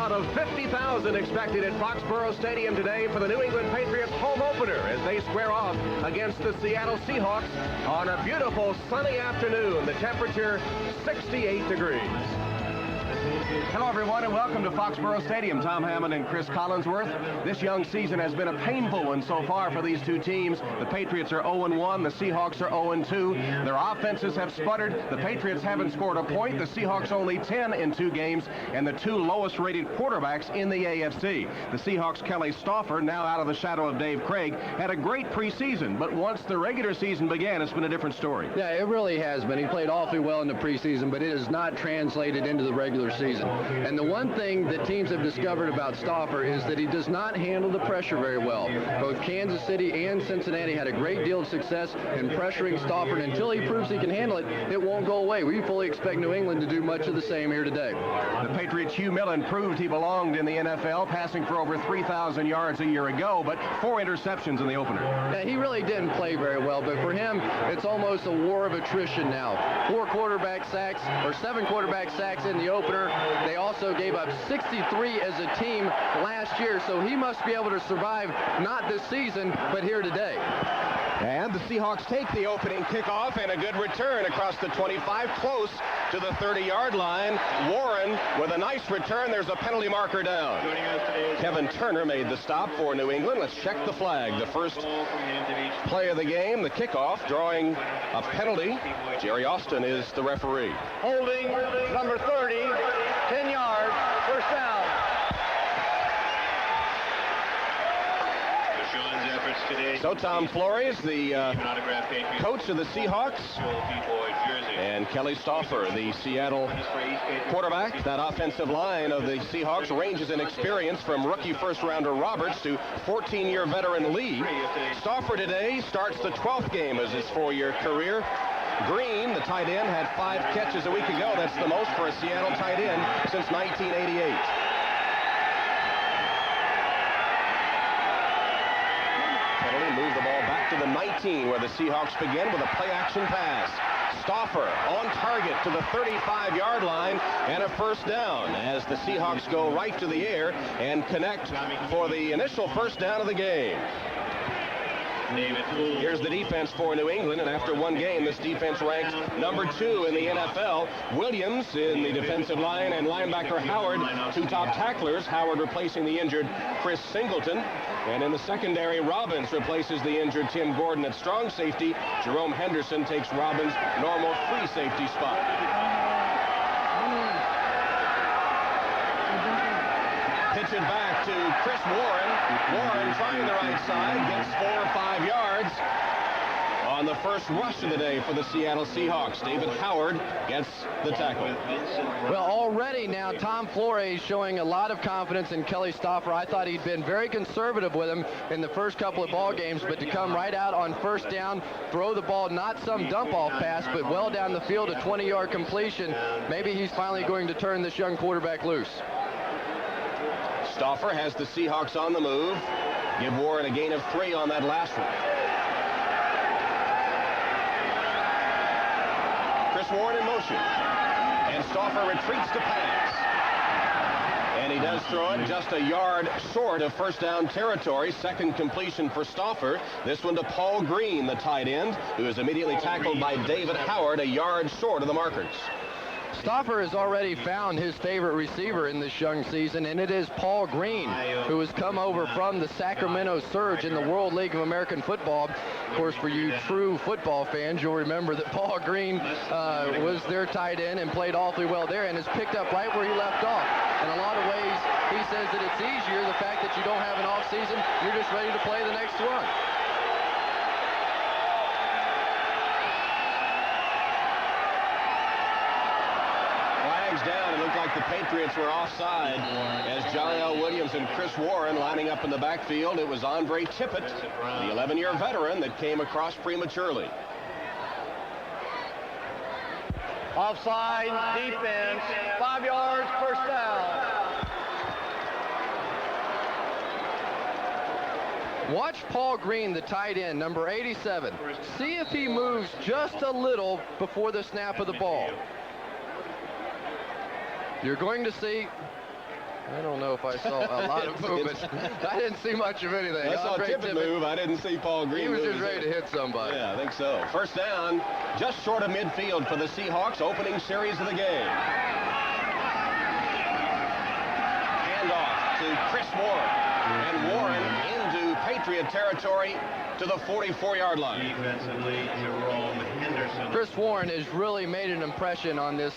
crowd of 50,000 expected at Foxborough Stadium today for the New England Patriots home opener as they square off against the Seattle Seahawks on a beautiful sunny afternoon. The temperature 68 degrees. Hello, everyone, and welcome to Foxborough Stadium. Tom Hammond and Cris Collinsworth. This young season has been a painful one so far for these two teams. The Patriots are 0-1. The Seahawks are 0-2. Their offenses have sputtered. The Patriots haven't scored a point. The Seahawks only 10 in 2 games, and the 2 lowest-rated quarterbacks in the AFC. The Seahawks' Kelly Stauffer, now out of the shadow of Dave Craig, had a great preseason, but once the regular season began, it's been a different story. Yeah, it really has been. He played awfully well in the preseason, but it has not translated into the regular season. And the one thing that teams have discovered about Stauffer is that he does not handle the pressure very well. Both Kansas City and Cincinnati had a great deal of success in pressuring Stauffer, and until he proves he can handle it, it won't go away. We fully expect New England to do much of the same here today. The Patriots' Hugh Millen proved he belonged in the NFL, passing for over 3,000 yards a year ago, but 4 interceptions in the opener. Yeah, he really didn't play very well, but for him, it's almost a war of attrition now. 7 quarterback sacks in the opener. They also gave up 63 as a team last year, so he must be able to survive not this season, but here today. And the Seahawks take the opening kickoff, and a good return across the 25, close to the 30-yard line. Warren with a nice return. There's a penalty marker down. Kevin Turner made the stop for New England. Let's check the flag. The first play of the game, the kickoff, drawing a penalty. Jerry Austin is the referee. Holding number 30, 10 yards, first down. So Tom Flores, the coach of the Seahawks, and Kelly Stauffer, the Seattle quarterback. That offensive line of the Seahawks ranges in experience from rookie first-rounder Roberts to 14-year veteran Lee. Stauffer today starts the 12th game as his 4-year career. Green, the tight end, had 5 catches a week ago. That's the most for a Seattle tight end since 1988. Move the ball back to the 19, where the Seahawks begin with a play-action pass. Stauffer on target to the 35-yard line, and a first down as the Seahawks go right to the air and connect for the initial first down of the game. Here's the defense for New England, and after 1 game, this defense ranks number 2 in the NFL. Williams in the defensive line, and linebacker Howard, 2 top tacklers. Howard replacing the injured Chris Singleton. And in the secondary, Robbins replaces the injured Tim Gordon at strong safety. Jerome Henderson takes Robbins' normal free safety spot. Pitch it back to Chris Warren. Warren trying the right side, gets 4 or 5 yards on the first rush of the day for the Seattle Seahawks. David Howard gets the tackle. Well, already now Tom Flores showing a lot of confidence in Kelly Stauffer. I thought he'd been very conservative with him in the first couple of ball games, but to come right out on first down, throw the ball, not some dump-off pass, but well down the field, a 20-yard completion. Maybe he's finally going to turn this young quarterback loose. Stauffer has the Seahawks on the move. Give Warren a gain of 3 on that last one. Chris Warren in motion. And Stauffer retreats to pass. And he does throw it just a yard short of first down territory. Second completion for Stauffer. This one to Paul Green, the tight end, who is immediately tackled by David Howard, a yard short of the markers. Stauffer has already found his favorite receiver in this young season, and it is Paul Green, who has come over from the Sacramento Surge in the World League of American Football. Of course, for you true football fans, you'll remember that Paul Green was their tight end and played awfully well there and has picked up right where he left off. In a lot of ways, he says that it's easier, the fact that you don't have an off season, you're just ready to play the next one. Down. It looked like the Patriots were offside as John L. Williams and Chris Warren lining up in the backfield. It was Andre Tippett, the 11-year veteran, that came across prematurely. Offside, defense, 5 yards, first down. Watch Paul Green, the tight end, number 87. See if he moves just a little before the snap of the ball. You're going to see I don't know if I saw a lot of movement. I didn't see much of anything. I saw Tippett move. I didn't see Paul Green move. He was just ready to hit somebody. Yeah, I think so. First down, just short of midfield for the Seahawks, opening series of the game. Handoff to Cris Warren. And Warren into Patriot territory to the 44-yard line. Defensively, Jerome Henderson. Cris Warren has really made an impression on this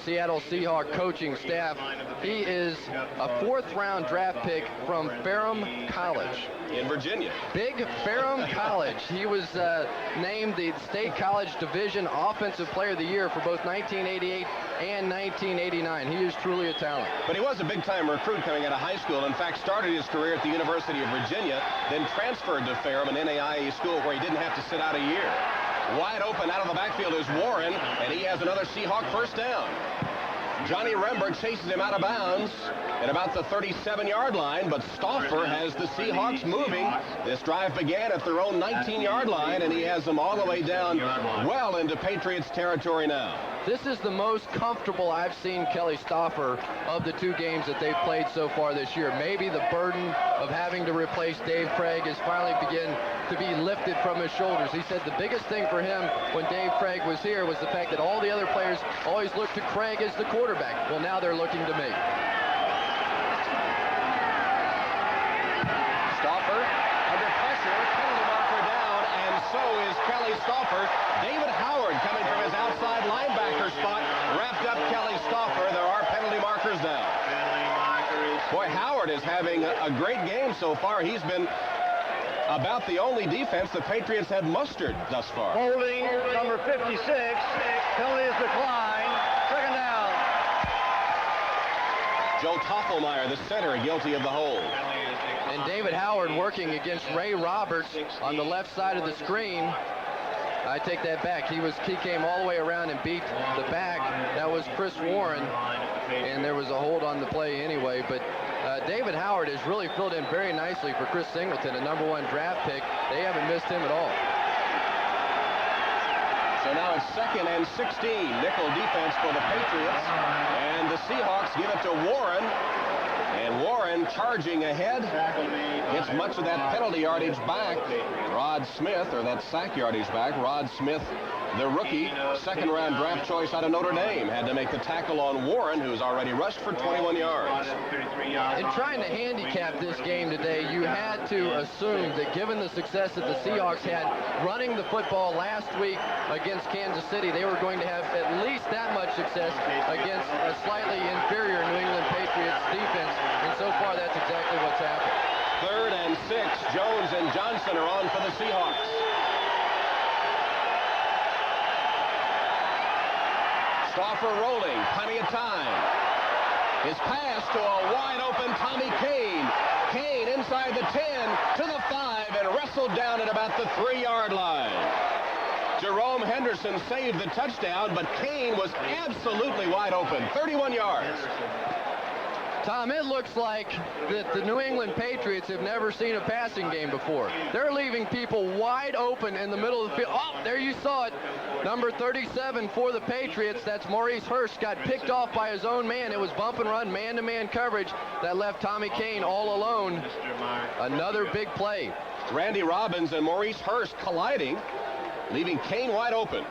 Seattle Seahawks coaching staff. He is a 4th-round draft pick from Ferrum College. In Virginia. Big Ferrum College. He was named the State College Division Offensive Player of the Year for both 1988 and 1989. He is truly a talent. But he was a big-time recruit coming out of high school. In fact, started his career at the University of Virginia, then transferred to Ferrum, an NAIA school where he didn't have to sit out a year. Wide open out of the backfield is Warren, and he has another Seahawk first down. Johnny Remberg chases him out of bounds at about the 37-yard line, but Stauffer has the Seahawks moving. This drive began at their own 19-yard line, and he has them all the way down well into Patriots territory now. This is the most comfortable I've seen Kelly Stauffer of the 2 games that they've played so far this year. Maybe the burden of having to replace Dave Craig is finally begin to be lifted from his shoulders. He said the biggest thing for him when Dave Craig was here was the fact that all the other players always looked to Craig as the quarterback. Well, now they're looking to me. Stauffer under pressure, penalty marker down, and so is Kelly Stauffer. David Howard coming from his outside linebacker spot, wrapped up Kelly Stauffer. There are penalty markers down. Boy, Howard is having a great game so far. He's been about the only defense the Patriots have mustered thus far. Holding number 56. Penalty is declined. Second down. Joe Toffelmeyer, the center, guilty of the hold. And David Howard working against Ray Roberts on the left side of the screen. I take that back. He came all the way around and beat the back. That was Cris Warren, and there was a hold on the play anyway. But David Howard has really filled in very nicely for Chris Singleton, a #1 draft pick. They haven't missed him at all. So now it's 2nd and 16. Nickel defense for the Patriots. And the Seahawks give it to Warren. And Warren charging ahead. Gets much of that penalty yardage back. Rod Smith, or that sack yardage back. Rod Smith, the rookie, 2nd-round draft choice out of Notre Dame, had to make the tackle on Warren, who's already rushed for 21 yards. In trying to handicap this game today, you had to assume that given the success that the Seahawks had running the football last week against Kansas City, they were going to have at least that much success against a slightly inferior New England Patriots defense. And so far, that's exactly what's happened. 3rd and 6. Jones and Johnson are on for the Seahawks. Stauffer rolling, plenty of time. His pass to a wide-open Tommy Kane. Kane inside the 10 to the 5 and wrestled down at about the 3-yard line. Jerome Henderson saved the touchdown, but Kane was absolutely wide open, 31 yards. Tom, it looks like that the New England Patriots have never seen a passing game before. They're leaving people wide open in the middle of the field. Oh, there you saw it. Number 37 for the Patriots, that's Maurice Hurst, got picked off by his own man. It was bump and run, man-to-man coverage that left Tommy Kane all alone. Another big play. Randy Robbins and Maurice Hurst colliding, leaving Kane wide open.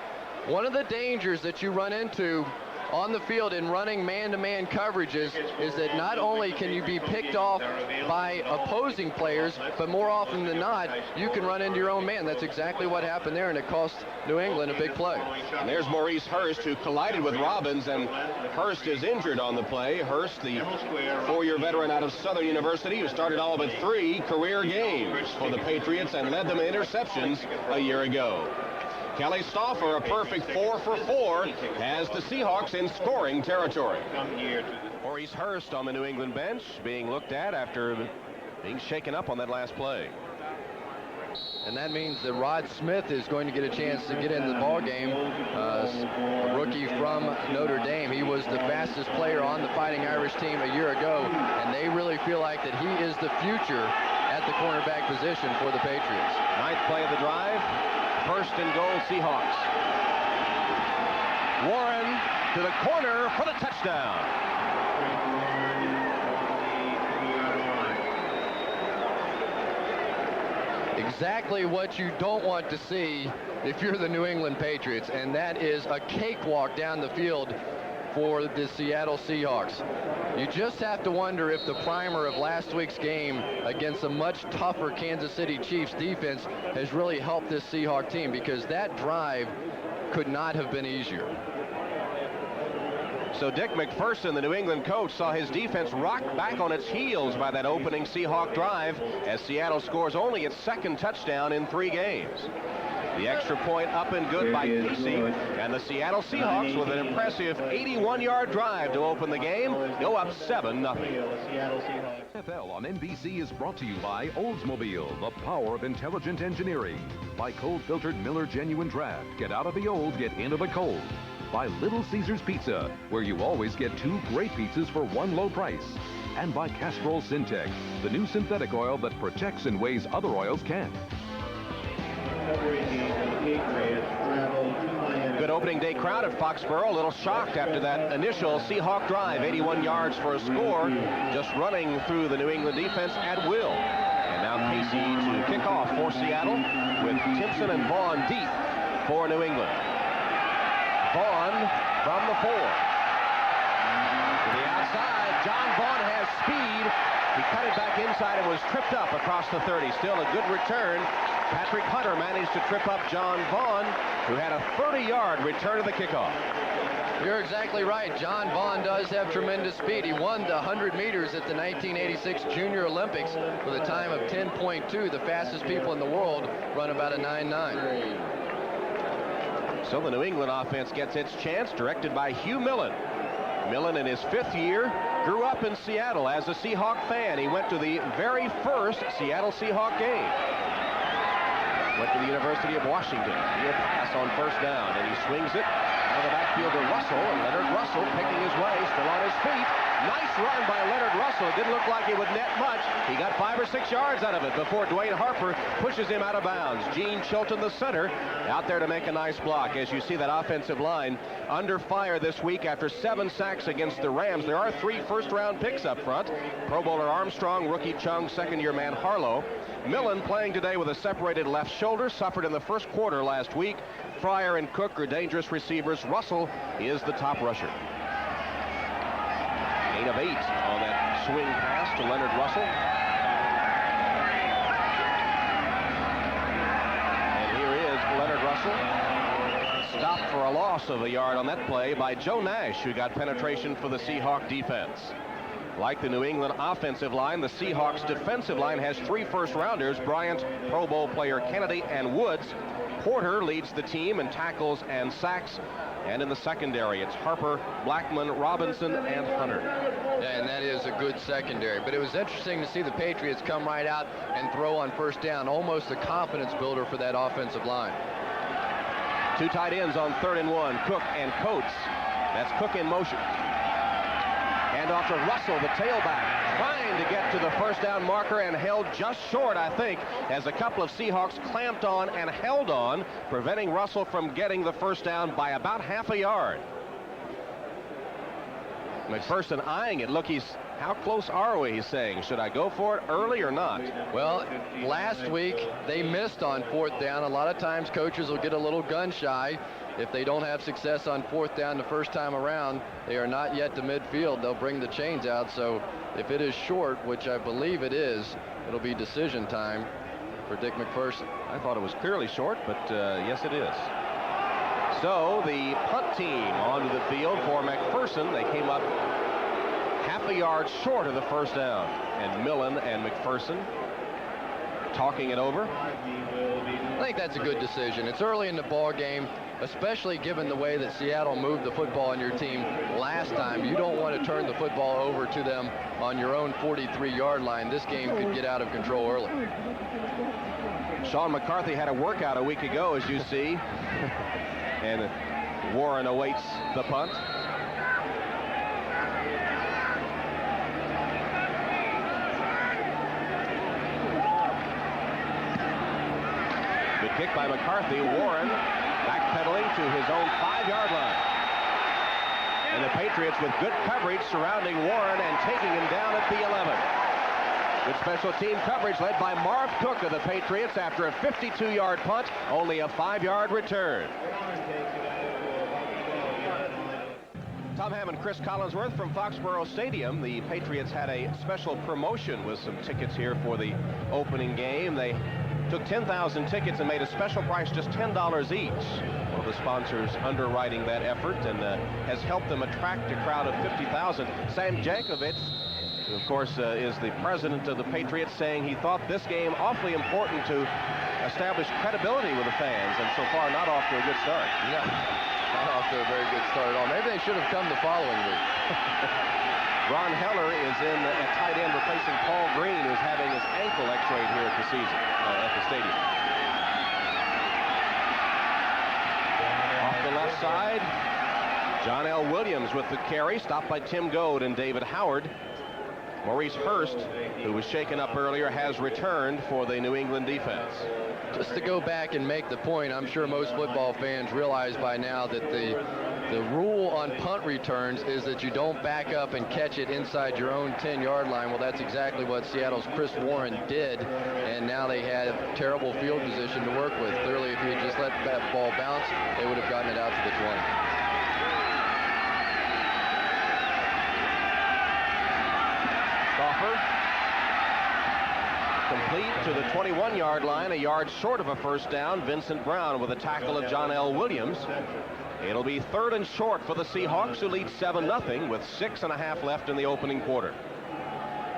One of the dangers that you run into on the field in running man-to-man coverages is that not only can you be picked off by opposing players, but more often than not, you can run into your own man. That's exactly what happened there, and it cost New England a big play. And there's Maurice Hurst, who collided with Robbins, and Hurst is injured on the play. Hurst, the 4-year veteran out of Southern University, who started all but 3 career games for the Patriots and led them in interceptions a year ago. Kelly Stauffer, a perfect 4 for 4, has the Seahawks in scoring territory. Maurice Hurst on the New England bench, being looked at after being shaken up on that last play. And that means that Rod Smith is going to get a chance to get into the ball game. A rookie from Notre Dame. He was the fastest player on the Fighting Irish team a year ago, and they really feel like that he is the future at the cornerback position for the Patriots. 9th play of the drive. 1st and goal, Seahawks. Warren to the corner for the touchdown. exactly what you don't want to see if you're the New England Patriots, and that is a cakewalk down the field for the Seattle Seahawks. You just have to wonder if the primer of last week's game against a much tougher Kansas City Chiefs defense has really helped this Seahawk team, because that drive could not have been easier. So Dick McPherson, the New England coach, saw his defense rocked back on its heels by that opening Seahawk drive as Seattle scores only its second touchdown in 3 games. The extra point up and good by Cris, and the Seattle Seahawks with an impressive 81-yard drive to open the game go up 7-0. NFL on NBC is brought to you by Oldsmobile, the power of intelligent engineering. By cold-filtered Miller Genuine Draft. Get out of the old, get into the cold. By Little Caesars Pizza, where you always get 2 great pizzas for 1 low price. And by Castrol Syntec, the new synthetic oil that protects in ways other oils can't. Good opening day crowd at Foxborough. A little shocked after that initial Seahawk drive, 81 yards for a score, just running through the New England defense at will. And now Casey to kick off for Seattle with Timpson and Vaughn deep for New England. Vaughn from the 4. To the outside, John Vaughn has speed. He cut it back inside and was tripped up across the 30. Still a good return. Patrick Hunter managed to trip up John Vaughn, who had a 30-yard return to the kickoff. You're exactly right. John Vaughn does have tremendous speed. He won the 100 meters at the 1986 Junior Olympics with a time of 10.2. The fastest people in the world run about a 9.9. So the New England offense gets its chance, directed by Hugh Millen. Millen, in his 5th year, grew up in Seattle as a Seahawk fan. He went to the very first Seattle Seahawk game. Went to the University of Washington. He'll pass on first down, and he swings it out of the backfield to Russell, and Leonard Russell picking his way, still on his feet. Nice run by Leonard Russell. It didn't look like it would net much. He got 5 or 6 yards out of it before Dwayne Harper pushes him out of bounds. Gene Chilton, the center, out there to make a nice block. As you see, that offensive line under fire this week after 7 sacks against the Rams. There are 3 first-round picks up front. Pro Bowler Armstrong, rookie Chung, second-year man Harlow. Millen playing today with a separated left shoulder, suffered in the first quarter last week. Fryer and Cook are dangerous receivers. Russell is the top rusher. Gain of 8 on that swing pass to Leonard Russell. And here is Leonard Russell. Stopped for a loss of a yard on that play by Joe Nash, who got penetration for the Seahawk defense. Like the New England offensive line, the Seahawks defensive line has 3 first-rounders, Bryant, Pro Bowl player Kennedy, and Woods. Porter leads the team in tackles and sacks. And in the secondary, it's Harper, Blackman, Robinson, and Hunter. Yeah, and that is a good secondary. But it was interesting to see the Patriots come right out and throw on first down, almost a confidence builder for that offensive line. 2 tight ends on 3rd and 1, Cook and Coates. That's Cook in motion. Hand off to Russell, the tailback, trying to get to the first down marker and held just short, I think, as a couple of Seahawks clamped on and held on, preventing Russell from getting the first down by about half a yard. McPherson eyeing it. Look, how close are we, he's saying. Should I go for it early or not? Well, last week they missed on 4th down. A lot of times coaches will get a little gun shy. If they don't have success on 4th down the first time around, they are not yet to midfield. They'll bring the chains out. So if it is short, which I believe it is, it'll be decision time for Dick McPherson. I thought it was clearly short, but yes, it is. So the punt team onto the field for McPherson. They came up half a yard short of the first down. And Millen and McPherson talking it over. I think that's a good decision. It's early in the ball game, especially given the way that Seattle moved the football on your team last time. You don't want to turn the football over to them on your own 43-yard line. This game could get out of control early. Sean McCarthy had a workout a week ago, as you see. And Warren awaits the punt. Good kick by McCarthy. Warren backpedaling to his own 5-yard line. And the Patriots with good coverage surrounding Warren and taking him down at the 11. Good special team coverage led by Marv Cook of the Patriots after a 52-yard punt, only a 5-yard return. Tom Hammond, Cris Collinsworth from Foxborough Stadium. The Patriots had a special promotion with some tickets here for the opening game. They took 10,000 tickets and made a special price just $10 each. One of the sponsors underwriting that effort and has helped them attract a crowd of 50,000. Sam Jankovich, who of course is the president of the Patriots, saying he thought this game awfully important to establish credibility with the fans, and so far not off to a good start. Yeah, not off to a very good start at all. Maybe they should have come the following week. Ron Heller is in at tight end, replacing Paul Green, who's having his ankle x-rayed here at the season, at the stadium. Off the left side, John L. Williams with the carry, stopped by Tim Goad and David Howard. Maurice Hurst, who was shaken up earlier, has returned for the New England defense. Just to go back and make the point, I'm sure most football fans realize by now that the rule on punt returns is that you don't back up and catch it inside your own 10-yard line. Well, that's exactly what Seattle's Chris Warren did, and now they had a terrible field position to work with. Clearly, if you had just let that ball bounce, they would have gotten it out to the 20. Complete to the 21-yard line, a yard short of a first down. Vincent Brown with a tackle of John L. Williams. It'll be 3rd and short for the Seahawks, who lead 7-0 with 6.5 left in the opening quarter.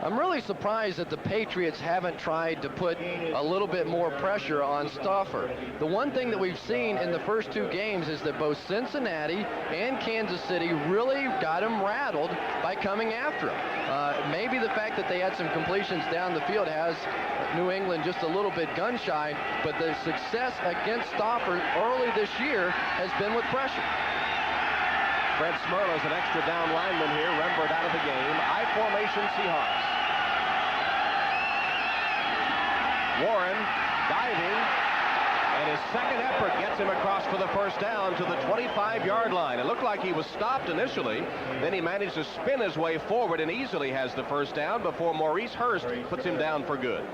I'm really surprised that the Patriots haven't tried to put a little bit more pressure on Stauffer. The one thing that we've seen in the first 2 games is that both Cincinnati and Kansas City really got him rattled by coming after him. Maybe the fact that they had some completions down the field has New England just a little bit gun-shy, but the success against Stauffer early this year has been with pressure. Fred Smerla's an extra down lineman here. Rembert out of the game. I formation Seahawks. Warren diving, and his second effort gets him across for the first down to the 25-yard line. It looked like he was stopped initially. Then he managed to spin his way forward and easily has the first down before Maurice Hurst puts him down for good.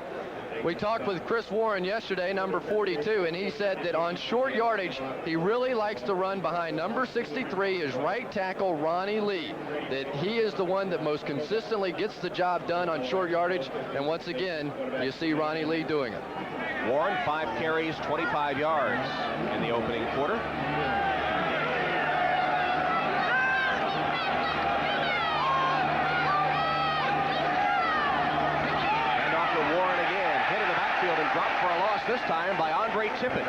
We talked with Chris Warren yesterday, number 42, and he said that on short yardage, he really likes to run behind number 63, his right tackle, Ronnie Lee. That he is the one that most consistently gets the job done on short yardage, and once again, you see Ronnie Lee doing it. Warren, 5 carries, 25 yards in the opening quarter. And dropped for a loss this time by Andre Tippett.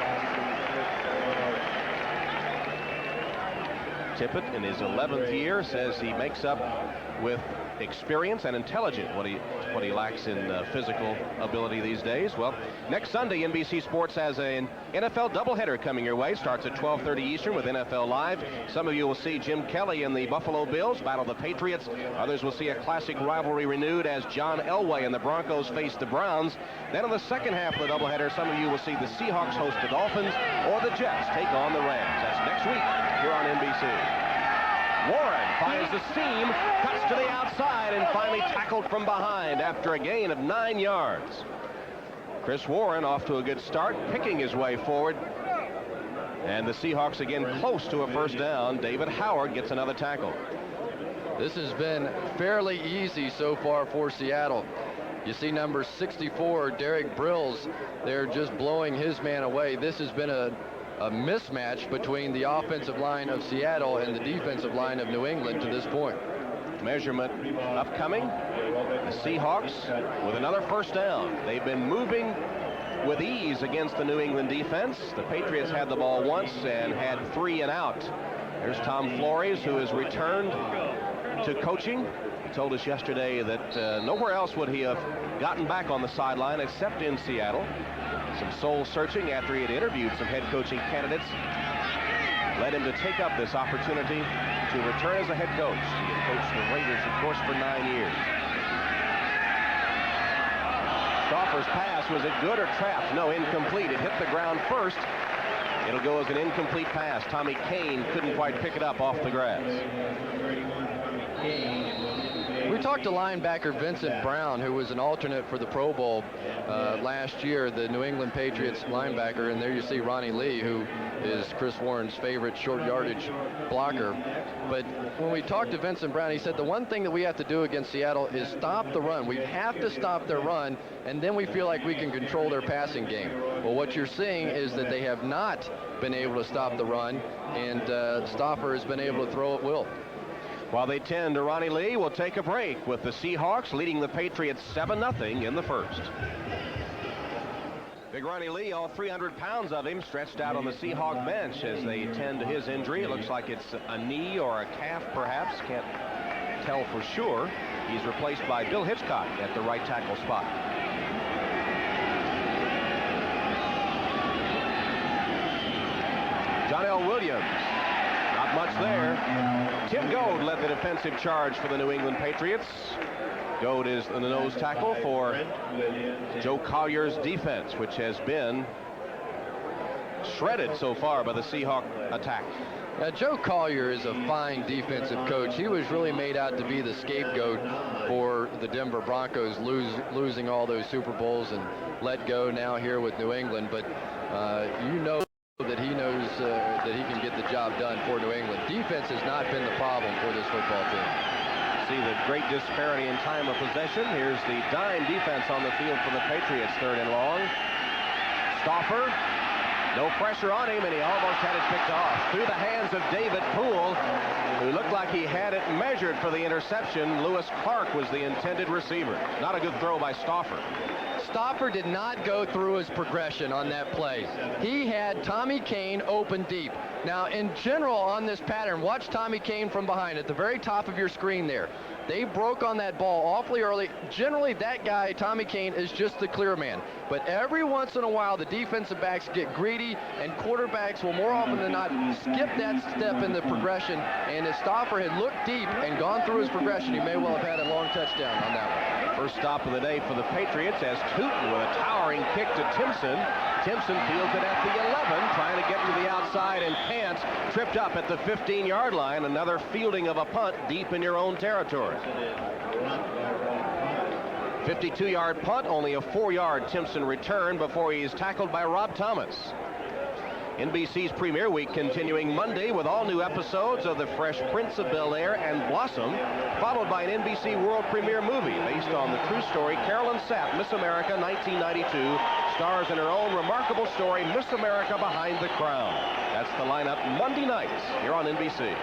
Tippett, in his 11th year, says he makes up with experience and intelligence what he lacks in physical ability these days. Well, next Sunday, NBC Sports has an NFL doubleheader coming your way. Starts at 12:30 Eastern with NFL Live. Some of you will see Jim Kelly and the Buffalo Bills battle the Patriots. Others will see a classic rivalry renewed as John Elway and the Broncos face the Browns. Then in the second half of the doubleheader, some of you will see the Seahawks host the Dolphins or the Jets take on the Rams. That's next week here on NBC. Warren finds the seam, cuts to the outside, and finally tackled from behind after a gain of 9 yards. Chris Warren off to a good start, picking his way forward. And the Seahawks again close to a first down. David Howard gets another tackle. This has been fairly easy so far for Seattle. You see number 64, Derek Brills, they're just blowing his man away. This has been a mismatch between the offensive line of Seattle and the defensive line of New England to this point. Measurement upcoming. The Seahawks with another first down. They've been moving with ease against the New England defense. The Patriots had the ball once and had 3 and out. There's Tom Flores, who has returned to coaching. He told us yesterday that nowhere else would he have gotten back on the sideline except in Seattle. Some soul searching after he had interviewed some head coaching candidates led him to take up this opportunity to return as a head coach. He had coached the Raiders, of course, for 9 years. Stauffer's pass, was it good or trapped? No, incomplete. It hit the ground first. It'll go as an incomplete pass. Tommy Kane couldn't quite pick it up off the grass. We talked to linebacker Vincent Brown, who was an alternate for the Pro Bowl last year, the New England Patriots linebacker, and there you see Ronnie Lee, who is Chris Warren's favorite short yardage blocker. But when we talked to Vincent Brown, he said the one thing that we have to do against Seattle is stop the run. We have to stop their run, and then we feel like we can control their passing game. Well, what you're seeing is that they have not been able to stop the run, and Stauffer has been able to throw at will. While they tend to Ronnie Lee, we'll take a break with the Seahawks leading the Patriots 7-0 in the first. Big Ronnie Lee, all 300 pounds of him, stretched out on the Seahawk bench as they tend to his injury. It looks like it's a knee or a calf, perhaps. Can't tell for sure. He's replaced by Bill Hitchcock at the right tackle spot. John L. Williams. Not much there. Tim Goad led the defensive charge for the New England Patriots. Goad is the nose tackle for Joe Collier's defense, which has been shredded so far by the Seahawk attack. Joe Collier is a fine defensive coach. He was really made out to be the scapegoat for the Denver Broncos losing all those Super Bowls and let go now here with New England. But you know that he knows that he can get the job done for New England. Defense has not been the problem for this football team. See the great disparity in time of possession. Here's the dime defense on the field for the Patriots, 3rd and long. Stauffer, no pressure on him, and he almost had it picked off. Through the hands of David Poole, who looked like he had it measured for the interception. Lewis Clark was the intended receiver. Not a good throw by Stauffer. Stauffer did not go through his progression on that play. He had Tommy Kane open deep. Now, in general on this pattern, watch Tommy Kane from behind at the very top of your screen there. They broke on that ball awfully early. Generally, that guy, Tommy Kane, is just the clear man. But every once in a while, the defensive backs get greedy, and quarterbacks will more often than not skip that step in the progression. And if Stauffer had looked deep and gone through his progression, he may well have had a long touchdown on that one. First stop of the day for the Patriots as Tootin with a towering kick to Timpson. Timpson fields it at the 11, trying to get to the outside and can't. Tripped up at the 15-yard line. Another fielding of a punt deep in your own territory. 52-yard punt, only a 4-yard Timpson return before he's tackled by Rob Thomas. NBC's Premiere Week continuing Monday with all new episodes of The Fresh Prince of Bel-Air and Blossom, followed by an NBC world premiere movie based on the true story. Carolyn Sapp, Miss America 1992, stars in her own remarkable story, Miss America Behind the Crown. That's the lineup Monday nights here on NBC.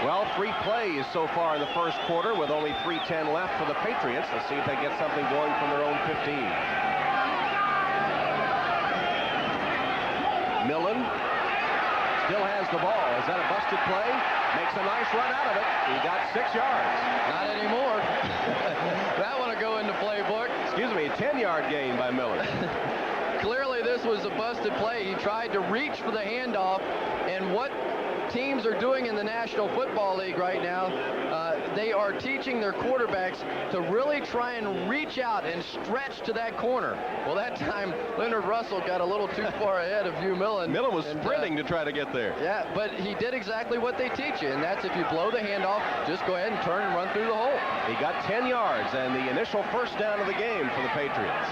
Well, 3 plays so far in the first quarter with only 3:10 left for the Patriots. Let's see if they get something going from their own 15. Millen still has the ball. Is that a busted play? Makes a nice run out of it. He got 6 yards. Not anymore. That one will go in the playbook. Excuse me, 10-yard gain by Millen. Clearly, this was a busted play. He tried to reach for the handoff, and what teams are doing in the National Football League right now, they are teaching their quarterbacks to really try and reach out and stretch to that corner. Well, that time, Leonard Russell got a little too far ahead of Hugh Millen. Millen was sprinting to try to get there. Yeah, but he did exactly what they teach you, and that's if you blow the handoff, just go ahead and turn and run through the hole. He got 10 yards and the initial first down of the game for the Patriots.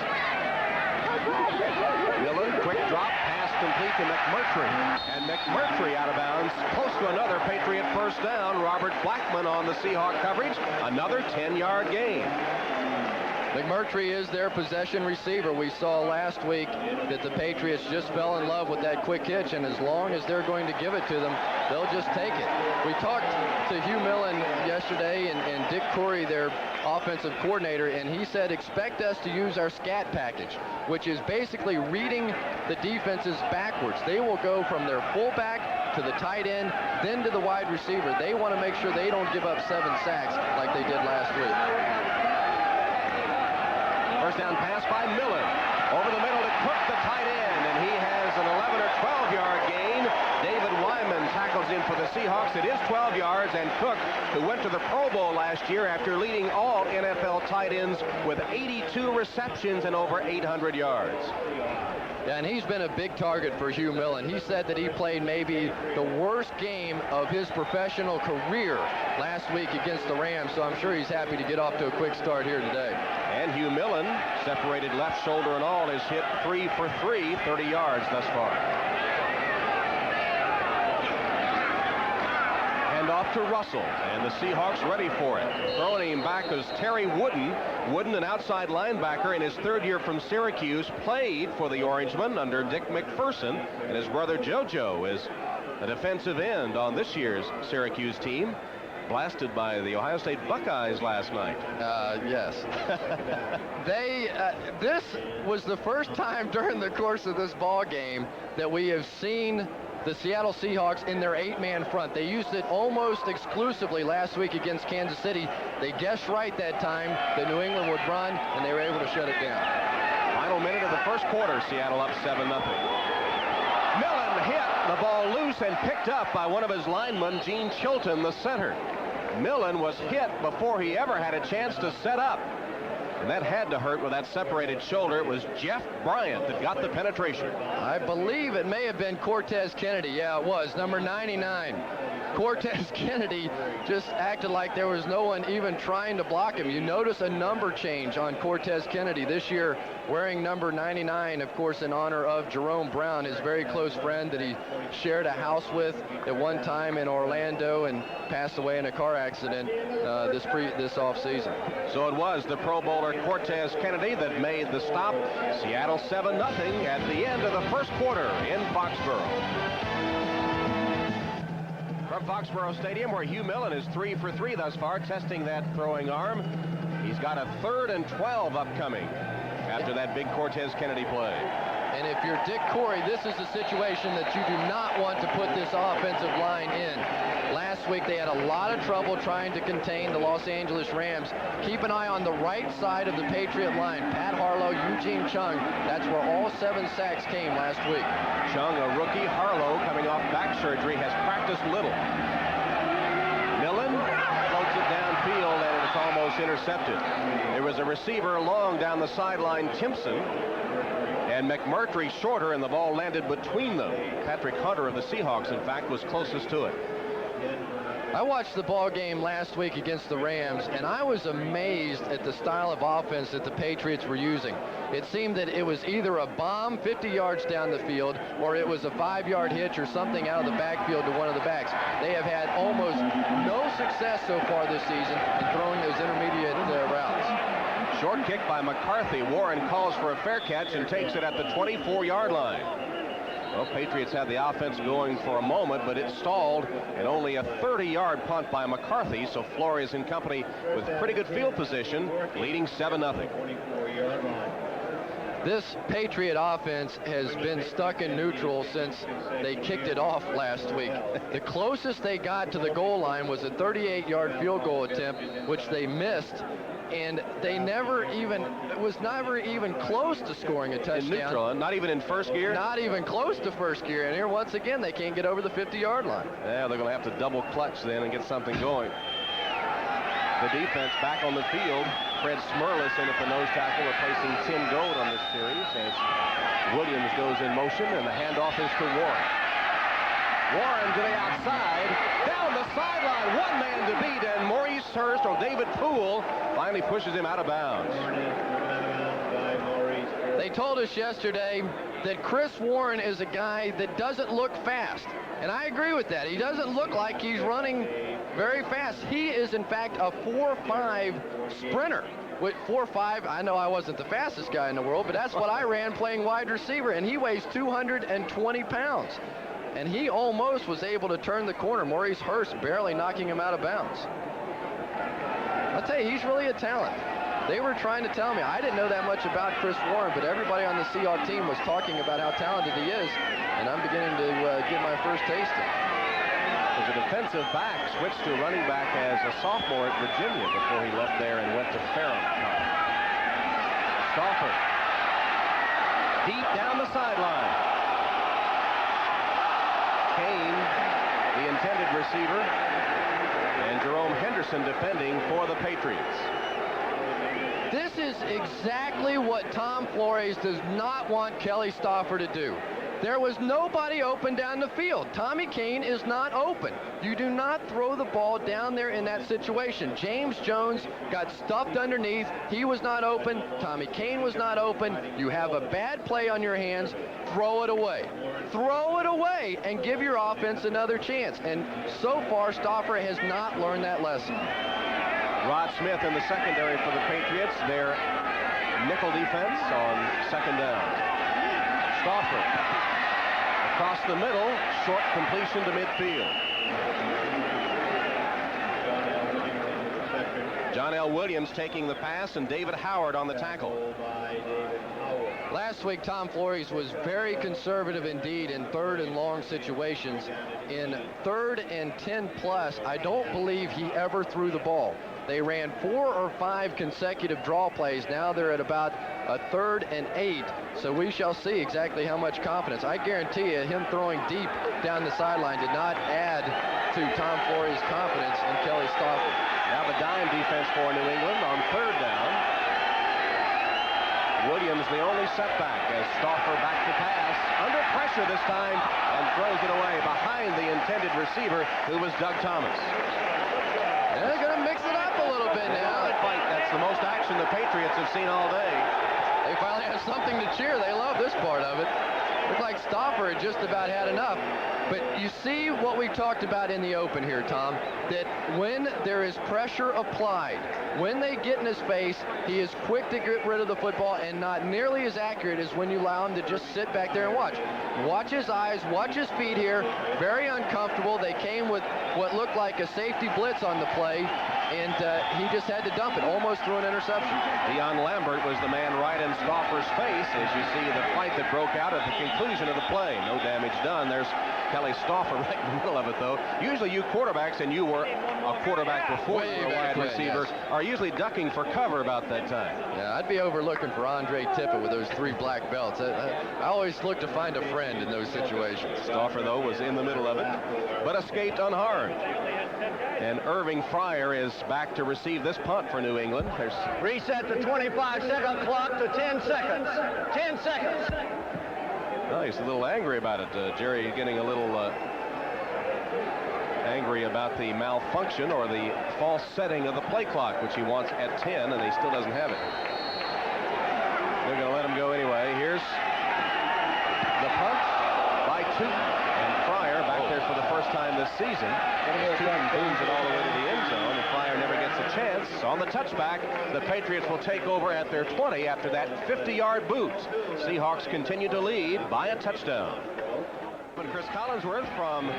Millen, quick drop, pass complete to McMurtry. And McMurtry out of bounds, close to another Patriot first down. Robert Blackman on the Seahawk coverage. Another 10-yard gain. McMurtry is their possession receiver. We saw last week that the Patriots just fell in love with that quick hitch, and as long as they're going to give it to them, they'll just take it. We talked to Hugh Millen yesterday and Dick Corey, their offensive coordinator, and he said expect us to use our scat package, which is basically reading the defenses backwards. They will go from their fullback to the tight end, then to the wide receiver. They want to make sure they don't give up 7 sacks like they did last week. First down pass by Miller. Over the middle to Cook, the tight end, and he has an 11 or 12-yard gain. David Wyman tackles in for the Seahawks. It is 12 yards, and Cook, who went to the Pro Bowl last year after leading all NFL tight ends with 82 receptions and over 800 yards. Yeah, and he's been a big target for Hugh Millen. He said that he played maybe the worst game of his professional career last week against the Rams, so I'm sure he's happy to get off to a quick start here today. And Hugh Millen, separated left shoulder and all, has hit 3 for 3, 30 yards thus far. And off to Russell, and the Seahawks ready for it. Throwing him back is Terry Wooden. Wooden, an outside linebacker in his 3rd year from Syracuse, played for the Orangemen under Dick McPherson, and his brother JoJo is a defensive end on this year's Syracuse team. Blasted by the Ohio State Buckeyes last night. Yes. This was the first time during the course of this ball game that we have seen the Seattle Seahawks in their 8-man front. They used it almost exclusively last week against Kansas City. They guessed right that time that New England would run, and they were able to shut it down. Final minute of the first quarter, Seattle up 7-0. Millen hit the ball loose and picked up by one of his linemen, Gene Chilton, the center. Millen was hit before he ever had a chance to set up. And that had to hurt with that separated shoulder. It was Jeff Bryant that got the penetration. I believe it may have been Cortez Kennedy. Yeah, it was. Number 99. Cortez Kennedy just acted like there was no one even trying to block him. You notice a number change on Cortez Kennedy this year, wearing number 99, of course, in honor of Jerome Brown, his very close friend that he shared a house with at one time in Orlando and passed away in a car accident this offseason. So it was the Pro Bowler Cortez Kennedy that made the stop. Seattle 7-0 at the end of the first quarter in Foxborough. From Foxborough Stadium, where Hugh Millen is 3 for 3 thus far, testing that throwing arm. He's got a 3rd and 12 upcoming after that big Cortez Kennedy play. And if you're Dick Corey, this is a situation that you do not want to put this offensive line in. Last week, they had a lot of trouble trying to contain the Los Angeles Rams. Keep an eye on the right side of the Patriot line. Pat Harlow, Eugene Chung. That's where all 7 sacks came last week. Chung, a rookie. Harlow, coming off back surgery, has practiced little. Millen floats it downfield, and it's almost intercepted. There was a receiver long down the sideline, Timpson, and McMurtry shorter, and the ball landed between them. Patrick Hunter of the Seahawks, in fact, was closest to it. I watched the ball game last week against the Rams, and I was amazed at the style of offense that the Patriots were using. It seemed that it was either a bomb 50 yards down the field, or it was a 5-yard hitch or something out of the backfield to one of the backs. They have had almost no success so far this season in throwing those intermediate routes. Short kick by McCarthy. Warren calls for a fair catch and takes it at the 24-yard line. Well, Patriots had the offense going for a moment, but it stalled, and only a 30-yard punt by McCarthy, so Flores and company with pretty good field position, leading 7-0. This Patriot offense has been stuck in neutral since they kicked it off last week. The closest they got to the goal line was a 38-yard field goal attempt, which they missed. And they was never even close to scoring a touchdown. In neutral, not even in first gear? Not even close to first gear. And here, once again, they can't get over the 50-yard line. Yeah, they're going to have to double clutch then and get something going. The defense back on the field. Fred Smerlis in at the nose tackle, replacing Tim Gold on this series as Williams goes in motion, and the handoff is to Warren. Warren to the outside, down the sideline, one man to beat, and Maurice Hurst, or David Poole, finally pushes him out of bounds. They told us yesterday that Chris Warren is a guy that doesn't look fast, and I agree with that. He doesn't look like he's running very fast. He is, in fact, a 4.5 sprinter. With 4.5, I know I wasn't the fastest guy in the world, but that's what I ran playing wide receiver, and he weighs 220 pounds. And he almost was able to turn the corner. Maurice Hurst barely knocking him out of bounds. I'll tell you, he's really a talent. They were trying to tell me, I didn't know that much about Chris Warren, but everybody on the Seahawks team was talking about how talented he is, and I'm beginning to get my first taste of it. As a defensive back, switched to running back as a sophomore at Virginia before he left there and went to Ferrum. Stauffer, deep down the sideline. Kane, the intended receiver, and Jerome Henderson defending for the Patriots. This is exactly what Tom Flores does not want Kelly Stauffer to do. There was nobody open down the field. Tommy Kane is not open. You do not throw the ball down there in that situation. James Jones got stuffed underneath. He was not open. Tommy Kane was not open. You have a bad play on your hands. Throw it away. Throw it away and give your offense another chance. And so far, Stauffer has not learned that lesson. Rod Smith in the secondary for the Patriots. Their nickel defense on second down. Stauffer across the middle, short completion to midfield. John L. Williams taking the pass, and David Howard on the tackle. Last week, Tom Flores was very conservative indeed in third and long situations. In 3rd and 10 plus, I don't believe he ever threw the ball. They ran 4 or 5 consecutive draw plays. Now they're at about a 3rd and 8. So we shall see exactly how much confidence. I guarantee you, him throwing deep down the sideline did not add to Tom Flores' confidence in Kelly Stauffer. Now the dime defense for New England on 3rd down. Williams the only setback as Stauffer back to pass. Under pressure this time and throws it away behind the intended receiver, who was Doug Thomas. They're going to mix it up a little bit now. That's the most action the Patriots have seen all day. They finally have something to cheer. They love this part of it. Looked like Stauffer had just about had enough. But you see what we talked about in the open here, Tom, that when there is pressure applied, when they get in his face, he is quick to get rid of the football and not nearly as accurate as when you allow him to just sit back there and watch. Watch his eyes, watch his feet here. Very uncomfortable. They came with what looked like a safety blitz on the play, and he just had to dump it, almost threw an interception. Dion Lambert was the man right in Stauffer's face as you see the fight that broke out at the conclusion of the play. No damage done. There's Kelly Stauffer right in the middle of it, though. Usually you quarterbacks, and you were a quarterback before you were a wide receiver, are usually ducking for cover about that time. Yeah, I'd be overlooking for Andre Tippett with those 3 black belts. I always look to find a friend in those situations. Stauffer, though, was in the middle of it, but escaped unharmed. And Irving Fryer is back to receive this punt for New England. There's Reset the 25-second clock to 10 seconds. 10 seconds. Oh, he's a little angry about it. Jerry getting a little angry about the malfunction or the false setting of the play clock, which he wants at 10, and he still doesn't have it. They're going to let him go anyway. Here's the punt by Tootin, and Fryer back there for the first time this season. Tootin booms it all the way to the end zone, and Fryer never gets a chance. On the touchback, the Patriots will take over at their 20 after that 50-yard boot. Seahawks continue to lead by a touchdown. And Cris Collinsworth from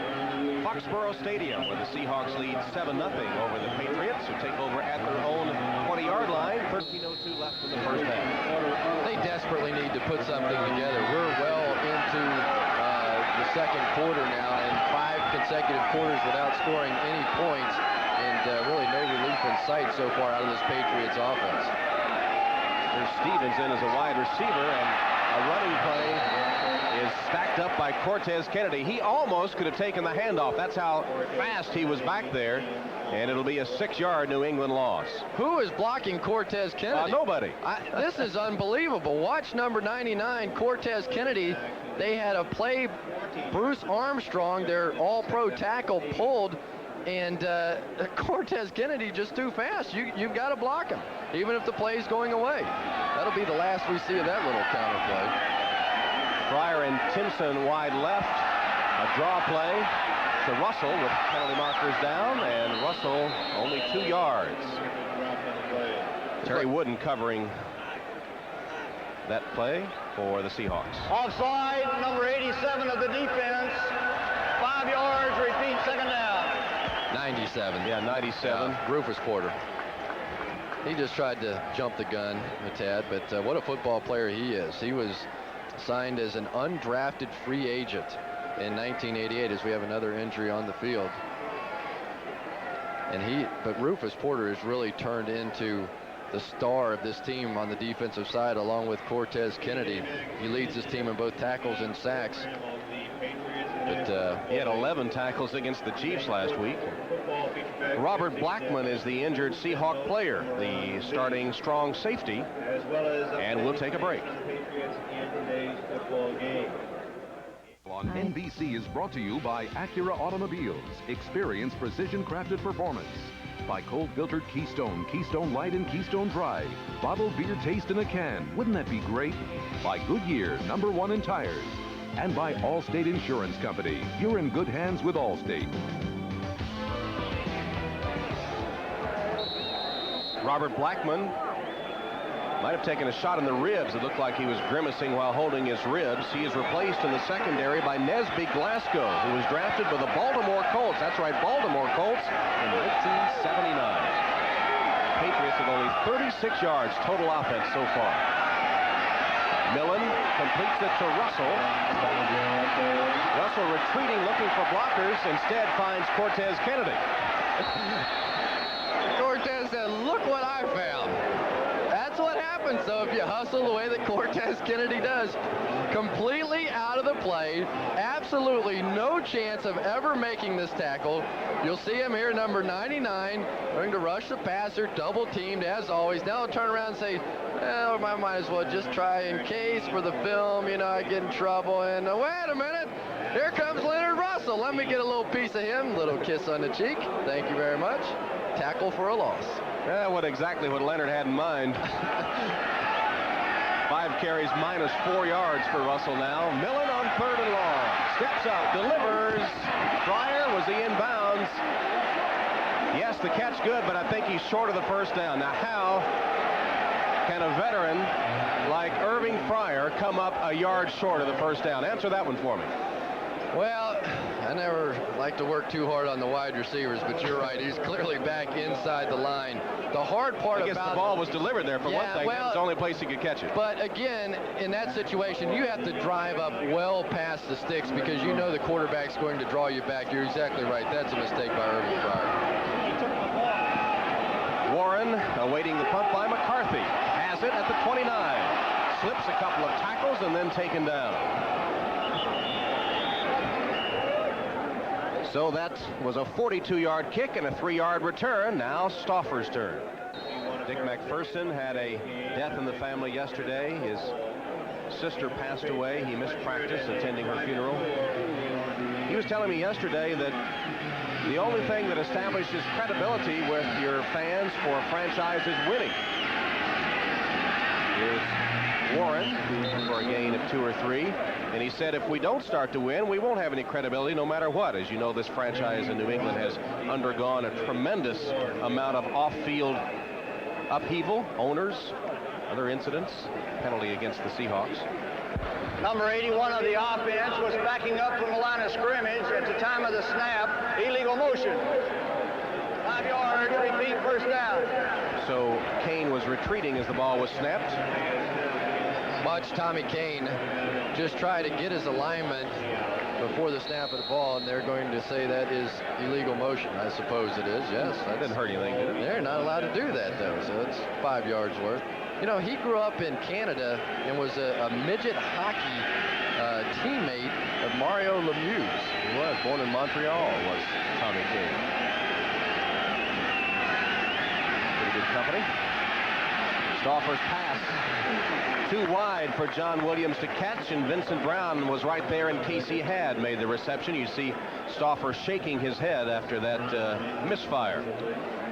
Foxborough Stadium, where the Seahawks lead 7-0 over the Patriots, who take over at their own 20-yard line. 13:02 left in the first half. They desperately need to put something together. We're well into the second quarter now, and 5 consecutive quarters without scoring any points, and really no relief in sight so far out of this Patriots offense. There's Stevens in as a wide receiver, and a running play is stacked up by Cortez Kennedy. He almost could have taken the handoff. That's how fast he was back there, and it'll be a 6-yard New England loss. Who is blocking Cortez Kennedy? Nobody. This is unbelievable. Watch number 99, Cortez Kennedy. They had a play, Bruce Armstrong, their all-pro tackle, pulled, and Cortez Kennedy just too fast. You've got to block him, even if the play's going away. That'll be the last we see of that little counter play. Fryer and Timpson wide left. A draw play to Russell with penalty markers down, and Russell only 2 yards. Terry Wooden covering that play for the Seahawks. Offside, number 87 of the defense. 5 yards, repeat, second down. 97. Yeah, 97. Yeah, Rufus Porter. He just tried to jump the gun a tad, but what a football player he is. He was signed as an undrafted free agent in 1988 as we have another injury on the field. But Rufus Porter has really turned into the star of this team on the defensive side, along with Cortez Kennedy. He leads his team in both tackles and sacks. But he had 11 tackles against the Chiefs last week. Robert Blackman is the injured Seahawk player, the starting strong safety. And we'll take a break. On NBC is brought to you by Acura Automobiles. Experience precision-crafted performance. By cold-filtered Keystone, Keystone Light, and Keystone Dry. Bottled beer taste in a can. Wouldn't that be great? By Goodyear, #1 in tires. And by Allstate Insurance Company. You're in good hands with Allstate. Robert Blackman might have taken a shot in the ribs. It looked like he was grimacing while holding his ribs. He is replaced in the secondary by Nesby Glasgow, who was drafted by the Baltimore Colts. That's right, Baltimore Colts in 1979. Patriots have only 36 yards total offense so far. Millen completes it to Russell. Russell retreating, looking for blockers. Instead finds Cortez Kennedy. Cortez said, look what I found. That's what happens, though, if you hustle the way that Cortez Kennedy does. Completely out of the play. Absolutely no chance of ever making this tackle. You'll see him here, number 99, going to rush the passer, double teamed as always. Now he'll turn around and say, well, I might as well just try in case for the film, you know, I get in trouble. And wait a minute, here comes Leonard Russell. Let me get a little piece of him. Little kiss on the cheek. Thank you very much. Tackle for a loss. Exactly what Leonard had in mind. 5 carries minus 4 yards for Russell now. Millen on 3rd and long. Steps out, delivers. Fryer, was he in bounds? Yes, the catch good, but I think he's short of the first down. Now how can a veteran like Irving Fryer come up a yard short of the first down? Answer that one for me. Well, I never like to work too hard on the wide receivers, but you're right. He's clearly back inside the line. The hard part I guess about the ball was delivered there for one thing. Well, it's the only place he could catch it. But again, in that situation, you have to drive up well past the sticks because you know the quarterback's going to draw you back. You're exactly right. That's a mistake by Irving Fryer. Warren awaiting the punt by McCarthy. Has it at the 29. Slips a couple of tackles and then taken down. So that was a 42-yard kick and a 3-yard return. Now Stauffer's turn. Dick McPherson had a death in the family yesterday. His sister passed away. He missed practice attending her funeral. He was telling me yesterday that the only thing that establishes credibility with your fans for a franchise is winning. Here's Warren for a gain of 2 or 3. And he said if we don't start to win, we won't have any credibility no matter what. As you know, this franchise in New England has undergone a tremendous amount of off-field upheaval, owners, other incidents, penalty against the Seahawks. Number 81 of the offense was backing up from the line of scrimmage at the time of the snap. Illegal motion. 5 yards, repeat, first down. So Kane was retreating as the ball was snapped. Watch Tommy Kane just try to get his alignment before the snap of the ball, and they're going to say that is illegal motion. I suppose it is, yes. That didn't hurt anything, did it? They're not allowed to do that, though, so it's 5 yards worth. You know, he grew up in Canada and was a midget hockey teammate of Mario Lemieux. He was born in Montreal, was Tommy Kane. Pretty good company. Stauffer's pass too wide for John Williams to catch, and Vincent Brown was right there in case he had made the reception. You see Stauffer shaking his head after that misfire.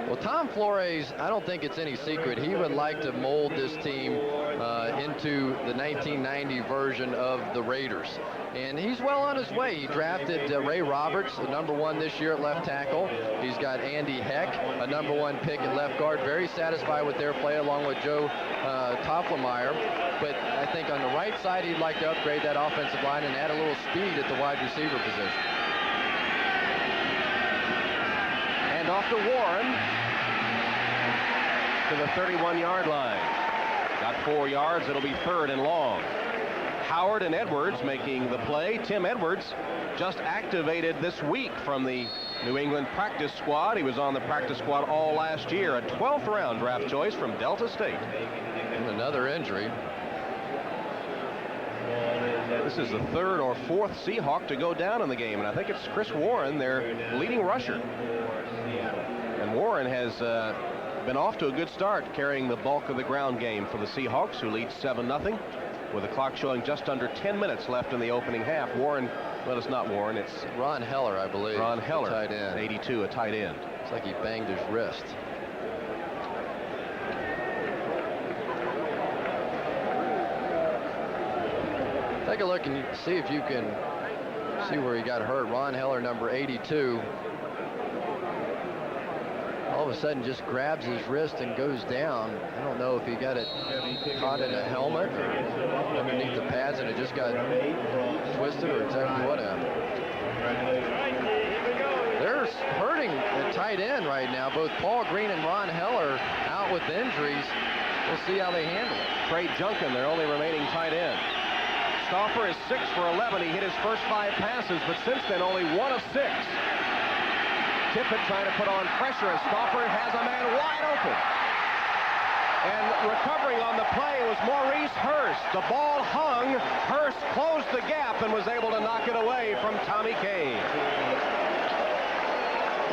Well, Tom Flores, I don't think it's any secret. He would like to mold this team into the 1990 version of the Raiders. And he's well on his way. He drafted Ray Roberts, the #1 this year at left tackle. He's got Andy Heck, a #1 pick at left guard. Very satisfied with their play along with Joe Tofflemeyer. But I think on the right side, he'd like to upgrade that offensive line and add a little speed at the wide receiver position. And off to Warren to the 31-yard line. Got 4 yards. It'll be 3rd and long. Howard and Edwards making the play. Tim Edwards just activated this week from the New England practice squad. He was on the practice squad all last year. A 12th round draft choice from Delta State. And another injury. This is the third or fourth Seahawk to go down in the game, and I think it's Chris Warren, their leading rusher. And Warren has been off to a good start, carrying the bulk of the ground game for the Seahawks, who lead 7-0 with the clock showing just under 10 minutes left in the opening half. Warren, well, it's not Warren, it's Ron Heller, I believe. Ron Heller, tight end. 82, a tight end. It's like he banged his wrist. Take a look and see if you can see where he got hurt. Ron Heller, number 82. All of a sudden just grabs his wrist and goes down. I don't know if he got it caught in a helmet or underneath the pads and it just got twisted or exactly what happened. They're hurting at tight end right now. Both Paul Green and Ron Heller out with injuries. We'll see how they handle it. Trey Junkin, their only remaining tight end. Stauffer is 6 for 11. He hit his first 5 passes, but since then only 1 of 6. Tippett trying to put on pressure as Stauffer has a man wide open. And recovering on the play was Maurice Hurst. The ball hung. Hurst closed the gap and was able to knock it away from Tommy Kane.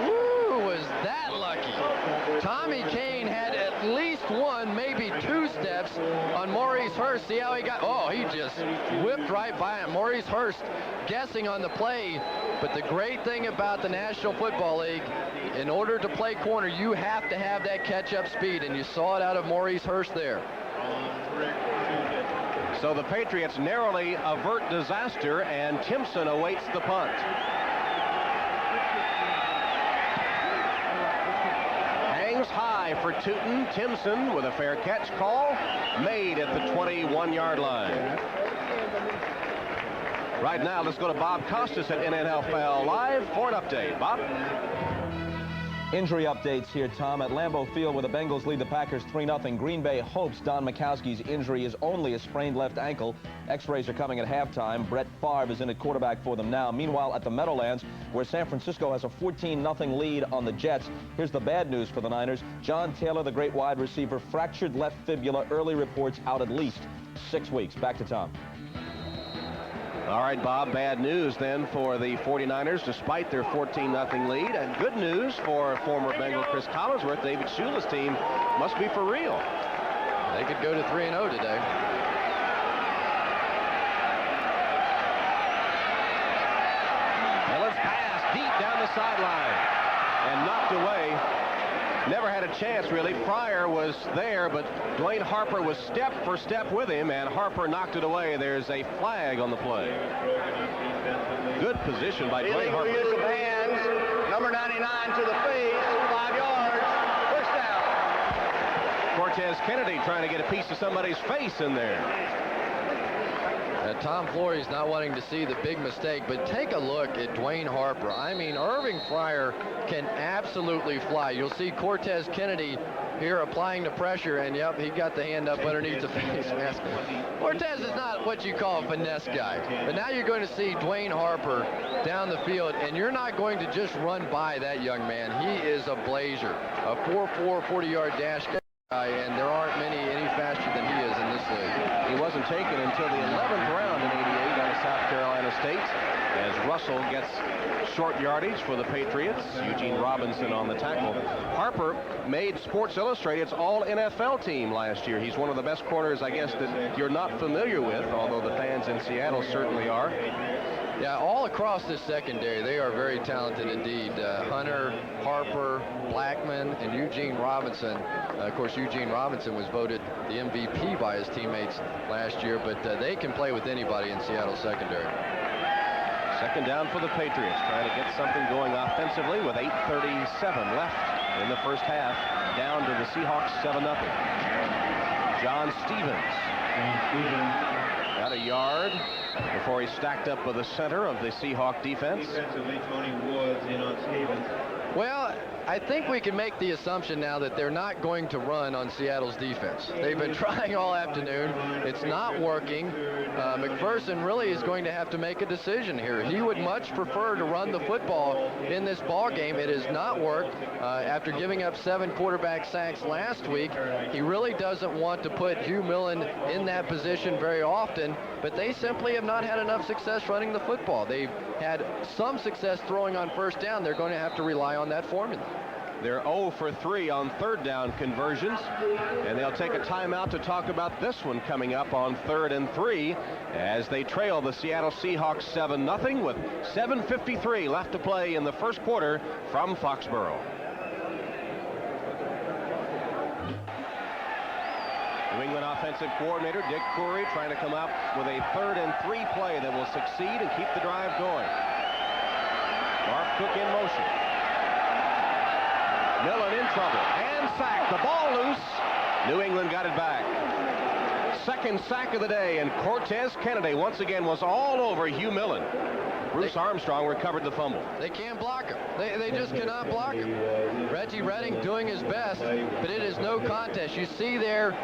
Woo, was that lucky. Tommy Kane had at least 1, maybe 2 steps on Maurice Hurst. See how he got, oh, he just whipped right by him. Maurice Hurst guessing on the play. But the great thing about the National Football League, in order to play corner, you have to have that catch-up speed, and you saw it out of Maurice Hurst there. So the Patriots narrowly avert disaster, and Timpson awaits the punt. Hangs high for Tootin. Timpson with a fair catch call made at the 21-yard line. Right now, let's go to Bob Costas at NFL Live for an update. Bob? Injury updates here, Tom. At Lambeau Field, where the Bengals lead the Packers 3-0, Green Bay hopes Don Majkowski's injury is only a sprained left ankle. X-rays are coming at halftime. Brett Favre is in at quarterback for them now. Meanwhile, at the Meadowlands, where San Francisco has a 14-0 lead on the Jets, here's the bad news for the Niners. John Taylor, the great wide receiver, fractured left fibula. Early reports out at least 6 weeks. Back to Tom. All right, Bob, bad news then for the 49ers despite their 14-0 lead, and good news for former Bengal Cris Collinsworth. David Shula's team must be for real. They could go to 3-0 today. Miller's pass deep down the sideline and knocked away. Never had a chance, really. Pryor was there, but Dwayne Harper was step for step with him, and Harper knocked it away. There's a flag on the play. Good position by Dwayne Harper. Use of hands. Number 99 to the face. 5 yards. First down. Cortez Kennedy trying to get a piece of somebody's face in there. Tom Flory's not wanting to see the big mistake, but take a look at Dwayne Harper. I mean, Irving Pryor can absolutely fly. You'll see Cortez Kennedy here applying the pressure, and yep, he got the hand up underneath the face mask. Cortez is not what you call a finesse guy, but now you're going to see Dwayne Harper down the field, and you're not going to just run by that young man. He is a blazer, a 4.4 40-yard dash guy, and there aren't many any faster than he is in this league. He wasn't taken until the 11th round in '88 out of South Carolina State, as Russell gets short yardage for the Patriots. Eugene Robinson on the tackle. Harper made Sports Illustrated's all-NFL team last year. He's one of the best corners, I guess, that you're not familiar with, although the fans in Seattle certainly are. Yeah, all across this secondary, they are very talented indeed. Hunter, Harper, Blackman, and Eugene Robinson. Of course, Eugene Robinson was voted the MVP by his teammates last year, but they can play with anybody in Seattle secondary. Second down for the Patriots, trying to get something going offensively with 8:37 left in the first half. Down to the Seahawks 7-0. John Stevens. Got a yard before he stacked up with the center of the Seahawk defense. Defensively, Tony Woods in on Stevens. Well, I think we can make the assumption now that they're not going to run on Seattle's defense. They've been trying all afternoon. It's not working. McPherson really is going to have to make a decision here. He would much prefer to run the football in this ball game. It has not worked. After giving up 7 quarterback sacks last week, he really doesn't want to put Hugh Millen in that position very often, but they simply have not had enough success running the football. They've had some success throwing on first down. They're going to have to rely on that formula. They're 0 for 3 on third down conversions, and they'll take a timeout to talk about this one coming up on 3rd and 3 as they trail the Seattle Seahawks 7-0 with 7:53 left to play in the first quarter from Foxborough. New England offensive coordinator Dick Coury trying to come up with a 3rd and 3 play that will succeed and keep the drive going. Mark Cook in motion. Millen in trouble and sacked. The ball loose. New England got it back. Second sack of the day, and Cortez Kennedy once again was all over Hugh Millen. Bruce Armstrong recovered the fumble. They can't block him. They just cannot block him. Reggie Redding doing his best, but it is no contest. You see there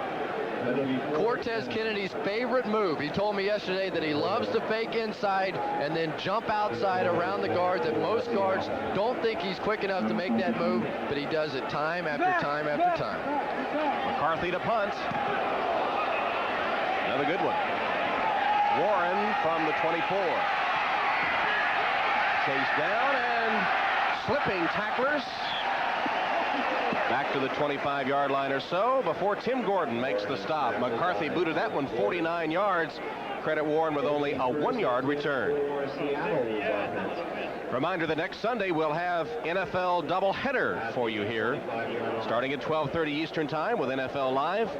Cortez Kennedy's favorite move. He told me yesterday that he loves to fake inside and then jump outside around the guard, that most guards don't think he's quick enough to make that move, but he does it time after time after time. McCarthy to punt. Another good one. Warren from the 24. Chased down and slipping tacklers. Back to the 25-yard line or so before Tim Gordon makes the stop. McCarthy booted that one 49 yards. Credit Warren with only a 1-yard return. Reminder that next Sunday we'll have NFL doubleheader for you here, starting at 12:30 Eastern Time with NFL Live.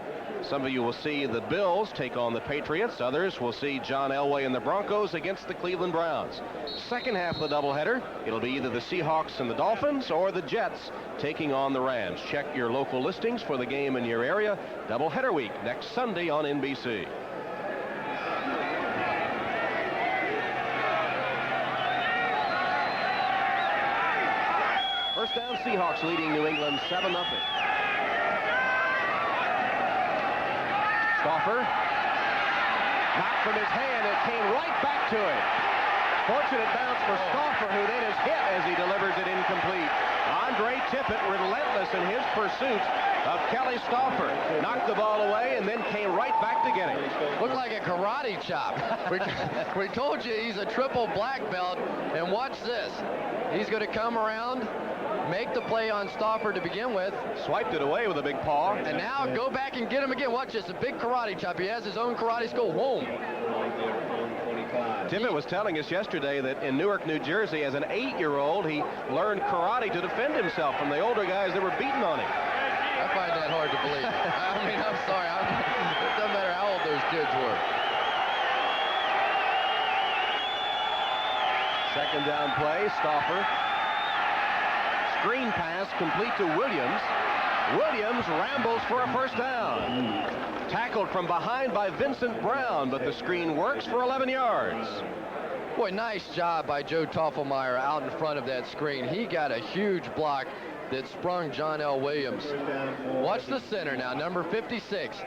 Some of you will see the Bills take on the Patriots. Others will see John Elway and the Broncos against the Cleveland Browns. Second half of the doubleheader, it'll be either the Seahawks and the Dolphins or the Jets taking on the Rams. Check your local listings for the game in your area. Doubleheader week next Sunday on NBC. First down, Seahawks leading New England 7-0. Stauffer, knocked from his hand, it came right back to him. Fortunate bounce for Stauffer, who then is hit as he delivers it incomplete. Andre Tippett, relentless in his pursuit of Kelly Stauffer, knocked the ball away and then came right back to get it. Looked like a karate chop. We told you he's a triple black belt, and watch this. He's going to come around, make the play on Stauffer to begin with. Swiped it away with a big paw. And now go back and get him again. Watch this, a big karate chop. He has his own karate school. Whoa. Tippett was telling us yesterday that in Newark, New Jersey, as an 8-year-old, he learned karate to defend himself from the older guys that were beating on him. I find that hard to believe. I mean, I'm sorry. It doesn't matter how old those kids were. Second down play, Stauffer. Screen pass complete to Williams. Williams rambles for a first down. Tackled from behind by Vincent Brown, but the screen works for 11 yards. Boy, nice job by Joe Toffelmeyer out in front of that screen. He got a huge block that sprung John L. Williams. Watch the center now, number 56.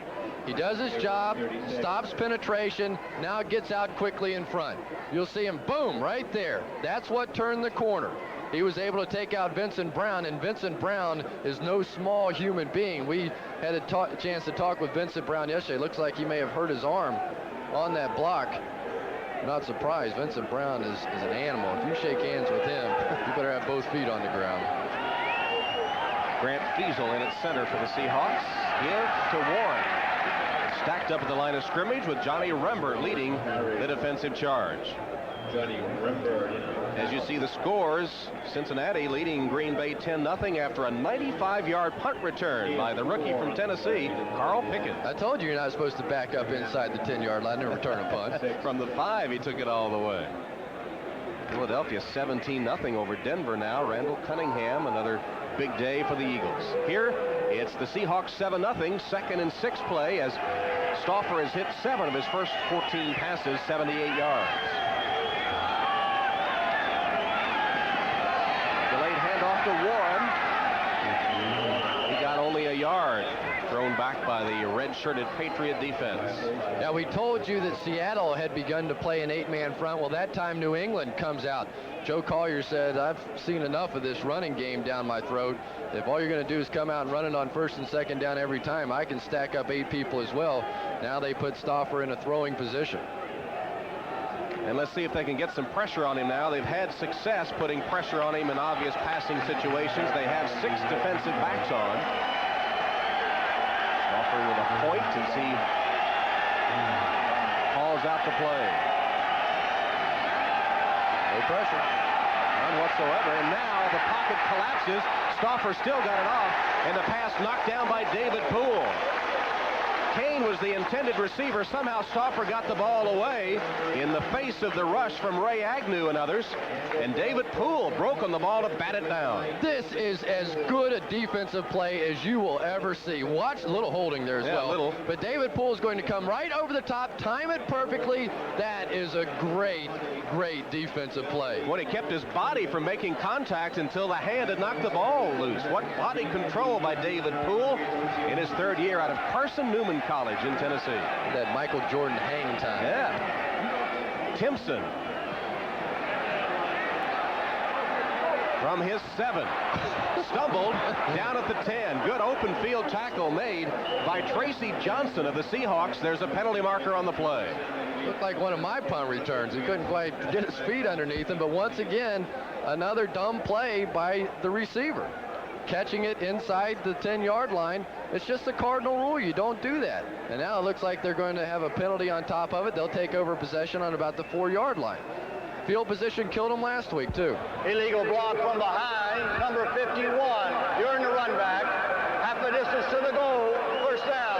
He does his job, stops penetration, now gets out quickly in front. You'll see him, boom, right there. That's what turned the corner. He was able to take out Vincent Brown, and Vincent Brown is no small human being. We had a chance to talk with Vincent Brown yesterday. Looks like he may have hurt his arm on that block. Not surprised. Vincent Brown is an animal. If you shake hands with him, you better have both feet on the ground. Grant Fiesel in at center for the Seahawks. Give to Warren. Stacked up at the line of scrimmage with Johnny Rembert leading the defensive charge. Johnny Rembert. As you see the scores, Cincinnati leading Green Bay 10-0 after a 95-yard punt return by the rookie from Tennessee, Carl Pickens. I told you you're not supposed to back up inside the 10-yard line and return a punt. From the 5, he took it all the way. Philadelphia 17-0 over Denver now. Randall Cunningham, another big day for the Eagles. Here, it's the Seahawks 7-0, second and 6 play as Stauffer has hit 7 of his first 14 passes, 78 yards. Delayed handoff to Warren. back by the red-shirted Patriot defense. Now, we told you that Seattle had begun to play an 8-man front. Well, that time New England comes out. Joe Collier said, I've seen enough of this running game down my throat. If all you're going to do is come out and run it on first and second down every time, I can stack up 8 people as well. Now they put Stauffer in a throwing position. And let's see if they can get some pressure on him now. They've had success putting pressure on him in obvious passing situations. They have 6 defensive backs on. Stauffer with a point as he calls out the play. No pressure. None whatsoever. And now the pocket collapses. Stauffer still got it off. And the pass knocked down by David Poole. Kane was the intended receiver. Somehow Stauffer got the ball away in the face of the rush from Ray Agnew and others. And David Poole broke on the ball to bat it down. This is as good a defensive play as you will ever see. Watch a little holding there as well. Little. But David Poole is going to come right over the top, time it perfectly. That is a great, great defensive play. Well, he kept his body from making contact until the hand had knocked the ball loose. What body control by David Poole in his 3rd year out of Carson Newman College in Tennessee. That Michael Jordan hang time. Yeah. Timpson. From his 7. Stumbled down at the 10. Good open field tackle made by Tracy Johnson of the Seahawks. There's a penalty marker on the play. Looked like one of my punt returns. He couldn't quite get his feet underneath him, but once again, another dumb play by the receiver. Catching it inside the 10-yard line. It's just the cardinal rule. You don't do that. And now it looks like they're going to have a penalty on top of it. They'll take over possession on about the 4-yard line. Field position killed him last week, too. Illegal block from behind, number 51. You're in the run back. Half the distance to the goal. First down.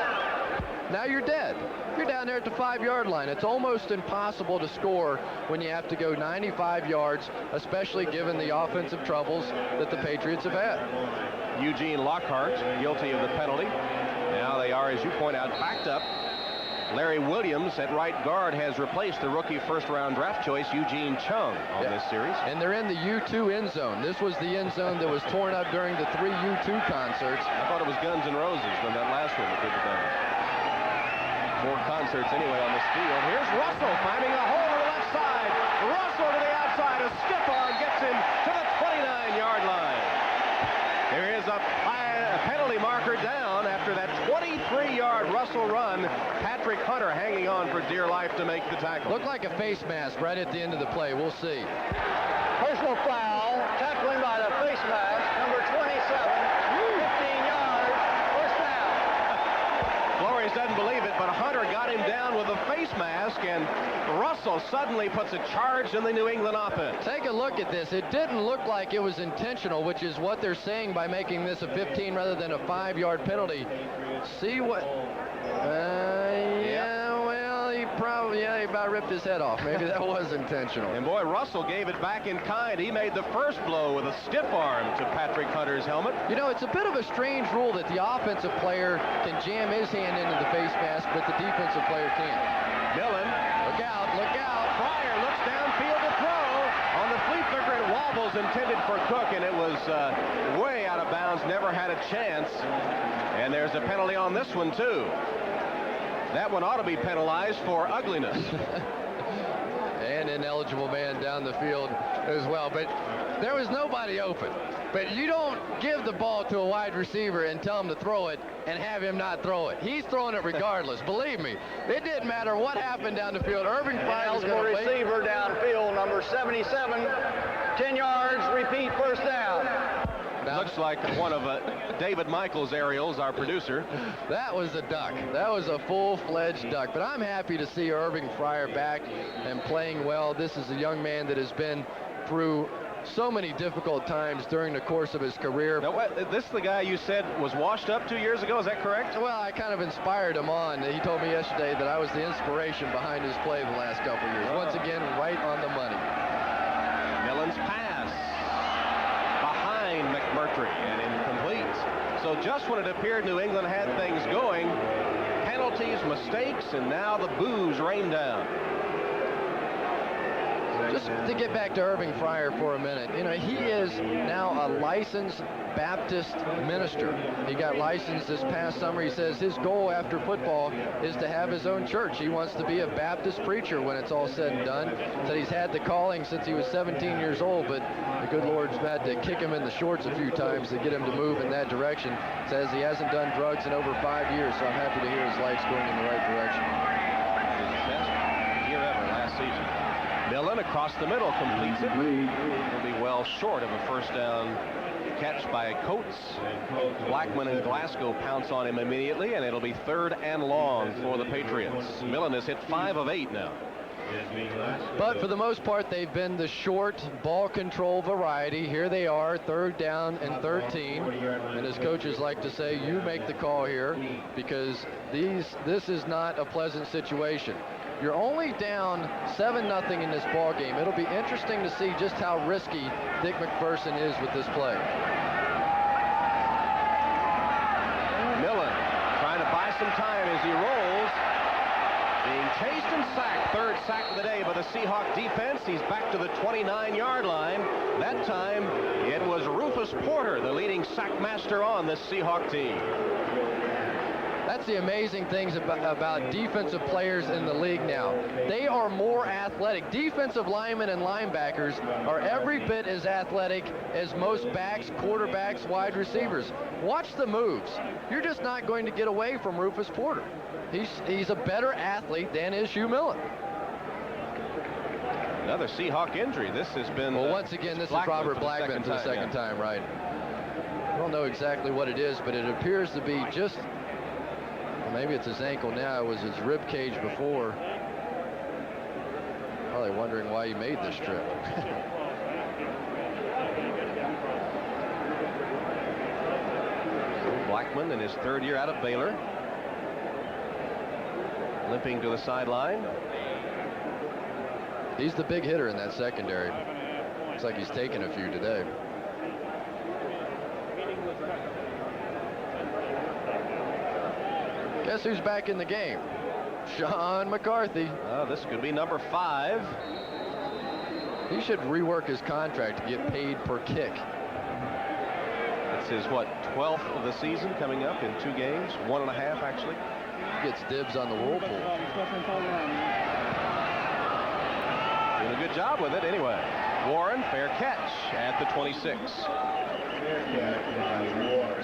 Now you're dead. You're down there at the 5-yard line. It's almost impossible to score when you have to go 95 yards, especially given the offensive troubles that the Patriots have had. Eugene Lockhart guilty of the penalty. Now they are, as you point out, backed up. Larry Williams at right guard has replaced the rookie first-round draft choice Eugene Chung on this series. And they're in the U2 end zone. This was the end zone that was torn up during the 3 U2 concerts. I thought it was Guns N' Roses than that last one that did the damage. 4 concerts anyway on this field. Here's Russell finding a hole on the left side. Russell to the outside. A stiff arm gets him to the 29-yard line. There is a penalty marker down after that 23-yard Russell run. Patrick Hunter hanging on for dear life to make the tackle. Looked like a face mask right at the end of the play. We'll see. Personal foul. Tackling by the face mask, number 27. 15 yards. First down. Flores doesn't believe it, but Hunter got him down with a face mask, and Russell suddenly puts a charge in the New England offense. Take a look at this. It didn't look like it was intentional, which is what they're saying by making this a 15 rather than a 5-yard penalty. See what? He about ripped his head off. Maybe that was intentional. And boy, Russell gave it back in kind. He made the first blow with a stiff arm to Patrick Hunter's helmet. You know, it's a bit of a strange rule that the offensive player can jam his hand into the face mask, but the defensive player can't. Millen. Look out, look out. Fryer looks downfield to throw. On the flea flicker, it wobbles, intended for Cook, and it was way out of bounds, never had a chance. And there's a penalty on this one, too. That one ought to be penalized for ugliness. And ineligible man down the field as well. But there was nobody open. But you don't give the ball to a wide receiver and tell him to throw it and have him not throw it. He's throwing it regardless. Believe me, it didn't matter what happened down the field. Irving Fryer was Eligible going to receiver downfield, number 77. 10 yards, repeat, first down. Looks like one of David Michaels' aerials, our producer. That was a duck. That was a full-fledged duck. But I'm happy to see Irving Fryer back and playing well. This is a young man that has been through so many difficult times during the course of his career. Now, this is the guy you said was washed up 2 years ago. Is that correct? Well, I kind of inspired him on. He told me yesterday that I was the inspiration behind his play the last couple of years. Once again, right on the money. Millen's pass behind McMurtry and incomplete. So just when it appeared New England had things going, penalties, mistakes, and now the boos rain down. Just to get back to Irving Fryer for a minute, you know, he is now a licensed Baptist minister. He got licensed this past summer. He says his goal after football is to have his own church. He wants to be a Baptist preacher when it's all said and done. Said he's had the calling since he was 17 years old, but the good Lord's had to kick him in the shorts a few times to get him to move in that direction. Says he hasn't done drugs in over 5 years, so I'm happy to hear his life's going in the right direction. His best year ever last season. Millen across the middle completes it. He'll be well short of a first down catch by Coates. Blackman and Glasgow pounce on him immediately, and it'll be 3rd and long for the Patriots. Millen has hit 5 of 8 now. But for the most part, they've been the short ball control variety. Here they are, 3rd down and 13. And as coaches like to say, you make the call here, because this is not a pleasant situation. You're only down 7-0 in this ball game. It'll be interesting to see just how risky Dick McPherson is with this play. Millen trying to buy some time as he rolls. Being chased and sacked. 3rd sack of the day by the Seahawk defense. He's back to the 29-yard line. That time it was Rufus Porter, the leading sack master on this Seahawk team. That's the amazing things about defensive players in the league now. They are more athletic. Defensive linemen and linebackers are every bit as athletic as most backs, quarterbacks, wide receivers. Watch the moves. You're just not going to get away from Rufus Porter. He's a better athlete than is Hugh Millen. Another Seahawk injury. This has been... Well, once again, this is Robert Blackman for the second time, right? I don't know exactly what it is, but it appears to be just... Maybe it's his ankle now. It was his rib cage before. Probably wondering why he made this trip. Blackman in his 3rd year out of Baylor. Limping to the sideline. He's the big hitter in that secondary. Looks like he's taken a few today. Guess who's back in the game? Sean McCarthy. This could be number 5. He should rework his contract to get paid per kick. It's his, what, 12th of the season coming up in 2 games? 1.5, actually. He gets dibs on the Whirlpool. Doing a good job with it anyway. Warren, fair catch at the 26.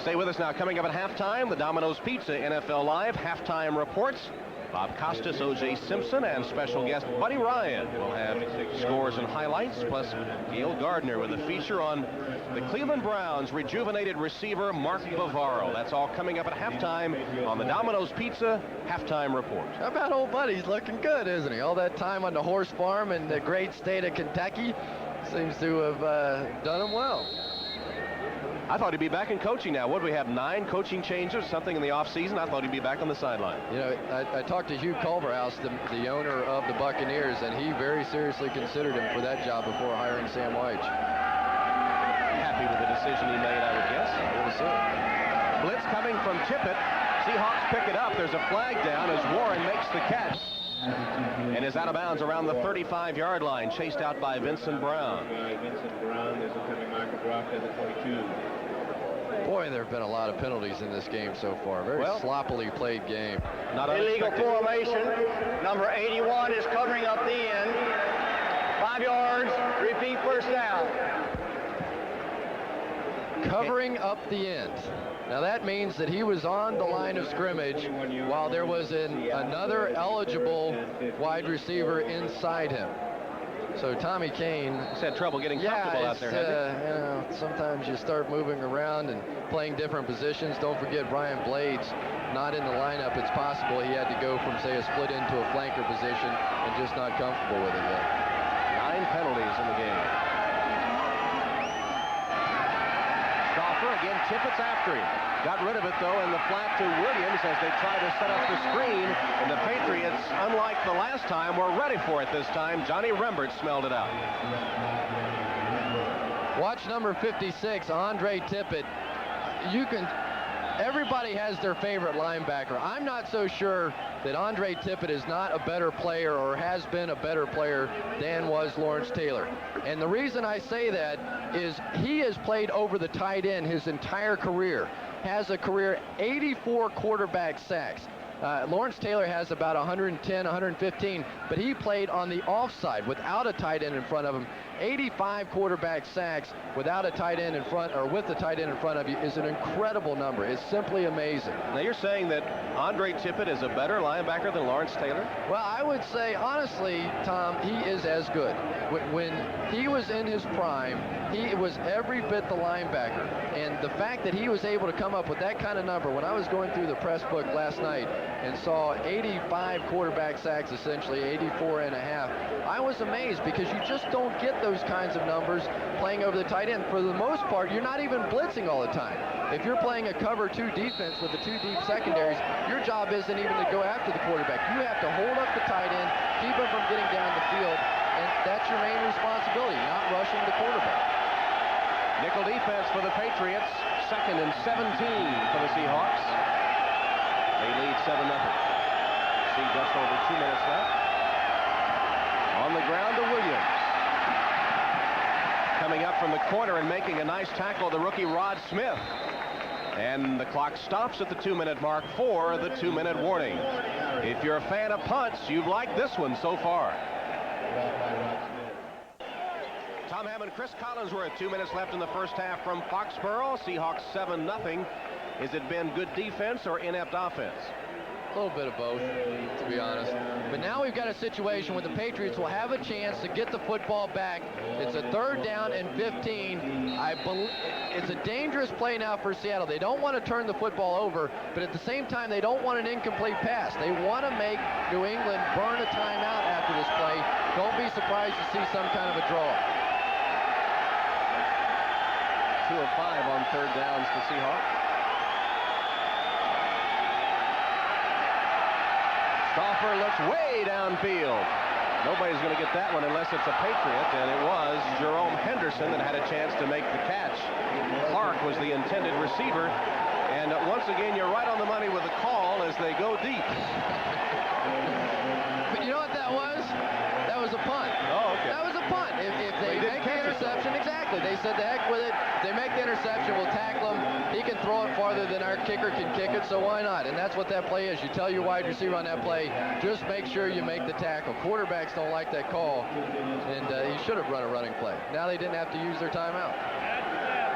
Stay with us now. Coming up at halftime, the Domino's Pizza NFL Live halftime reports. Bob Costas, O.J. Simpson, and special guest Buddy Ryan will have scores and highlights, plus Gail Gardner with a feature on the Cleveland Browns' rejuvenated receiver Mark Bavaro. That's all coming up at halftime on the Domino's Pizza halftime report. How about old Buddy's looking good, isn't he? All that time on the horse farm in the great state of Kentucky seems to have done him well. I thought he'd be back in coaching now. What do we have, 9 coaching changes, something in the offseason? I thought he'd be back on the sideline. You know, I talked to Hugh Culverhouse, the owner of the Buccaneers, and he very seriously considered him for that job before hiring Sam Weich. Happy with the decision he made, I would guess. Blitz coming from Tippett. Seahawks pick it up. There's a flag down as Warren makes the catch and is out of bounds around the 35-yard line, chased out by Vincent Brown. There's a coming marker dropped at the 22. Boy, there have been a lot of penalties in this game so far. Very sloppily played game. Not illegal unexpected. formation. Number 81 is covering up the end. 5 yards. Repeat, first down. Covering up the end. Now that means that he was on the line of scrimmage while there was another eligible wide receiver inside him. So Tommy Kane He's had trouble getting comfortable out there, hasn't he? You know, sometimes you start moving around and playing different positions. Don't forget Brian Blades not in the lineup. It's possible he had to go from, say, a split into a flanker position and just not comfortable with it yet. 9 penalties in the game. Stauffer again, Tippett's after him. Got rid of it, though, in the flat to Williams as they try to set up the screen. And the Patriots, unlike the last time, were ready for it this time. Johnny Rembert smelled it out. Watch number 56, Andre Tippett. everybody has their favorite linebacker. I'm not so sure that Andre Tippett is not a better player or has been a better player than was Lawrence Taylor. And the reason I say that is he has played over the tight end his entire career, has a career 84 quarterback sacks. Lawrence Taylor has about 110, 115, but he played on the offside without a tight end in front of him. 85 quarterback sacks without a tight end in front, or with the tight end in front of you, is an incredible number. It's simply amazing. Now you're saying that Andre Tippett is a better linebacker than Lawrence Taylor? Well, I would say, honestly, Tom, he is as good. When he was in his prime, he was every bit the linebacker. And the fact that he was able to come up with that kind of number, when I was going through the press book last night and saw 85 quarterback sacks, essentially 84 and a half, I was amazed, because you just don't get those kinds of numbers playing over the tight end. For the most part, you're not even blitzing all the time. If you're playing a cover 2 defense with the 2 deep secondaries, your job isn't even to go after the quarterback. You have to hold up the tight end, keep him from getting down the field, and that's your main responsibility, not rushing the quarterback. Nickel defense for the Patriots. 2nd and 17 for the Seahawks. They lead 7-0. See just over 2 minutes left. On the ground to Williams. Coming up from the corner and making a nice tackle, the rookie Rod Smith. And the clock stops at the 2-minute mark for the 2-minute warning. If you're a fan of punts, you've liked this one so far. Tom Hammond, Cris Collinsworth, 2 minutes left in the first half from Foxborough. Seahawks 7-0. Has it been good defense or inept offense? A little bit of both, to be honest. But now we've got a situation where the Patriots will have a chance to get the football back. It's a 3rd down and 15. It's a dangerous play now for Seattle. They don't want to turn the football over, but at the same time, they don't want an incomplete pass. They want to make New England burn a timeout after this play. Don't be surprised to see some kind of a draw. 2 of 5 on 3rd downs for Seahawks. Stauffer looks way downfield. Nobody's going to get that one unless it's a Patriot, and it was Jerome Henderson that had a chance to make the catch. Clark was the intended receiver, and once again, you're right on the money with the call as they go deep. But you know what that was? That was a punt. Oh, okay. That was a punt. If they make the interception, exactly. They said, the heck with it. If they make the interception, we'll tackle him. He can throw it farther than our kicker can kick it, so why not? And that's what that play is. You tell your wide receiver on that play, just make sure you make the tackle. Quarterbacks don't like that call, and he should have run a running play. Now they didn't have to use their timeout.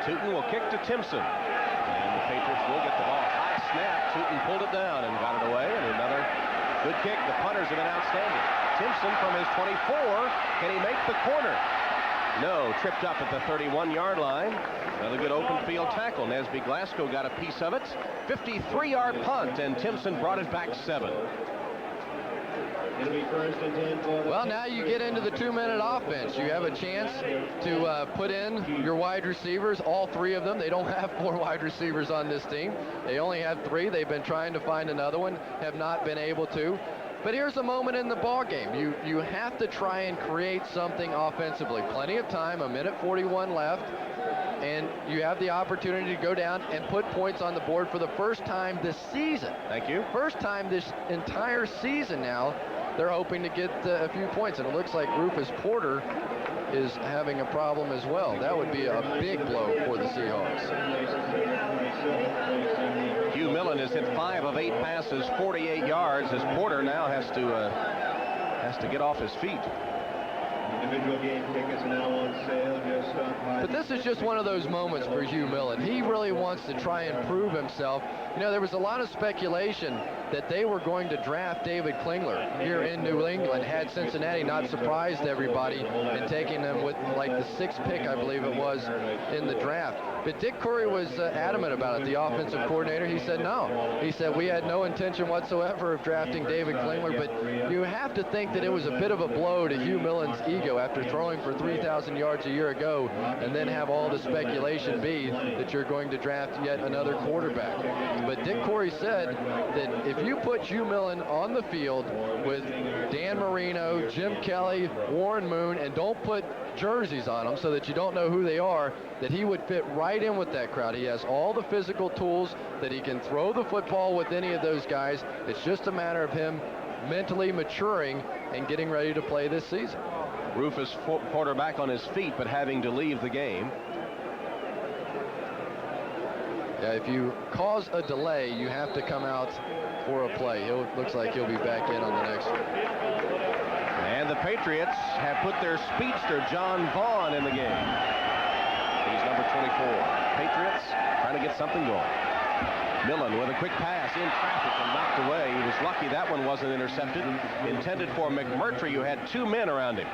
Tootin will kick to Timpson, and the Patriots will get the ball. High snap. Tootin pulled it down and got it away, and another good kick. The punters have been outstanding. Timpson from his 24. Can he make the corner? No, tripped up at the 31-yard line. Another good open field tackle. Nesby Glasgow got a piece of it. 53-yard punt, and Timpson brought it back 7. Well, now you get into the 2-minute offense. You have a chance to put in your wide receivers, all 3 of them. They don't have 4 wide receivers on this team. They only have 3. They've been trying to find another one, have not been able to. But here's a moment in the ball game. You have to try and create something offensively. Plenty of time, 1:41 left, and you have the opportunity to go down and put points on the board for the first time this season. Thank you. First time this entire season now, they're hoping to get a few points, and it looks like Rufus Porter is having a problem as well. That would be a big blow for the Seahawks. Hugh Millen has hit 5 of 8 passes, 48 yards, as Porter now has to get off his feet. Individual game tickets are now on sale. Just but this is just one of those moments for Hugh Millen. He really wants to try and prove himself. You know, there was a lot of speculation that they were going to draft David Klingler here in New England had Cincinnati not surprised everybody and taking them with like the 6th pick, I believe it was, in the draft. But Dick Curry was adamant about it, the offensive coordinator. He said no. He said we had no intention whatsoever of drafting David Klingler, but you have to think that it was a bit of a blow to Hugh Millen's ego ego after throwing for 3,000 yards a year ago, and then have all the speculation be that you're going to draft yet another quarterback. But Dick Corey said that if you put Hugh Millen on the field with Dan Marino, Jim Kelly, Warren Moon, and don't put jerseys on them so that you don't know who they are, that he would fit right in with that crowd. He has all the physical tools that he can throw the football with any of those guys. It's just a matter of him mentally maturing and getting ready to play this season. Rufus Porter back on his feet, but having to leave the game. Yeah, if you cause a delay, you have to come out for a play. It looks like he'll be back in on the next one. And the Patriots have put their speedster, John Vaughn, in the game. He's number 24. Patriots trying to get something going. Millen with a quick pass in traffic and knocked away. He was lucky that one wasn't intercepted. Intended for McMurtry, who had 2 men around him.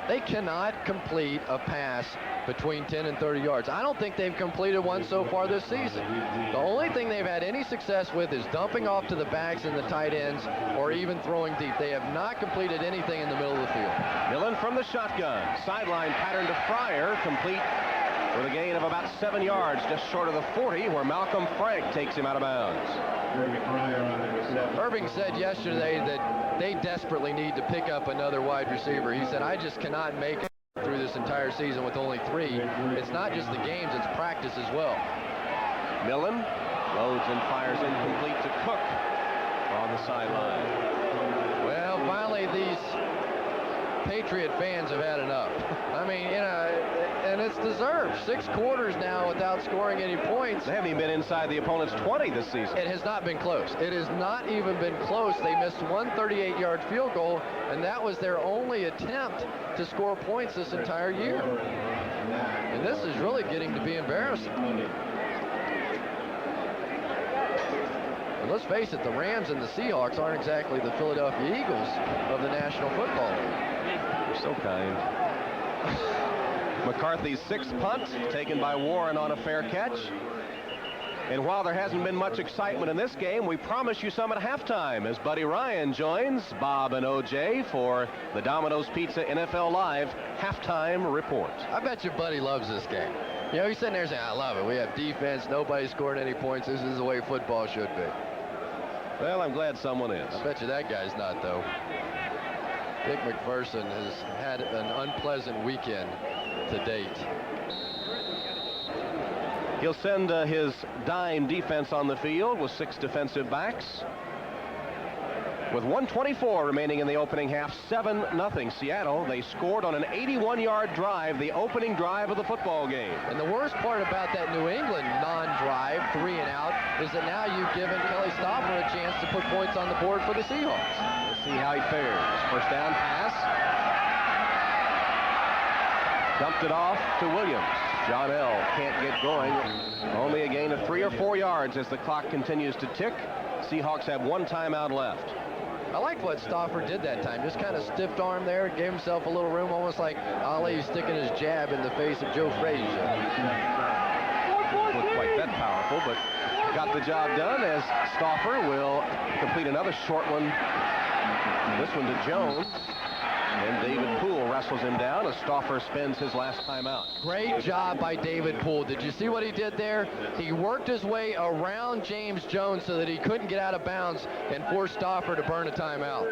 They cannot complete a pass between 10 and 30 yards. I don't think they've completed one so far this season. The only thing they've had any success with is dumping off to the backs and the tight ends, or even throwing deep. They have not completed anything in the middle of the field. Millen from the shotgun. Sideline pattern to Fryer, complete with a gain of about 7 yards, just short of the 40, where Malcolm Frank takes him out of bounds. Irving said yesterday that they desperately need to pick up another wide receiver. He said, I just cannot make it through this entire season with only 3. It's not just the games, it's practice as well. Millen loads and fires incomplete to Cook on the sideline. Well, finally these Patriot fans have had enough. I mean, you know, and it's deserved. 6 quarters now without scoring any points. They haven't even been inside the opponent's 20 this season. It has not been close. It has not even been close. They missed one 38-yard field goal, and that was their only attempt to score points this entire year. And this is really getting to be embarrassing. And let's face it, the Rams and the Seahawks aren't exactly the Philadelphia Eagles of the National Football League. You're so kind. McCarthy's 6th punt, taken by Warren on a fair catch. And while there hasn't been much excitement in this game, we promise you some at halftime as Buddy Ryan joins Bob and OJ for the Domino's Pizza NFL Live halftime report. I bet you Buddy loves this game. You know, he's sitting there saying, I love it. We have defense. Nobody's scoring any points. This is the way football should be. Well, I'm glad someone is. I bet you that guy's not, though. Dick McPherson has had an unpleasant weekend to date. He'll send his dime defense on the field with 6 defensive backs. With 1:24 remaining in the opening half, 7-0 Seattle. They scored on an 81-yard drive, the opening drive of the football game. And the worst part about that New England non-drive, 3 and out, is that now you've given Kelly Stoffer a chance to put points on the board for the Seahawks. We'll see how he fares. First down pass. Dumped it off to Williams. John L. can't get going. Only a gain of 3 or 4 yards as the clock continues to tick. Seahawks have 1 timeout left. I like what Stoffer did that time. Just kind of stiffed arm there, gave himself a little room, almost like Ali sticking his jab in the face of Joe Frazier. Looked quite that powerful, but got the job done as Stoffer will complete another short one. This one to Jones. And David Poole wrestles him down as Stoffer spends his last time out. Great job by David Poole. Did you see what he did there? He worked his way around James Jones so that he couldn't get out of bounds and forced Stoffer to burn a timeout.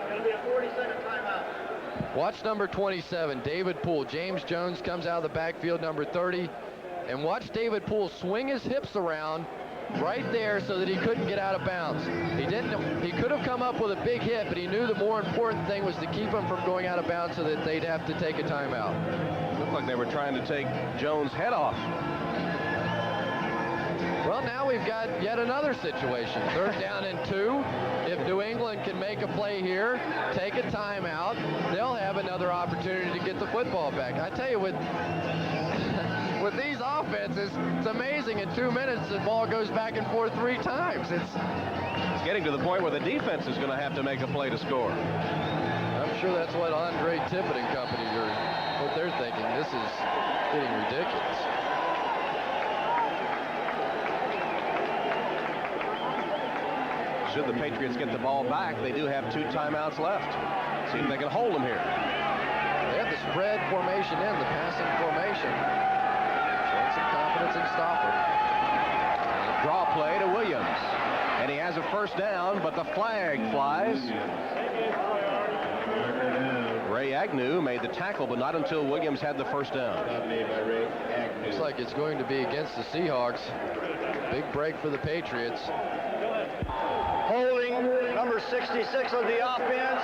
It'll be a 40-second timeout. Watch number 27, David Poole. James Jones comes out of the backfield, number 30. And watch David Poole swing his hips around right there so that he couldn't get out of bounds. He could have come up with a big hit, but he knew the more important thing was to keep him from going out of bounds so that they'd have to take a timeout. Looked like they were trying to take Jones' head off. Well, now we've got yet another situation. 3rd down and 2. If New England can make a play here, take a timeout, they'll have another opportunity to get the football back. I tell you, with these offenses, it's amazing. In 2 minutes, the ball goes back and forth 3 times. It's getting to the point where the defense is going to have to make a play to score. I'm sure that's what Andre Tippett and company are, what they're thinking. This is getting ridiculous. should the Patriots get the ball back, they do have 2 timeouts left. See if they can hold them here. They have the spread formation in, the passing formation. Showing some confidence in Stauffer. Draw play to Williams. And he has a first down, but the flag flies. Ray Agnew made the tackle, but not until Williams had the first down. Looks like it's going to be against the Seahawks. Big break for the Patriots. Holding number 66 of the offense.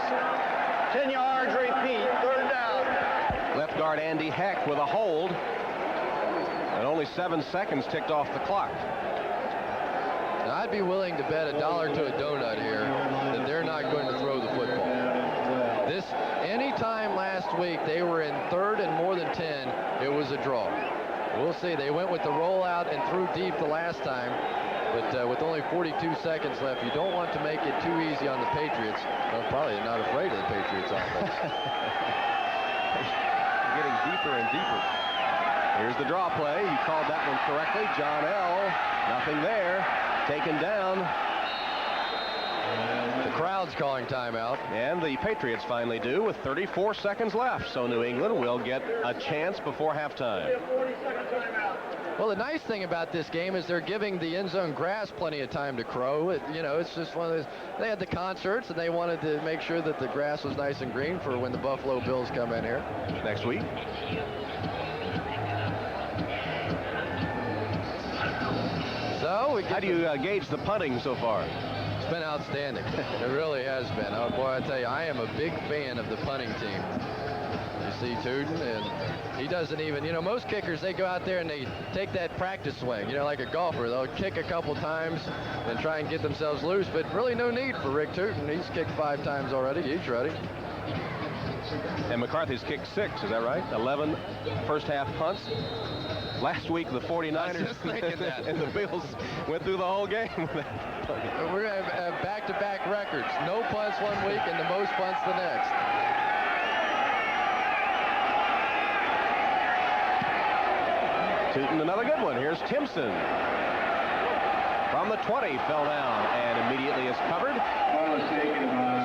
10 yards, repeat, 3rd down. Left guard Andy Heck with a hold. And only 7 seconds ticked off the clock. Now, I'd be willing to bet $1 to a donut here that they're not going to throw the football. Any time last week they were in 3rd and more than 10, it was a draw. We'll see. They went with the rollout and threw deep the last time, but with only 42 seconds left, you don't want to make it too easy on the Patriots. Well, probably not afraid of the Patriots offense. Getting deeper and deeper. Here's the draw play. You called that one correctly. John L. Nothing there. Taken down. The crowd's calling timeout. And the Patriots finally do with 34 seconds left. So New England will get a chance before halftime. Well, the nice thing about this game is they're giving the end zone grass plenty of time to grow. It's just one of those. They had the concerts, and they wanted to make sure that the grass was nice and green for when the Buffalo Bills come in here next week. So how do you gauge the punting so far? It's been outstanding. It really has been. Oh, boy, I tell you, I am a big fan of the punting team. You see Tootin, and he doesn't even, most kickers, they go out there and they take that practice swing, like a golfer. They'll kick a couple times and try and get themselves loose, but really no need for Rick Tootin. He's kicked 5 times already. He's ready. And McCarthy's kicked 6, is that right? 11 first half punts. Last week, the 49ers and the Bills went through the whole game. We're going to have back-to-back records. No punts one week and the most punts the next. Tootin, another good one. Here's Timpson. From the 20, fell down and immediately is covered.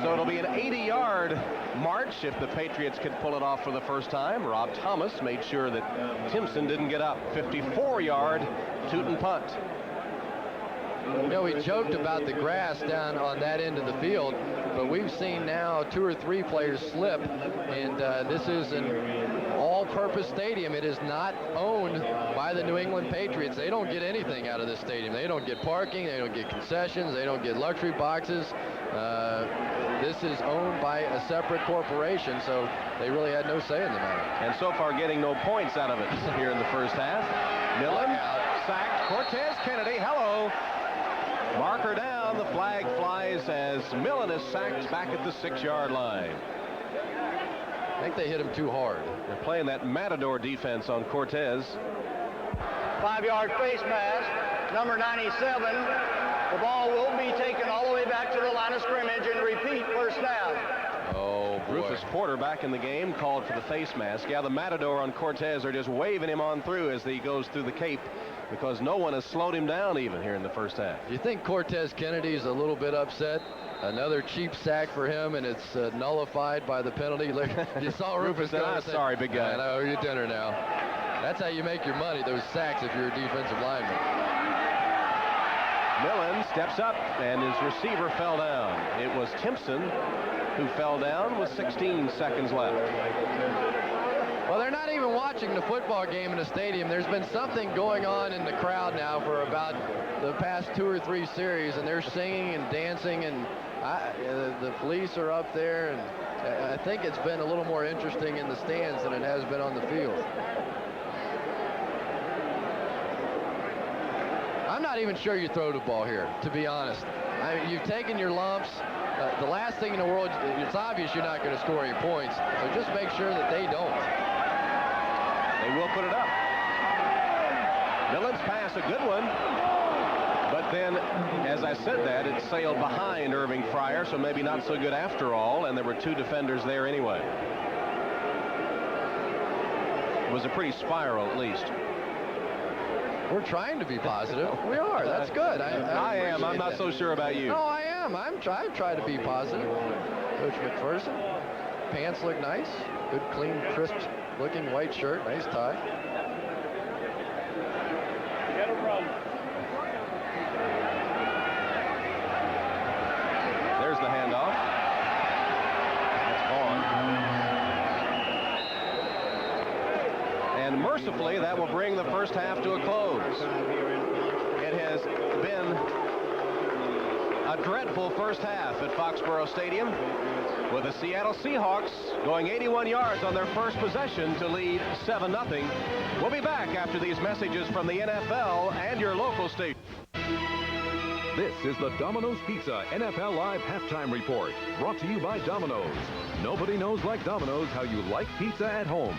So it'll be an 80-yard march if the Patriots can pull it off for the first time. Rob Thomas made sure that Timpson didn't get up. 54-yard Tootin punt. We joked about the grass down on that end of the field, but we've seen now 2 or 3 players slip, and this is an all-purpose stadium. It is not owned by the New England Patriots. They don't get anything out of this stadium. They don't get parking. They don't get concessions. They don't get luxury boxes. This is owned by a separate corporation, so they really had no say in the matter. And so far getting no points out of it here in the first half. Millen sacked. Cortez Kennedy, hello. Marker down. The flag flies as Millen is sacked back at the 6-yard line. I think they hit him too hard. They're playing that Matador defense on Cortez. 5-yard face mask, number 97. The ball will be taken all the way back to the line of scrimmage and repeat first down. Oh, boy. Rufus Porter back in the game, called for the face mask. Yeah, the Matador on Cortez are just waving him on through as he goes through the cape because no one has slowed him down even here in the first half. You think Cortez Kennedy's a little bit upset? Another cheap sack for him, and it's nullified by the penalty. You saw Rufus said, "I'm sorry, big guy. I know your dinner now." That's how you make your money, those sacks, if you're a defensive lineman. Millen steps up, and his receiver fell down. It was Timpson who fell down with 16 seconds left. Well, they're not even watching the football game in the stadium. There's been something going on in the crowd now for about the past 2 or 3 series, and they're singing and dancing, and the police are up there, and I think it's been a little more interesting in the stands than it has been on the field. I'm not even sure you throw the ball here, to be honest. I mean, you've taken your lumps. The last thing in the world, it's obvious you're not going to score any points, so just make sure that they don't. They will put it up. Millen's pass, a good one. But then, as I said that, it sailed behind Irving Fryer, so maybe not so good after all, and there were 2 defenders there anyway. It was a pretty spiral, at least. We're trying to be positive. We are. That's good. I am. I'm not so sure about you. No, I am. am. I'm trying to be positive. Coach McPherson. Pants look nice. Good, clean, crisp-looking white shirt. Nice tie. Get a run. There's the handoff. That's gone. And mercifully, that will bring the first half to a close. It has been a dreadful first half at Foxborough Stadium, with the Seattle Seahawks going 81 yards on their first possession to lead 7-0. We'll be back after these messages from the NFL and your local station. This is the Domino's Pizza NFL Live Halftime Report, brought to you by Domino's. Nobody knows like Domino's how you like pizza at home.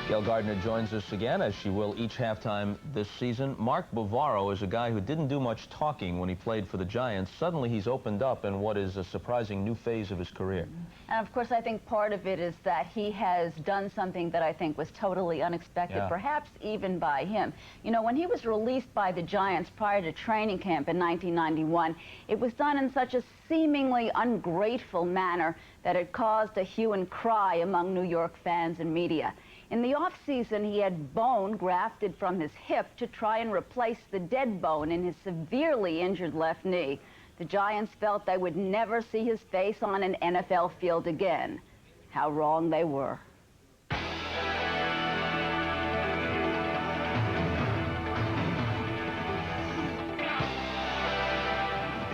Gail Gardner joins us again, as she will each halftime this season. Mark Bavaro is a guy who didn't do much talking when he played for the Giants. Suddenly he's opened up in what is a surprising new phase of his career. And of course, I think part of it is that he has done something that I think was totally unexpected, perhaps even by him. You know, when he was released by the Giants prior to training camp in 1991, it was done in such a seemingly ungrateful manner that it caused a hue and cry among New York fans and media. In the offseason, he had bone grafted from his hip to try and replace the dead bone in his severely injured left knee. The Giants felt they would never see his face on an NFL field again. How wrong they were.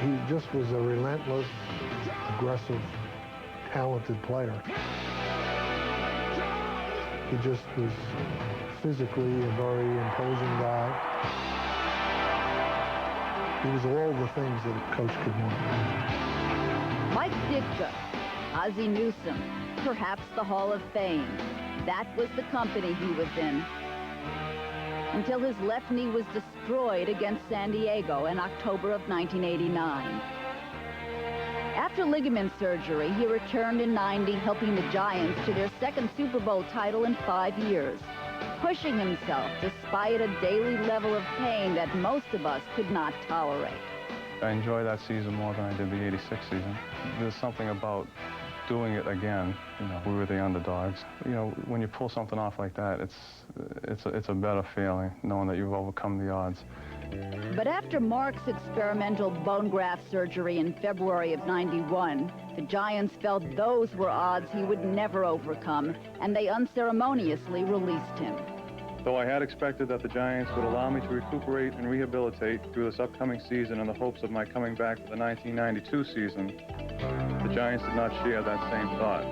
He just was a relentless, aggressive, talented player. He just was physically a very imposing guy. He was all the things that a coach could want. Mike Ditka, Ozzie Newsome, perhaps the Hall of Fame. That was the company he was in. Until his left knee was destroyed against San Diego in October of 1989. After ligament surgery, he returned in '90, helping the Giants to their second Super Bowl title in 5 years, pushing himself despite a daily level of pain that most of us could not tolerate. I enjoy that season more than I did the '86 season. There's something about doing it again. You know, we were the underdogs. You know, when you pull something off like that, it's a better feeling, knowing that you've overcome the odds. But after Mark's experimental bone graft surgery in February of '91, the Giants felt those were odds he would never overcome, and they unceremoniously released him. Though I had expected that the Giants would allow me to recuperate and rehabilitate through this upcoming season in the hopes of my coming back for the 1992 season, the Giants did not share that same thought.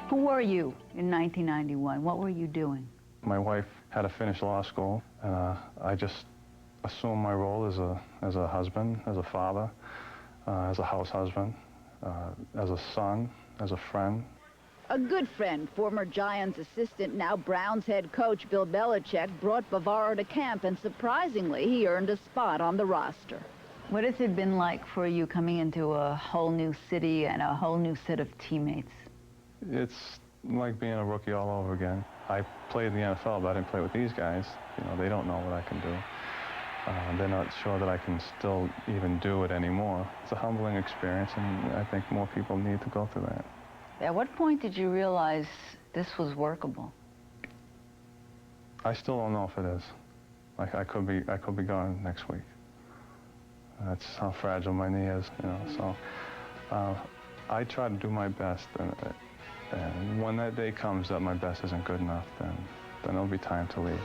Who were you in 1991? What were you doing? My wife had to finish law school, and I just assumed my role as a husband, as a father, as a house husband, as a son, as a friend. A good friend, former Giants assistant, now Browns head coach Bill Belichick, brought Bavaro to camp, and surprisingly, he earned a spot on the roster. What has it been like for you coming into a whole new city and a whole new set of teammates? It's like being a rookie all over again. I played in the NFL, but I didn't play with these guys. You know, they don't know what I can do. They're not sure that I can still even do it anymore. It's a humbling experience, and I think more people need to go through that. At what point did you realize this was workable? I still don't know if it is. Like, I could be gone next week. That's how fragile my knee is, you know. So I try to do my best, and when that day comes that my best isn't good enough, then it'll be time to leave.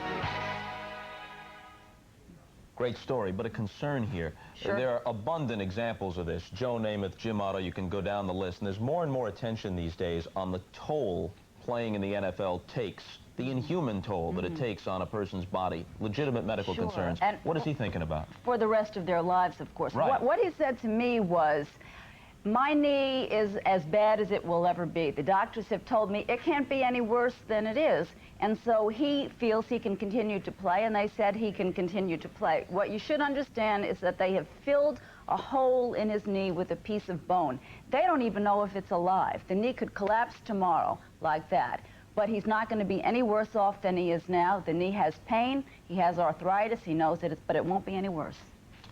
Great story, but a concern here. Sure. There are abundant examples of this. Joe Namath, Jim Otto, you can go down the list. And there's more and more attention these days on the toll playing in the NFL takes, the inhuman toll that it takes on a person's body, legitimate medical concerns. And what is he thinking about? For the rest of their lives, of course. Right. What he said to me was, my knee is as bad as it will ever be. The doctors have told me it can't be any worse than it is. And so he feels he can continue to play, and they said he can continue to play. What you should understand is that they have filled a hole in his knee with a piece of bone. They don't even know if it's alive. The knee could collapse tomorrow like that. But he's not going to be any worse off than he is now. The knee has pain, he has arthritis, he knows it, but it won't be any worse.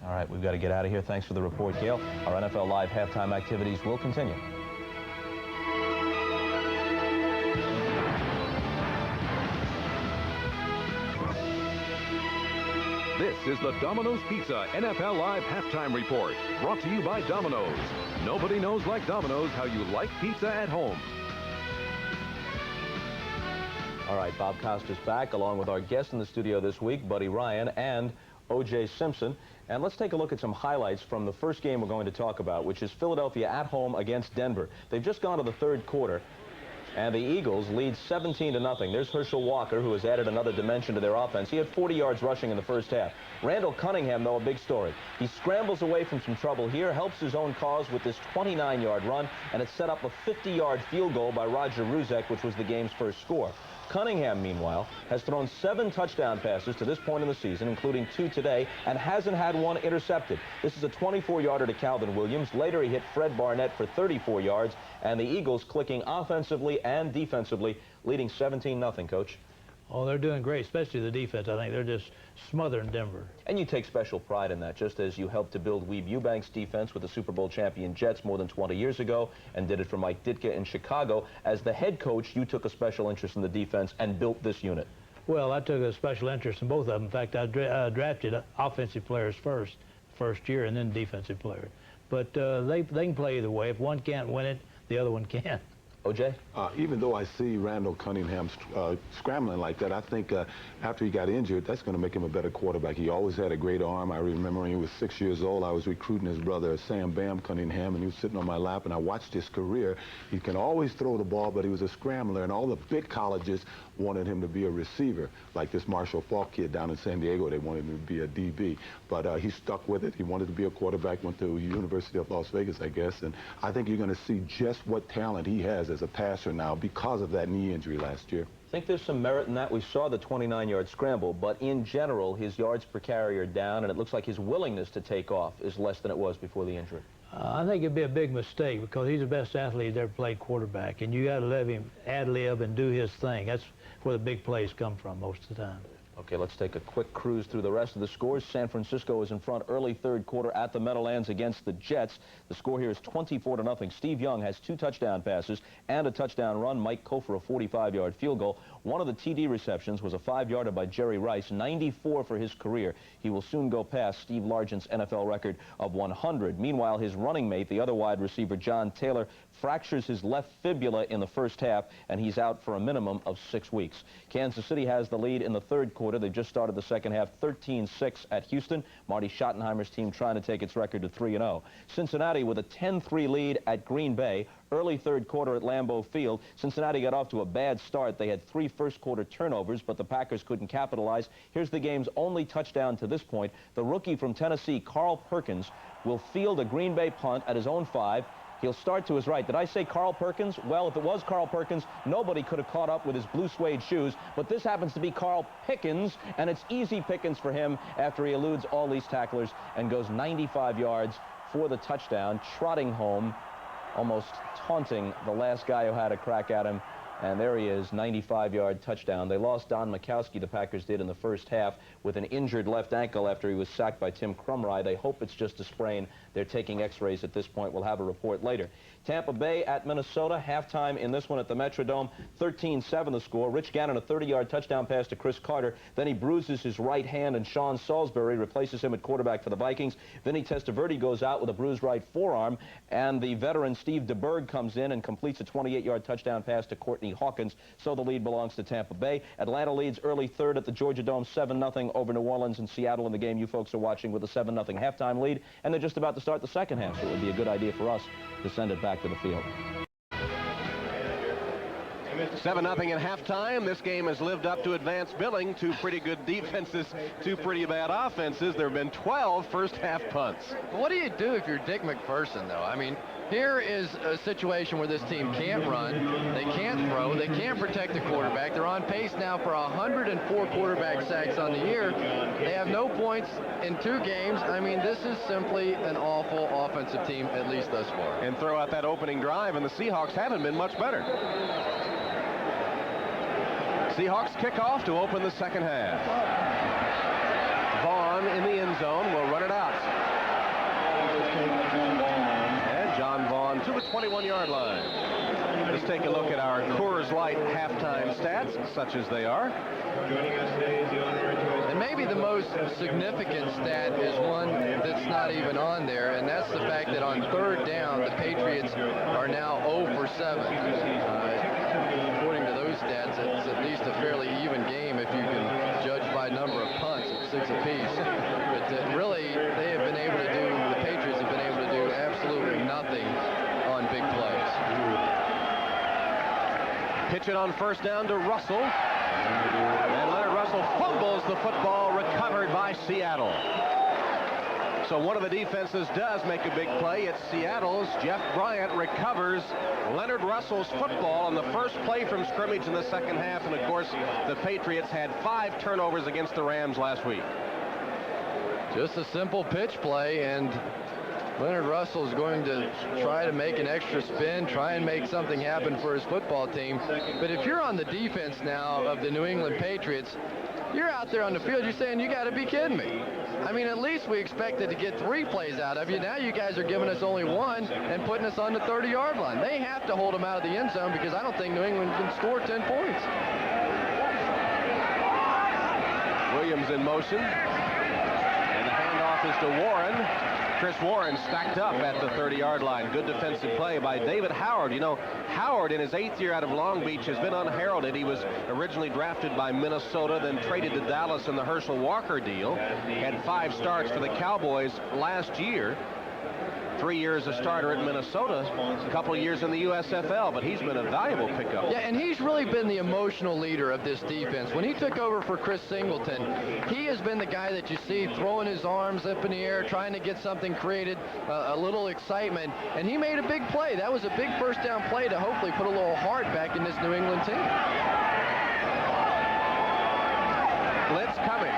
All right, we've got to get out of here. Thanks for the report, Gail. Our NFL Live halftime activities will continue. This is the Domino's Pizza NFL Live halftime report, brought to you by Domino's. Nobody knows like Domino's how you like pizza at home. All right, Bob Costas back, along with our guest in the studio this week, Buddy Ryan and O.J. Simpson. And let's take a look at some highlights from the first game we're going to talk about, which is Philadelphia at home against Denver. They've just gone to the third quarter, and the Eagles lead 17-0. There's Herschel Walker, who has added another dimension to their offense. He had 40 yards rushing in the first half. Randall Cunningham, though, a big story. He scrambles away from some trouble here, helps his own cause with this 29-yard run, and it set up a 50-yard field goal by Roger Ruzek, which was the game's first score. Cunningham, meanwhile, has thrown 7 touchdown passes to this point in the season, including 2 today, and hasn't had one intercepted. This is a 24-yarder to Calvin Williams. Later, he hit Fred Barnett for 34 yards, and the Eagles clicking offensively and defensively, leading 17-0, Coach. Oh, they're doing great, especially the defense. I think they're just smothering Denver. And you take special pride in that, just as you helped to build Weeb Eubank's defense with the Super Bowl champion Jets more than 20 years ago and did it for Mike Ditka in Chicago. As the head coach, you took a special interest in the defense and built this unit. Well, I took a special interest in both of them. In fact, I drafted offensive players first year, and then defensive players. But they can play either way. If one can't win it, the other one can. O.J.? Even though I see Randall Cunningham scrambling like that, I think after he got injured, that's going to make him a better quarterback. He always had a great arm. I remember when he was 6 years old, I was recruiting his brother, Sam Bam Cunningham, and he was sitting on my lap, and I watched his career. He can always throw the ball, but he was a scrambler, and all the big colleges wanted him to be a receiver, like this Marshall Falk kid down in San Diego. They wanted him to be a DB, but he stuck with it. He wanted to be a quarterback, went to University of Las Vegas, I guess, and I think you're going to see just what talent he has as a passer now because of that knee injury last year. I think there's some merit in that. We saw the 29-yard scramble, but in general, his yards per carry are down, and it looks like his willingness to take off is less than it was before the injury. I think it'd be a big mistake because he's the best athlete who's ever played quarterback, and you got to let him ad-lib and do his thing. That's where the big plays come from most of the time. Okay, let's take a quick cruise through the rest of the scores. San Francisco is in front early third quarter at the Meadowlands against the Jets. The score here is 24-0. Steve Young has 2 touchdown passes and a touchdown run. Mike Kofer, a 45-yard field goal. One of the TD receptions was a 5-yarder by Jerry Rice, 94 for his career. He will soon go past Steve Largent's NFL record of 100. Meanwhile, his running mate, the other wide receiver, John Taylor, fractures his left fibula in the first half, and he's out for a minimum of 6 weeks. Kansas City has the lead in the third quarter. They've just started the second half 13-6 at Houston. Marty Schottenheimer's team trying to take its record to 3-0. Cincinnati with a 10-3 lead at Green Bay. Early third quarter at Lambeau Field. Cincinnati got off to a bad start. They had 3 first-quarter turnovers, but the Packers couldn't capitalize. Here's the game's only touchdown to this point. The rookie from Tennessee, Carl Perkins, will field a Green Bay punt at his own 5. He'll start to his right. Did I say Carl Perkins? Well, if it was Carl Perkins, nobody could have caught up with his blue suede shoes, but this happens to be Carl Pickens, and it's easy pickings for him after he eludes all these tacklers and goes 95 yards for the touchdown, trotting home, almost taunting the last guy who had a crack at him. And there he is, 95-yard touchdown. They lost Don Majkowski, the Packers did, in the first half with an injured left ankle after he was sacked by Tim Krumrie. They hope it's just a sprain. They're taking x-rays at this point. We'll have a report later. Tampa Bay at Minnesota, halftime in this one at the Metrodome, 13-7 the score. Rich Gannon, a 30-yard touchdown pass to Cris Carter. Then he bruises his right hand, and Sean Salisbury replaces him at quarterback for the Vikings. Vinny Testaverde goes out with a bruised right forearm, and the veteran Steve DeBerg comes in and completes a 28-yard touchdown pass to Courtney Hawkins. So the lead belongs to Tampa Bay. Atlanta leads early third at the Georgia Dome, 7-0 over New Orleans and Seattle in the game you folks are watching with a 7-0 halftime lead. And they're just about to start the second half, so it would be a good idea for us to send it back to the field. 7-0 at halftime. This game has lived up to advanced billing. 2 pretty good defenses, 2 pretty bad offenses. There have been 12 first-half punts. What do you do if you're Dick McPherson, though? I mean, here is a situation where this team can't run, they can't throw, they can't protect the quarterback. They're on pace now for 104 quarterback sacks on the year. They have no points in 2 games. I mean, this is simply an awful offensive team, at least thus far. And throw out that opening drive, and the Seahawks haven't been much better. Seahawks kick off to open the second half. Vaughn in the end zone will run it out. 21-yard line. Let's take a look at our Coors Light halftime stats, such as they are. Joining us today is the honorary choice. And maybe the most significant stat is one that's not even on there, and that's the fact that on third down, the Patriots are now 0 for 7. According to those stats, it's at least a fairly even game if you can judge by number of punts at 6 apiece. But really, they have been able to do, the Patriots have been able to do absolutely nothing on big plays. Pitch it on first down to Russell. And Leonard Russell fumbles the football, recovered by Seattle. So one of the defenses does make a big play. It's Seattle's. Jeff Bryant recovers Leonard Russell's football on the first play from scrimmage in the second half. And of course, the Patriots had 5 turnovers against the Rams last week. Just a simple pitch play, and Leonard Russell is going to try to make an extra spin, try and make something happen for his football team. But if you're on the defense now of the New England Patriots, you're out there on the field, you're saying, you got to be kidding me. I mean, at least we expected to get 3 plays out of you. Now you guys are giving us only 1 and putting us on the 30-yard line. They have to hold them out of the end zone because I don't think New England can score 10 points. Williams in motion. And the handoff is to Warren. Chris Warren stacked up at the 30-yard line. Good defensive play by David Howard. You know, Howard in his 8th year out of Long Beach has been unheralded. He was originally drafted by Minnesota, then traded to Dallas in the Herschel Walker deal. Had 5 starts for the Cowboys last year. 3 years a starter at Minnesota, a couple of years in the USFL, but he's been a valuable pickup. Yeah, and he's really been the emotional leader of this defense. When he took over for Chris Singleton, he has been the guy that you see throwing his arms up in the air, trying to get something created, a little excitement, and he made a big play. That was a big first down play to hopefully put a little heart back in this New England team. Blitz coming.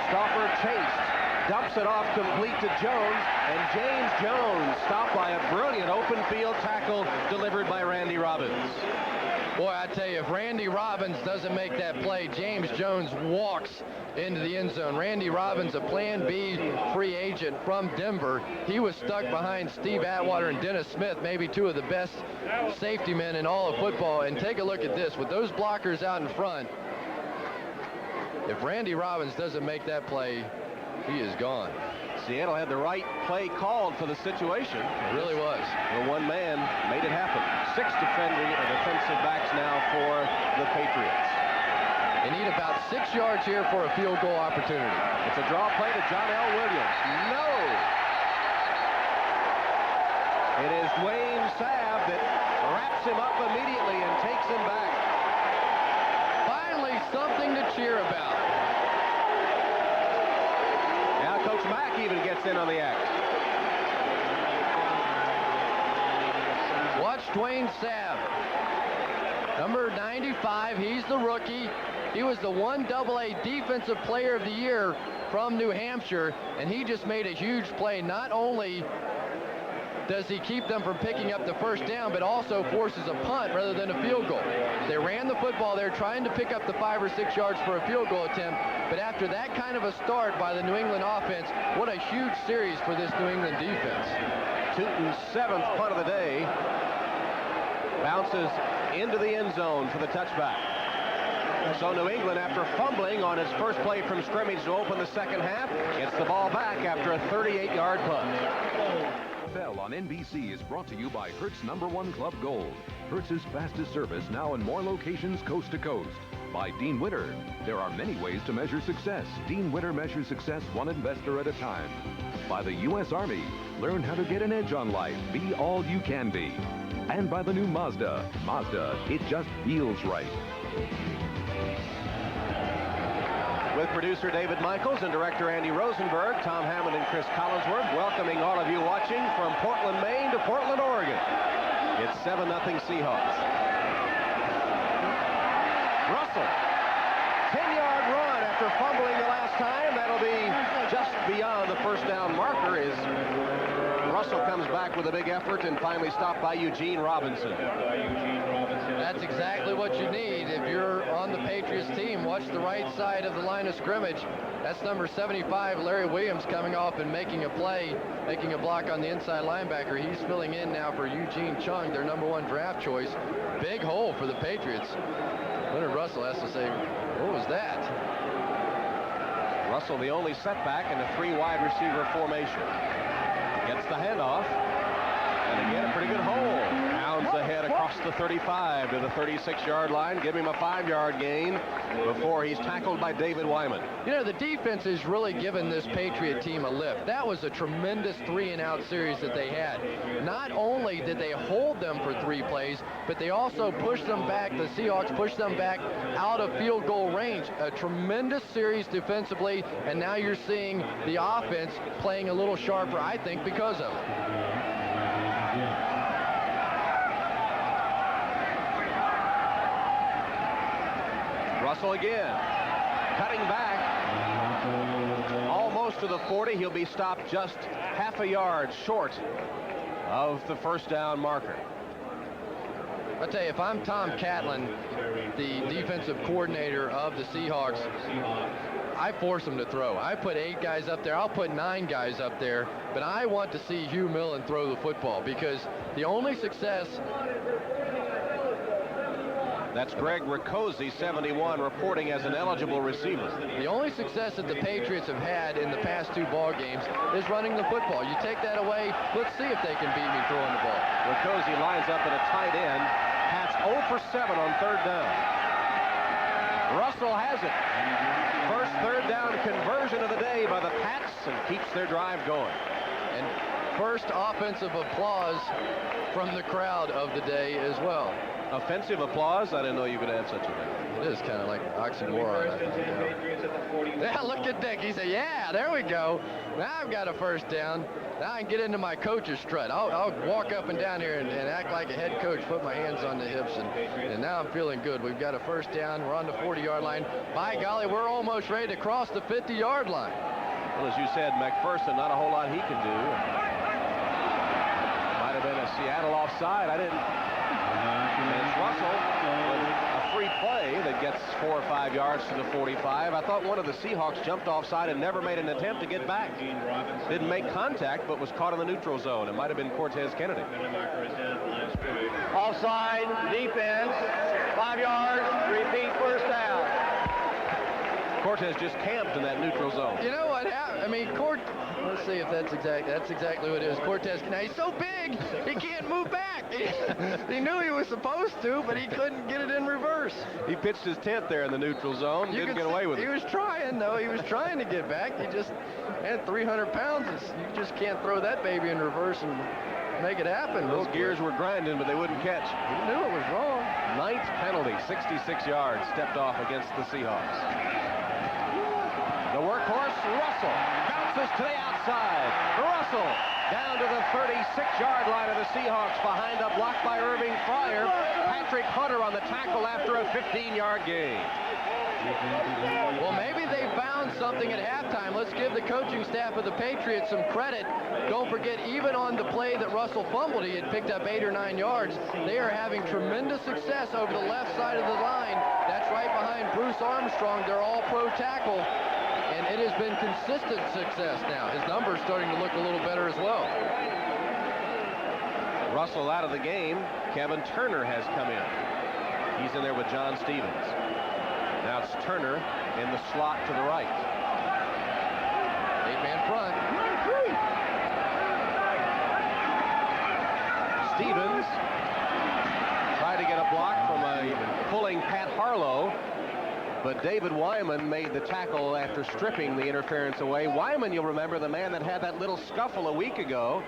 Stauffer chased. Dumps it off complete to Jones, and James Jones stopped by a brilliant open field tackle delivered by Randy Robbins. Boy, I tell you, if Randy Robbins doesn't make that play, James Jones walks into the end zone. Randy Robbins, a Plan B free agent from Denver. He was stuck behind Steve Atwater and Dennis Smith, maybe 2 of the best safety men in all of football. And take a look at this. With those blockers out in front, if Randy Robbins doesn't make that play, he is gone. Seattle had the right play called for the situation. It really was. The one man made it happen. 6 defensive backs now for the Patriots. They need about 6 yards here for a field goal opportunity. It's a draw play to John L. Williams. No! It is Dwayne Sabb that wraps him up immediately and takes him back. Finally, something to cheer about. Coach Mack even gets in on the act. Watch Dwayne Sabb. Number 95, he's the rookie. He was the 1AA Defensive Player of the Year from New Hampshire, and he just made a huge play. Not only does he keep them from picking up the first down, but also forces a punt rather than a field goal. They ran the football there trying to pick up the 5 or 6 yards for a field goal attempt, but after that kind of a start by the New England offense, what a huge series for this New England defense. Tootin's 7th punt of the day. Bounces into the end zone for the touchback. So New England, after fumbling on its first play from scrimmage to open the second half, gets the ball back after a 38-yard punt. NFL on NBC is brought to you by Hertz #1 Club Gold. Hertz's fastest service now in more locations coast to coast. By Dean Witter. There are many ways to measure success. Dean Witter measures success 1 investor at a time. By the U.S. Army. Learn how to get an edge on life. Be all you can be. And by the new Mazda. Mazda, it just feels right. With producer David Michaels and director Andy Rosenberg, Tom Hammond and Cris Collinsworth welcoming all of you watching from Portland, Maine to Portland, Oregon. It's 7-0 Seahawks. Russell, 10-yard run after fumbling the last time. That'll be just beyond the first down marker. Is And Russell comes back with a big effort and finally stopped by Eugene Robinson. That's exactly what you need if you're on the Patriots team. Watch the right side of the line of scrimmage. That's number 75, Larry Williams, coming off and making a play, making a block on the inside linebacker. He's filling in now for Eugene Chung, their #1 draft choice. Big hole for the Patriots. Leonard Russell has to say, what was that? Russell, the only setback in a 3 wide receiver formation. Gets the handoff. And again, a pretty good hole. Pounds ahead across the 35 to the 36-yard line. Give him a 5-yard gain before he's tackled by David Wyman. You know, the defense has really given this Patriot team a lift. That was a tremendous 3-and-out series that they had. Not only did they hold them for 3 plays, but they also pushed them back. The Seahawks pushed them back out of field goal range. A tremendous series defensively, and now you're seeing the offense playing a little sharper, I think, because of it. Russell again, cutting back, almost to the 40. He'll be stopped just half a yard short of the first down marker. I tell you, if I'm Tom Catlin, the defensive coordinator of the Seahawks, I force them to throw. I put 8 guys up there. I'll put 9 guys up there, but I want to see Hugh Millen throw the football, because the only success... That's Greg Riccozzi, 71, reporting as an eligible receiver. The only success that the Patriots have had in the past 2 ball games is running the football. You take that away, let's see if they can beat me throwing the ball. Riccozzi lines up at a tight end. Pats 0 for 7 on 3rd down. Russell has it. First 3rd down conversion of the day by the Pats, and keeps their drive going. And first offensive applause from the crowd of the day as well. Offensive applause? I didn't know you could add such a thing. It is kind of like oxymoron. Yeah, look at Dick. He said, yeah, there we go. Now I've got a first down. Now I can get into my coach's strut. I'll walk up and down here and act like a head coach, put my hands on the hips, and now I'm feeling good. We've got a first down. We're on the 40-yard line. By golly, we're almost ready to cross the 50-yard line. Well, as you said, McPherson, not a whole lot he can do. Might have been a Seattle offside. I didn't... It's Russell with a free play that gets 4 or 5 yards to the 45. I thought one of the Seahawks jumped offside and never made an attempt to get back. Didn't make contact, but was caught in the neutral zone. It might have been Cortez Kennedy. Offside, defense, 5 yards, repeat first down. Cortez just camped in that neutral zone. You know what happened? I mean, let's see if that's exactly what it is. Cortez, now he's so big, he can't move back. He knew he was supposed to, but he couldn't get it in reverse. He pitched his tent there in the neutral zone. Didn't get away with it. He was trying, though. He was trying to get back. He just had 300 pounds. You just can't throw that baby in reverse and make it happen. Those gears were grinding, but they wouldn't catch. He knew it was wrong. 9th penalty, 66 yards, stepped off against the Seahawks. The workhorse, Russell, bounces to the outside. Russell down to the 36-yard line of the Seahawks, behind a block by Irving Fryer. Patrick Hunter on the tackle after a 15-yard gain. Well, maybe they found something at halftime. Let's give the coaching staff of the Patriots some credit. Don't forget, even on the play that Russell fumbled, he had picked up 8 or 9 yards. They are having tremendous success over the left side of the line. That's right behind Bruce Armstrong, their all-pro tackle. And it has been consistent success now. His number's starting to look a little better as well. Russell out of the game. Kevin Turner has come in. He's in there with John Stevens. Now it's Turner in the slot to the right. 8-man front. Stevens tried to get a block from a pulling Pat Harlow, but David Wyman made the tackle after stripping the interference away. Wyman, you'll remember, the man that had that little scuffle a week ago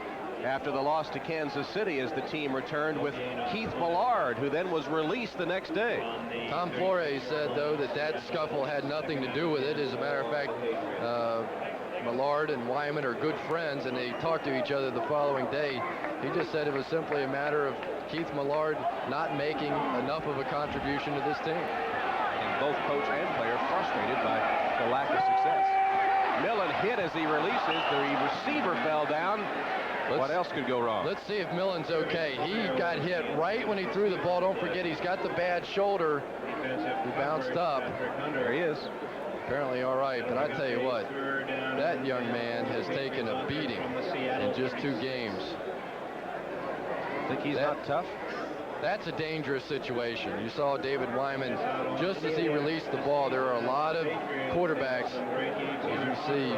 after the loss to Kansas City as the team returned with Keith Millard, who then was released the next day. Tom Flores said, though, that scuffle had nothing to do with it. As a matter of fact, Millard and Wyman are good friends, and they talked to each other the following day. He just said it was simply a matter of Keith Millard not making enough of a contribution to this team. And both coach and player frustrated by the lack of success. Millen hit as he releases. The receiver fell down, What else could go wrong? Let's see if Millen's okay. He got hit right when he threw the ball. Don't forget, he's got the bad shoulder. He bounced up. There he is. Apparently all right, but I tell you what, that young man has taken a beating in just 2 games. Think he's not tough? That's a dangerous situation. You saw David Wyman, just as he released the ball, there are a lot of quarterbacks, as you see,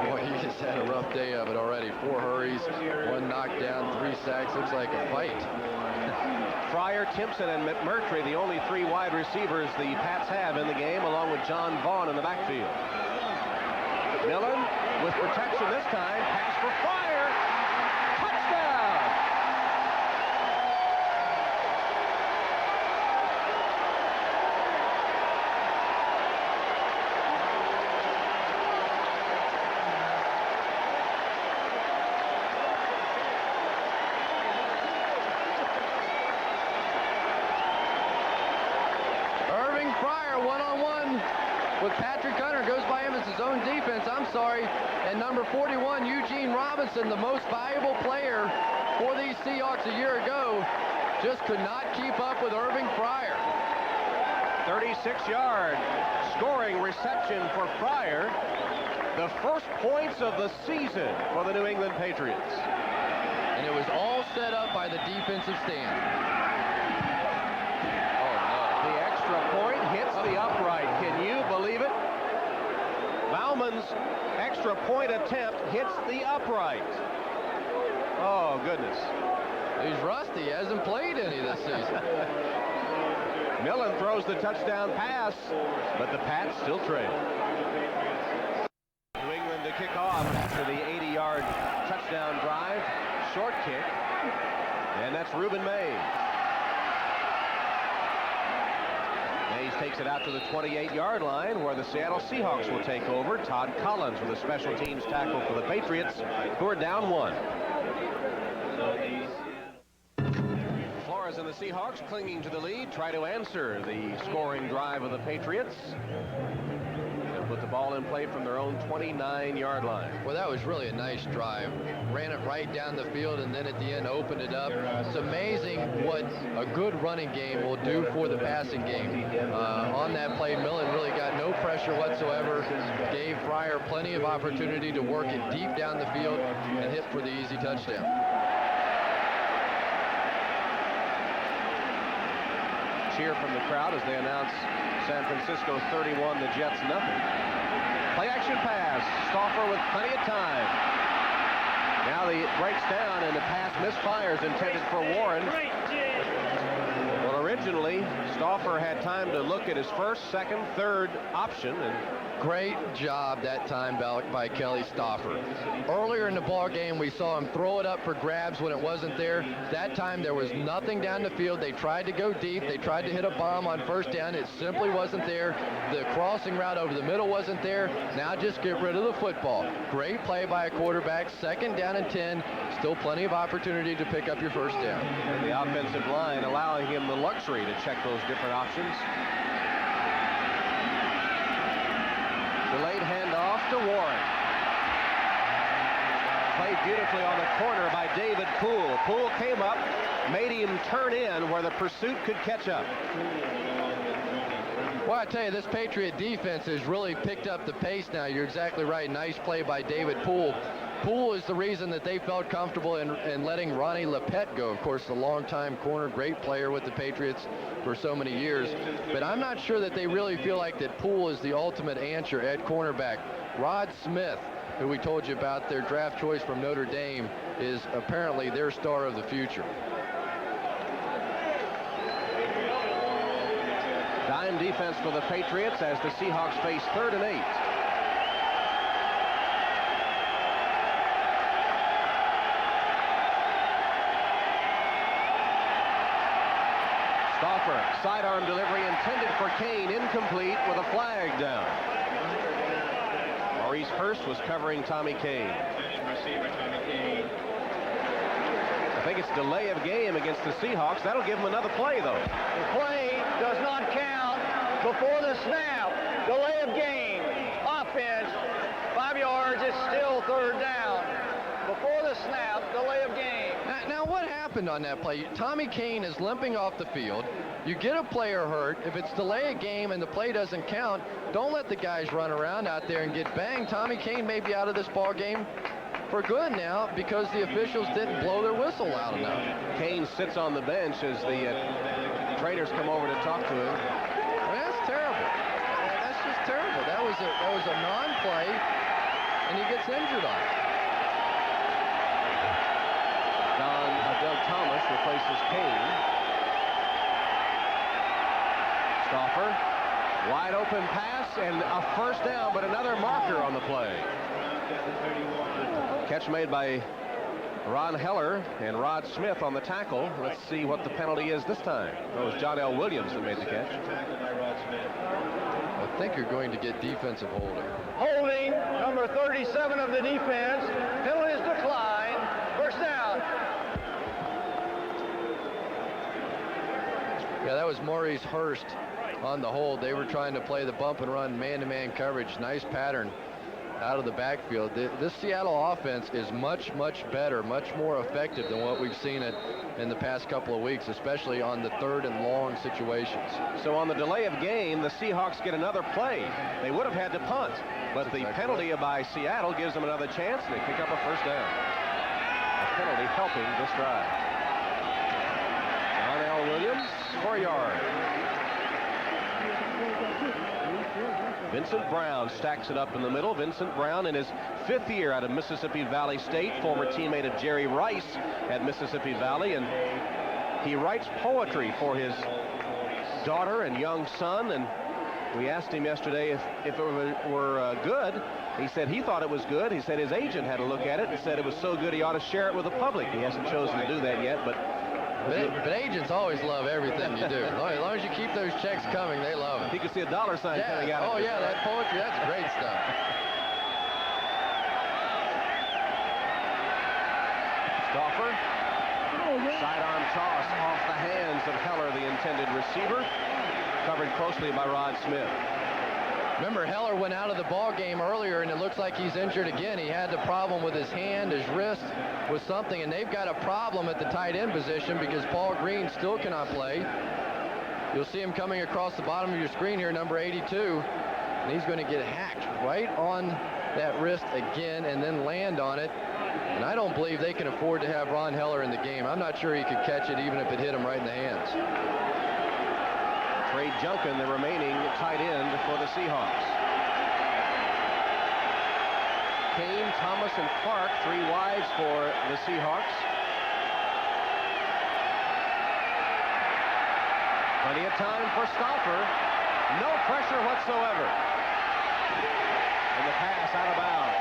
boy, he just had a rough day of it already. 4 hurries, 1 knockdown, 3 sacks, looks like a fight. Fryer, Timpson, and McMurtry, the only 3 wide receivers the Pats have in the game, along with John Vaughn in the backfield. Millen with protection this time, pass for Fryer, touchdown! And number 41, Eugene Robinson, the most valuable player for these Seahawks a year ago, just could not keep up with Irving Fryer. 36-yard scoring reception for Fryer. The first points of the season for the New England Patriots. And it was all set up by the defensive stand. Oh, no. The extra point hits the upright. Can you believe it? Bauman's extra point attempt hits the upright. Oh, goodness. He's rusty. He hasn't played any this season. Millen throws the touchdown pass, but the Pats still trail. New England to kick off after the 80-yard touchdown drive. Short kick, and that's Reuben Mays. Mays takes it out to the 28-yard line, where the Seattle Seahawks will take over. Todd Collins with a special teams tackle for the Patriots, who are down 1. Flores and the Seahawks clinging to the lead, try to answer the scoring drive of the Patriots. They'll put the ball in play from their own 29-yard line. Well, that was really a nice drive. Ran it right down the field, and then at the end opened it up. It's amazing what a good running game will do for the passing game. On that play, Millen really got no pressure whatsoever. Gave Fryer plenty of opportunity to work it deep down the field and hit for the easy touchdown. Cheer from the crowd as they announce San Francisco 31, the Jets nothing. Play action pass. Stauffer with plenty of time. Now it breaks down and the pass misfires, intended for Warren. Well, originally Stauffer had time to look at his first, second, third option, and great job that time by Kelly Stauffer. Earlier in the ball game, we saw him throw it up for grabs when it wasn't there. That time there was nothing down the field. They tried to go deep. They tried to hit a bomb on first down. It simply wasn't there. The crossing route over the middle wasn't there. Now just get rid of the football. Great play by a quarterback. 2nd down and 10. Still plenty of opportunity to pick up your first down. And the offensive line allowing him the luxury to check those different options. Delayed handoff to Warren. Played beautifully on the corner by David Poole. Poole came up, made him turn in where the pursuit could catch up. Well, I tell you, this Patriot defense has really picked up the pace now. You're exactly right. Nice play by David Poole. Poole is the reason that they felt comfortable in letting Ronnie Lepet go. Of course, a longtime corner, great player with the Patriots for so many years. But I'm not sure that they really feel like that Poole is the ultimate answer at cornerback. Rod Smith, who we told you about, their draft choice from Notre Dame, is apparently their star of the future. Dime defense for the Patriots as the Seahawks face 3rd and 8. Stauffer, sidearm delivery intended for Kane, incomplete with a flag down. Maurice Hurst was covering Tommy Kane. I think it's delay of game against the Seahawks. That'll give them another play, though. The play does not count before the snap. Delay of game. Offense, 5 yards. It's still 3rd down. Before the the snap, delay of game. Now what happened on that play? Tommy Kane is limping off the field. You get a player hurt. If it's delay a game and the play doesn't count, don't let the guys run around out there and get banged. Tommy Kane may be out of this ball game for good now because the officials didn't blow their whistle loud enough. Kane sits on the bench as the trainers come over to talk to him. That's terrible. That's just terrible. That was a non-play, and he gets injured on it. Doug Thomas replaces Kane. Stauffer, wide open pass and a first down, but another marker on the play. Catch made by Ron Heller and Rod Smith on the tackle. Let's see what the penalty is this time. It was John L. Williams that made the catch. I think you're going to get defensive holding. Holding, number 37 of the defense. Penalty is declined. First down. Yeah, that was Maurice Hurst on the hold. They were trying to play the bump and run man-to-man coverage. Nice pattern out of the backfield. This Seattle offense is much better, much more effective than what we've seen it in the past couple of weeks, especially on the third and long situations. So on the delay of game, the Seahawks get another play. They would have had to punt, but the penalty by Seattle gives them another chance, and they pick up a first down. A penalty helping this drive. John L. Williams, 4 yards. Vincent Brown stacks it up in the middle. Vincent Brown in his 5th year out of Mississippi Valley State, former teammate of Jerry Rice at Mississippi Valley, and he writes poetry for his daughter and young son, and we asked him yesterday if it were good. He said he thought it was good. He said his agent had a look at it and said it was so good he ought to share it with the public. He hasn't chosen to do that yet, but agents always love everything you do. As long as you keep those checks coming, they love it. You can see a dollar sign coming out of it. Oh, yeah, that poetry, that's great stuff. Stauffer. Sidearm toss off the hands of Heller, the intended receiver. Covered closely by Rod Smith. Remember, Heller went out of the ball game earlier, and it looks like he's injured again. He had the problem with his hand, his wrist, with something, and they've got a problem at the tight end position because Paul Green still cannot play. You'll see him coming across the bottom of your screen here, number 82, and he's going to get hacked right on that wrist again and then land on it. And I don't believe they can afford to have Ron Heller in the game. I'm not sure he could catch it even if it hit him right in the hands. Trey Junkin, the remaining tight end for the Seahawks. Kane, Thomas, and Clark, 3 wides for the Seahawks. Plenty of time for Stauffer. No pressure whatsoever. And the pass out of bounds.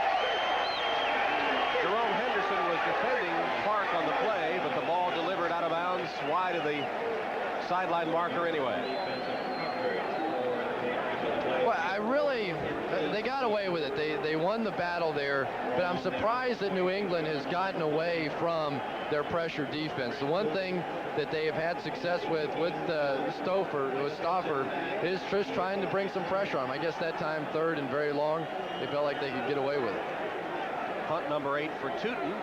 Jerome Henderson was defending Clark on the play, but the ball delivered out of bounds wide of the sideline marker anyway. Well, they got away with it. They won the battle there, but I'm surprised that New England has gotten away from their pressure defense. The one thing that they have had success with Stauffer is just trying to bring some pressure on him. I guess that time, third and very long, they felt like they could get away with it. Punt number 8 for Tootin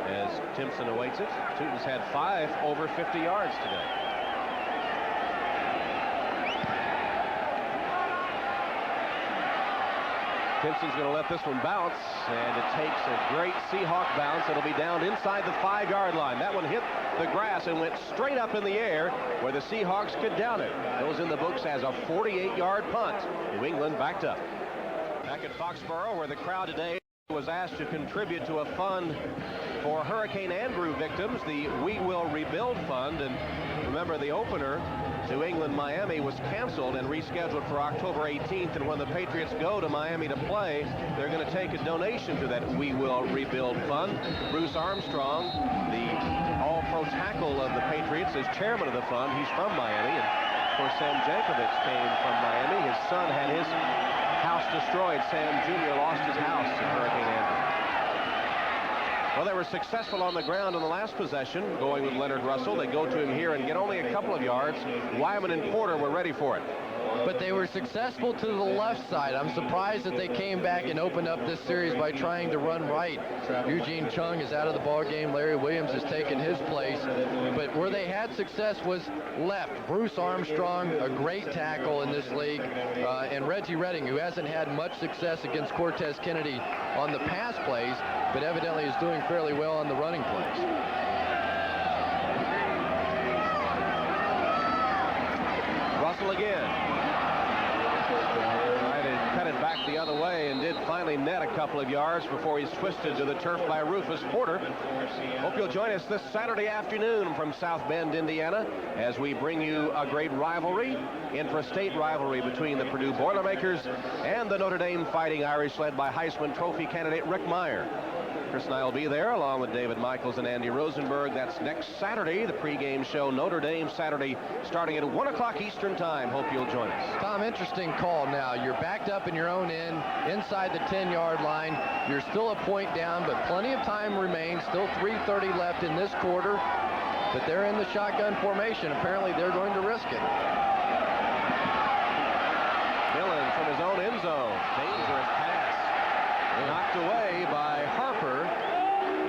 as Timpson awaits it. Tootin's had 5 over 50 yards today. Timpson's going to let this one bounce, and it takes a great Seahawk bounce. It'll be down inside the 5-yard line. That one hit the grass and went straight up in the air where the Seahawks could down it. Goes in the books as a 48-yard punt. New England backed up. Back at Foxborough, where the crowd today was asked to contribute to a fund for Hurricane Andrew victims, the We Will Rebuild Fund. And remember, the opener, New England-Miami, was canceled and rescheduled for October 18th. And when the Patriots go to Miami to play, they're going to take a donation to that We Will Rebuild Fund. Bruce Armstrong, the all-pro tackle of the Patriots, is chairman of the fund. He's from Miami. And of course, Sam Jankovic came from Miami. His son had his house destroyed. Sam Jr. lost his house in Hurricane Andrew. Well, they were successful on the ground on the last possession, going with Leonard Russell. They go to him here and get only a couple of yards. Wyman and Porter were ready for it. But they were successful to the left side. I'm surprised that they came back and opened up this series by trying to run right. Eugene Chung is out of the ball game. Larry Williams has taken his place. But where they had success was left. Bruce Armstrong, a great tackle in this league, and Reggie Redding, who hasn't had much success against Cortez Kennedy on the pass plays, but evidently is doing fairly well on the running plays. Russell again. Tried to cut it back the other way and did finally net a couple of yards before he's twisted to the turf by Rufus Porter. Hope you'll join us this Saturday afternoon from South Bend, Indiana, as we bring you a great rivalry, intrastate rivalry between the Purdue Boilermakers and the Notre Dame Fighting Irish, led by Heisman Trophy candidate Rick Meyer. Cris and I will be there along with David Michaels and Andy Rosenberg. That's next Saturday, the pregame show, Notre Dame Saturday, starting at 1 o'clock Eastern time. Hope you'll join us. Tom, interesting call now. You're backed up in your own end, inside the 10-yard line. You're still a point down, but plenty of time remains. Still 3:30 left in this quarter, but they're in the shotgun formation. Apparently, they're going to risk it. Dillon from his own end zone. Dangerous pass. Knocked away by Harper,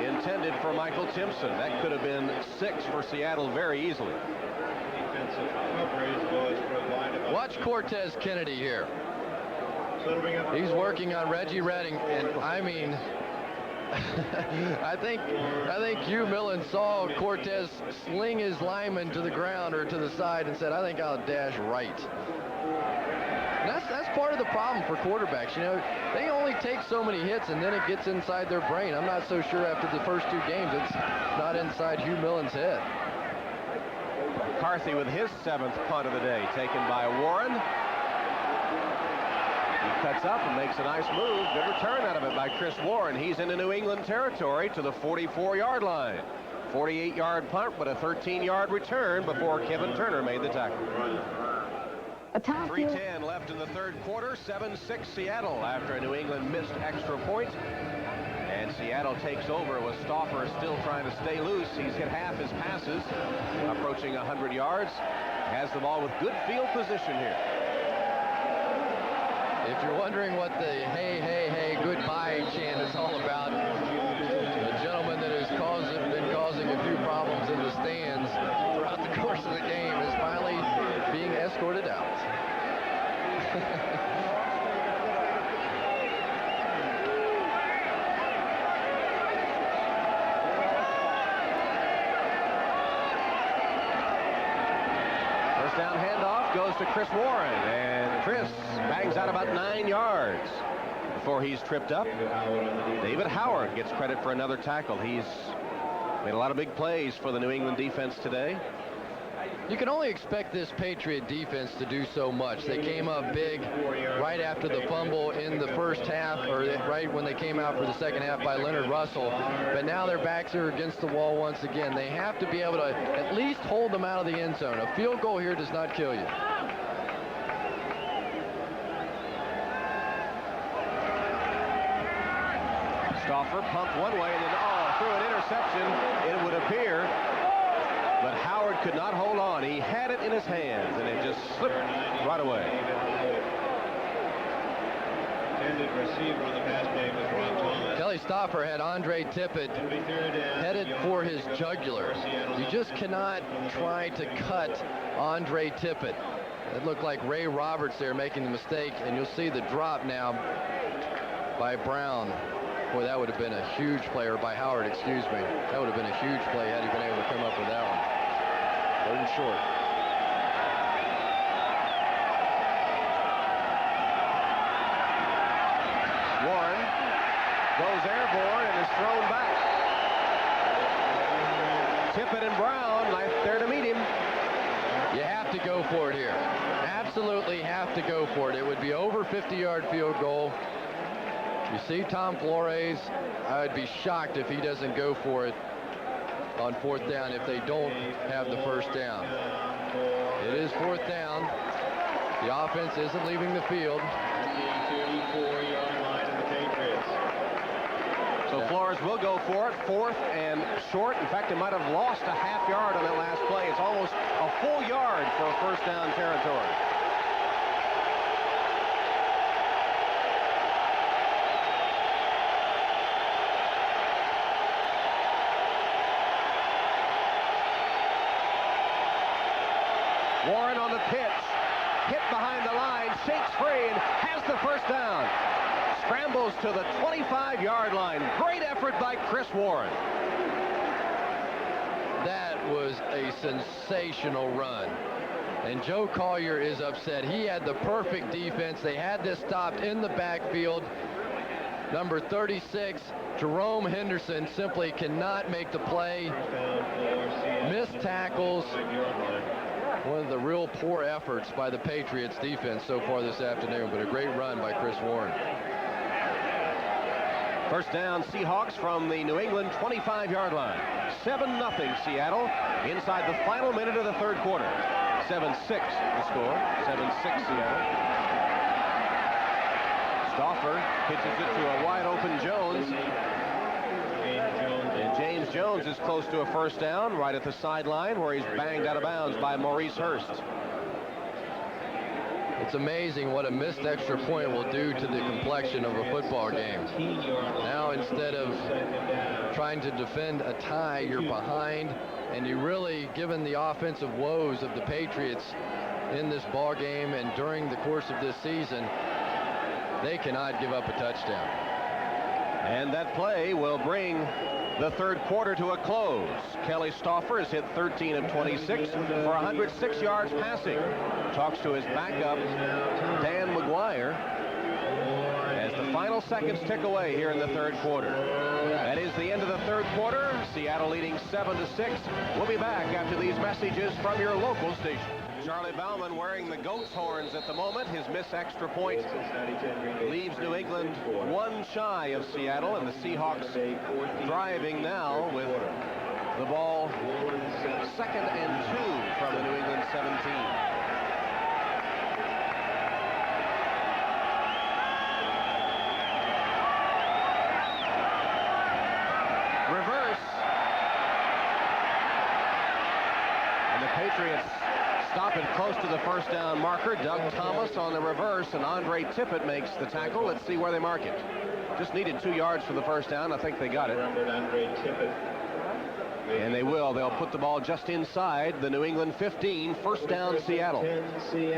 intended for Michael Timpson. That could have been 6 for Seattle very easily. Watch Cortez Kennedy here. He's working on Reggie Redding, and I mean, I think Hugh Millen saw Cortez sling his lineman to the ground or to the side and said, I think I'll dash right. And that's part of the problem for quarterbacks. You know, they only take so many hits, and then it gets inside their brain. I'm not so sure after the first 2 games it's not inside Hugh Millen's head. McCarthy with his 7th punt of the day, taken by Warren. He cuts up and makes a nice move. Good return out of it by Chris Warren. He's into New England territory to the 44-yard line. 48-yard punt, but a 13-yard return before Kevin Turner made the tackle. 3:10 left in the third quarter. 7-6 Seattle after a New England missed extra point. And Seattle takes over with Stauffer still trying to stay loose. He's hit half his passes, approaching 100 yards. Has the ball with good field position here. If you're wondering what the hey, hey, hey, goodbye chant is all about, the gentleman that has been causing a few problems in the stands throughout the course of the game is finally being escorted out. First down handoff goes to Chris Warren, and Chris bangs out about 9 yards before he's tripped up. David Howard gets credit for another tackle. He's made a lot of big plays for the New England defense today. You can only expect this Patriot defense to do so much. They came up big right after the fumble in the first half, or right when they came out for the second half by Leonard Russell. But now their backs are against the wall once again. They have to be able to at least hold them out of the end zone. A field goal here does not kill you. Stauffer pumped one way and then, through an interception, it would appear. But Howard could not hold on. He had it in his hands, and it just slipped right away. Intended receiver on the pass play was Rob Thomas. Kelly Stauffer had Andre Tippett headed for his jugular. You just cannot try to cut Andre Tippett. It looked like Ray Roberts there making the mistake, and you'll see the drop now by Brown. Boy, that would have been a huge play, or by Howard, excuse me. That would have been a huge play had he been able to come up with that one. Third and short. Warren goes airborne and is thrown back. Tippett and Brown right there to meet him. You have to go for it here. Absolutely have to go for it. It would be over 50-yard field goal. You see Tom Flores, I'd be shocked if he doesn't go for it on 4th down if they don't have the first down. It is 4th down. The offense isn't leaving the field. So Flores will go for it, 4th and short. In fact, they might have lost a half yard on that last play. It's almost a full yard for a first down territory. Warren on the pitch, hit behind the line, shakes free, and has the first down. Scrambles to the 25-yard line. Great effort by Cris Warren. That was a sensational run. And Joe Collier is upset. He had the perfect defense. They had this stopped in the backfield. Number 36, Jerome Henderson, simply cannot make the play. Missed tackles. One of the real poor efforts by the Patriots defense so far this afternoon, but a great run by Cris Warren. First down, Seahawks from the New England 25-yard line. 7-0 Seattle inside the final minute of the third quarter. 7-6 the score. 7-6 Seattle. Stauffer pitches it to a wide open Jones. And James Jones is close to a first down right at the sideline where he's banged out of bounds by Maurice Hurst. It's amazing what a missed extra point will do to the complexion of a football game. Now, instead of trying to defend a tie, you're behind, and you really, given the offensive woes of the Patriots in this ball game and during the course of this season, they cannot give up a touchdown. And that play will bring the third quarter to a close. Kelly Stauffer has hit 13 of 26 for 106 yards passing. Talks to his backup, Dan McGuire, as the final seconds tick away here in the third quarter. That is the end of the third quarter. Seattle leading 7-6. We'll be back after these messages from your local station. Charlie Bauman wearing the goat's horns at the moment. His missed extra point leaves New England one shy of Seattle, and the Seahawks driving now with the ball 2nd and 2 from the New England 17. Reverse. And the Patriots stop it close to the first down marker. Doug Thomas on the reverse, and Andre Tippett makes the tackle. Let's see where they mark it. Just needed 2 yards for the first down. I think they got it. And they will. They'll put the ball just inside the New England 15. First down, Seattle. You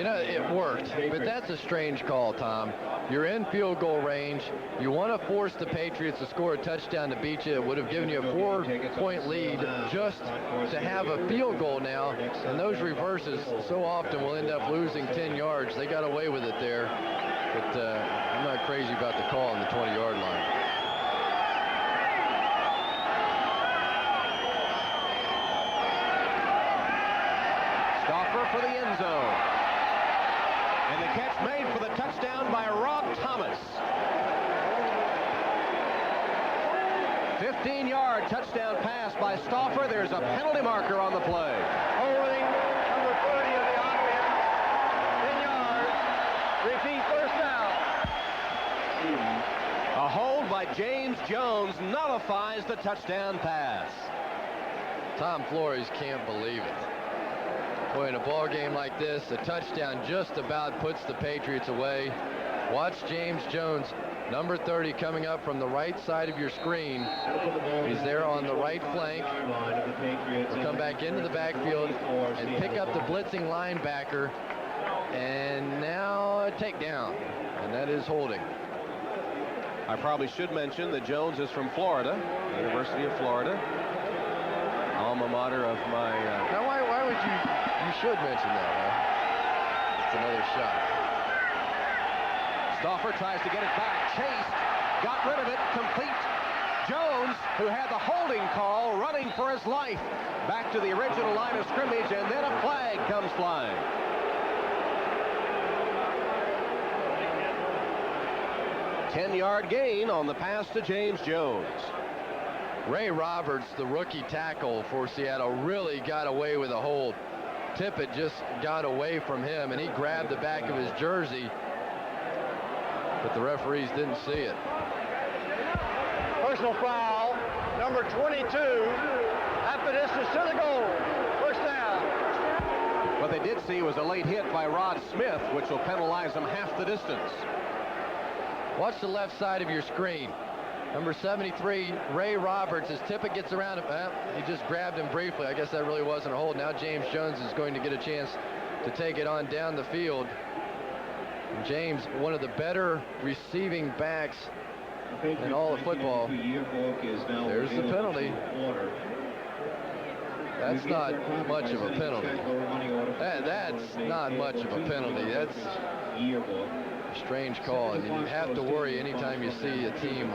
know, it worked, but that's a strange call, Tom. You're in field goal range. You want to force the Patriots to score a touchdown to beat you. It would have given you a 4-point lead just to have a field goal now. And those reverses so often will end up losing 10 yards. They got away with it there. But I'm not crazy about the call on the 20-yard line. For the end zone. And the catch made for the touchdown by Rob Thomas. 15-yard touchdown pass by Stauffer. There's a penalty marker on the play. Holding number 30 of the offense. 10 yards. Repeat first down. A hold by James Jones nullifies the touchdown pass. Tom Flores can't believe it. Boy, in a ball game like this, a touchdown just about puts the Patriots away. Watch James Jones, number 30, coming up from the right side of your screen. He's there on the right flank. He'll come back into the backfield and pick up the blitzing linebacker. And now a takedown. And that is holding. I probably should mention that Jones is from Florida, University of Florida. Alma mater of my... Now, why would you... You should mention that, huh? It's another shot. Stauffer tries to get it back. Chased. Got rid of it. Complete. Jones, who had the holding call, running for his life. Back to the original line of scrimmage, and then a flag comes flying. Ten-yard gain on the pass to James Jones. Ray Roberts, the rookie tackle for Seattle, really got away with a hold. Tippett just got away from him, and he grabbed the back of his jersey, but the referees didn't see it. Personal foul, number 22, half the distance to the goal. First down. What they did see was a late hit by Rod Smith, which will penalize them half the distance. Watch the left side of your screen. Number 73, Ray Roberts, as Tippett gets around him, he just grabbed him briefly. I guess that really wasn't a hold. Now James Jones is going to get a chance to take it on down the field. And James, one of the better receiving backs in all of football. There's the penalty. That's not much of a penalty. That's not much of a penalty. That's a strange call. And you have to worry anytime you see a team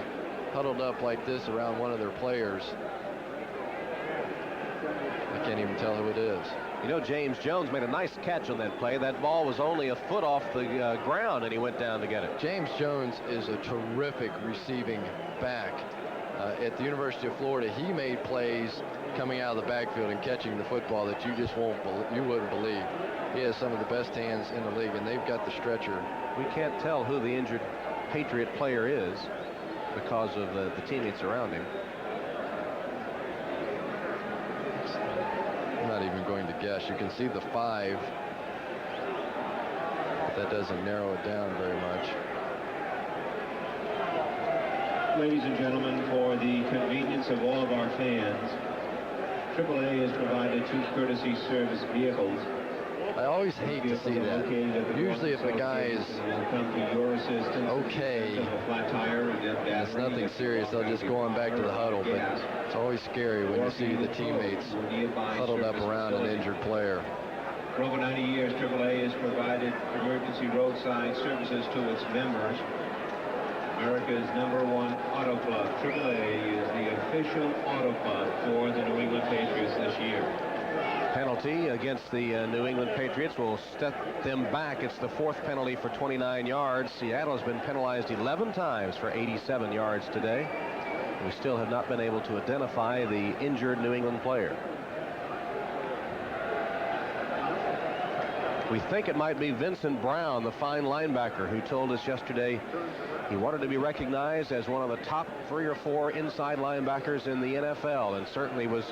huddled up like this around one of their players. I can't even tell who it is. You know, James Jones made a nice catch on that play. That ball was only a foot off the ground, and he went down to get it. James Jones is a terrific receiving back. At the University of Florida, he made plays coming out of the backfield and catching the football that you just wouldn't believe. He has some of the best hands in the league, and they've got the stretcher. We can't tell who the injured Patriot player is because of the teammates around him. I'm not even going to guess. You can see the 5. But that doesn't narrow it down very much. Ladies and gentlemen, for the convenience of all of our fans, AAA has provided 2 courtesy service vehicles. I always hate to see that. Usually if a guy is okay, it's nothing serious, they'll just go on back to the huddle. But it's always scary when you see the teammates huddled up around an injured player. For over 90 years, AAA has provided emergency roadside services to its members. America's #1 auto club, AAA, is the official auto club for the New England Patriots this year. Penalty against the New England Patriots will step them back. It's the 4th penalty for 29 yards. Seattle has been penalized 11 times for 87 yards today. We still have not been able to identify the injured New England player. We think it might be Vincent Brown, the fine linebacker, who told us yesterday he wanted to be recognized as one of the top 3 or 4 inside linebackers in the NFL, and certainly was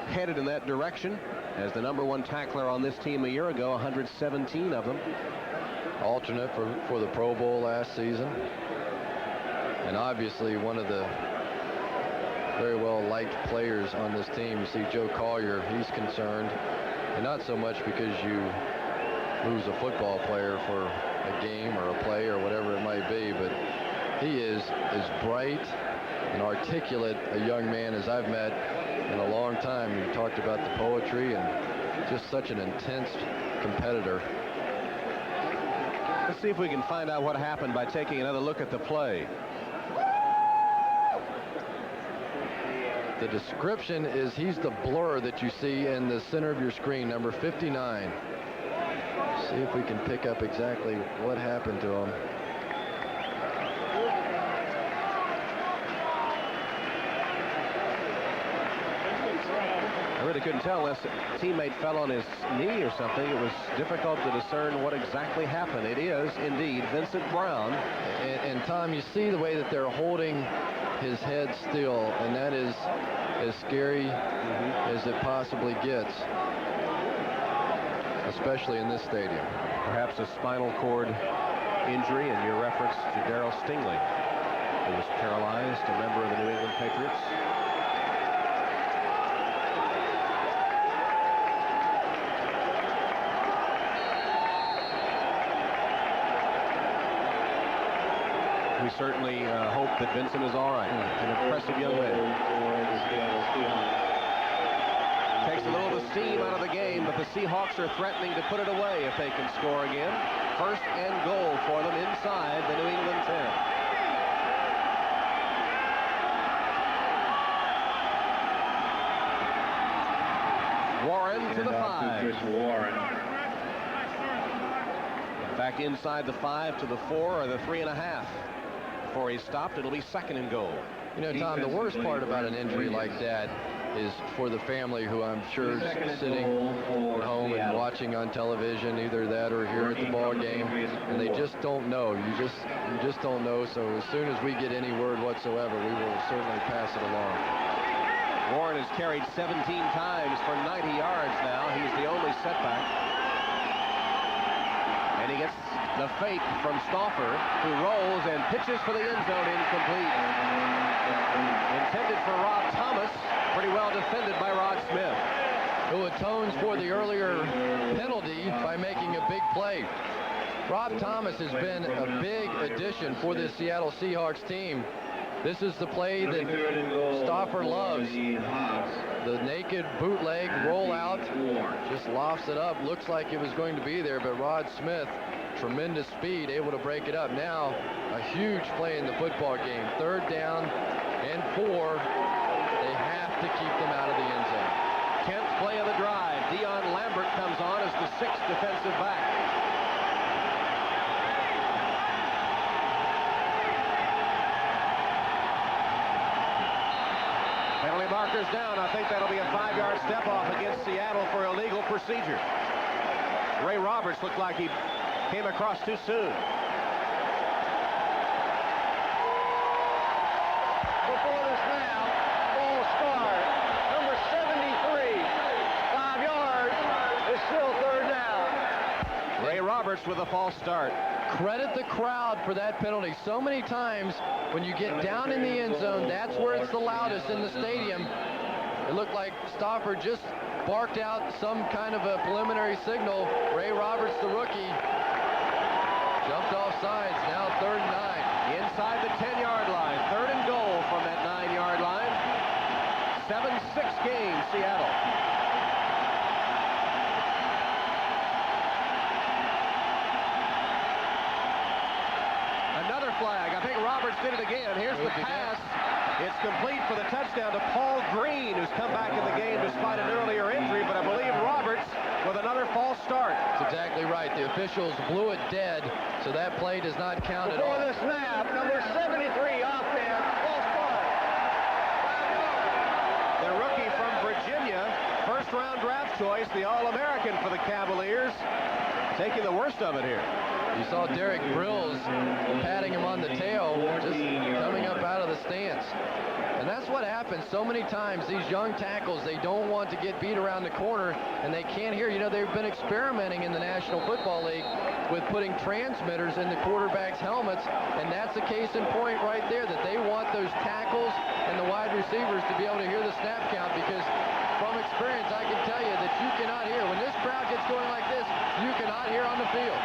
headed in that direction as the #1 tackler on this team a year ago, 117 of them. Alternate for the Pro Bowl last season. And obviously one of the very well-liked players on this team. You see Joe Collier, he's concerned. And not so much because you lose a football player for a game or a play or whatever it might be, but he is as bright and articulate a young man as I've met in a long time. You talked about the poetry and just such an intense competitor. Let's see if we can find out what happened by taking another look at the play. The description is he's the blur that you see in the center of your screen, number 59. See if we can pick up exactly what happened to him. I really couldn't tell unless a teammate fell on his knee or something. It was difficult to discern what exactly happened. It is indeed Vincent Brown. And Tom, you see the way that they're holding his head still, and that is as scary as it possibly gets, especially in this stadium. Perhaps a spinal cord injury, in your reference to Darryl Stingley, who was paralyzed, a member of the New England Patriots. We certainly hope that Vincent is all right. An impressive young man. Takes a little of the steam out of the game, but the Seahawks are threatening to put it away if they can score again. 1st and goal for them inside the New England 10. Warren to the 5. Chris Warren. Back inside the 5 to the 4 or the 3.5. Before he stopped, it'll be 2nd and goal. You know, Tom, the worst part about an injury like that is for the family, who I'm sure is sitting at home and watching on television, either that or here at the ball game, and they just don't know. You just don't know. So as soon as we get any word whatsoever, we will certainly pass it along. Warren has carried 17 times for 90 yards now. He's the only setback. And he gets the fake from Stauffer, who rolls and pitches for the end zone, incomplete. Intended for Rob Thomas, pretty well defended by Rod Smith, who atones for the earlier penalty by making a big play. Rob Thomas has been a big addition for this Seattle Seahawks team. This is the play that Stauffer loves. The naked bootleg rollout, just lofts it up. Looks like it was going to be there, but Rod Smith, tremendous speed, able to break it up. Now, a huge play in the football game. 3rd down and 4. They have to keep them out of the end zone. 10th play of the drive. Dion Lambert comes on as the 6th defensive back. Penalty markers down. I think that'll be a 5-yard step off against Seattle for illegal procedure. Ray Roberts looked like he came across too soon. Before the snap, ball start. Number 73, 5 yards. It's still 3rd down. Ray Roberts with a false start. Credit the crowd for that penalty. So many times when you get down in the end zone, that's where it's the loudest in the stadium. It looked like Stauffer just barked out some kind of a preliminary signal. Ray Roberts, the rookie, jumped off sides. Now 3rd and 9. Inside the 10-yard line. 3rd and goal from that 9-yard line. 7-6 game, Seattle. Another flag. I think Roberts did it again. Here's the pass. It's complete for the touchdown to Paul Green, who's come back in the game despite an earlier injury, but I believe Roberts with another false start. That's exactly right. The officials blew it dead, so that play does not count at all. Before the snap, number 73, offense, false start. The rookie from Virginia, 1st-round draft choice, the All-American for the Cavaliers, taking the worst of it here. You saw Derek Brills patting him on the tail, just coming up out of the stance. And that's what happens so many times. These young tackles, they don't want to get beat around the corner, and they can't hear. You know, they've been experimenting in the National Football League with putting transmitters in the quarterbacks' helmets, and that's the case in point right there, that they want those tackles and the wide receivers to be able to hear the snap count, because from experience, I can tell you that you cannot hear. When this crowd gets going like this, you cannot hear on the field.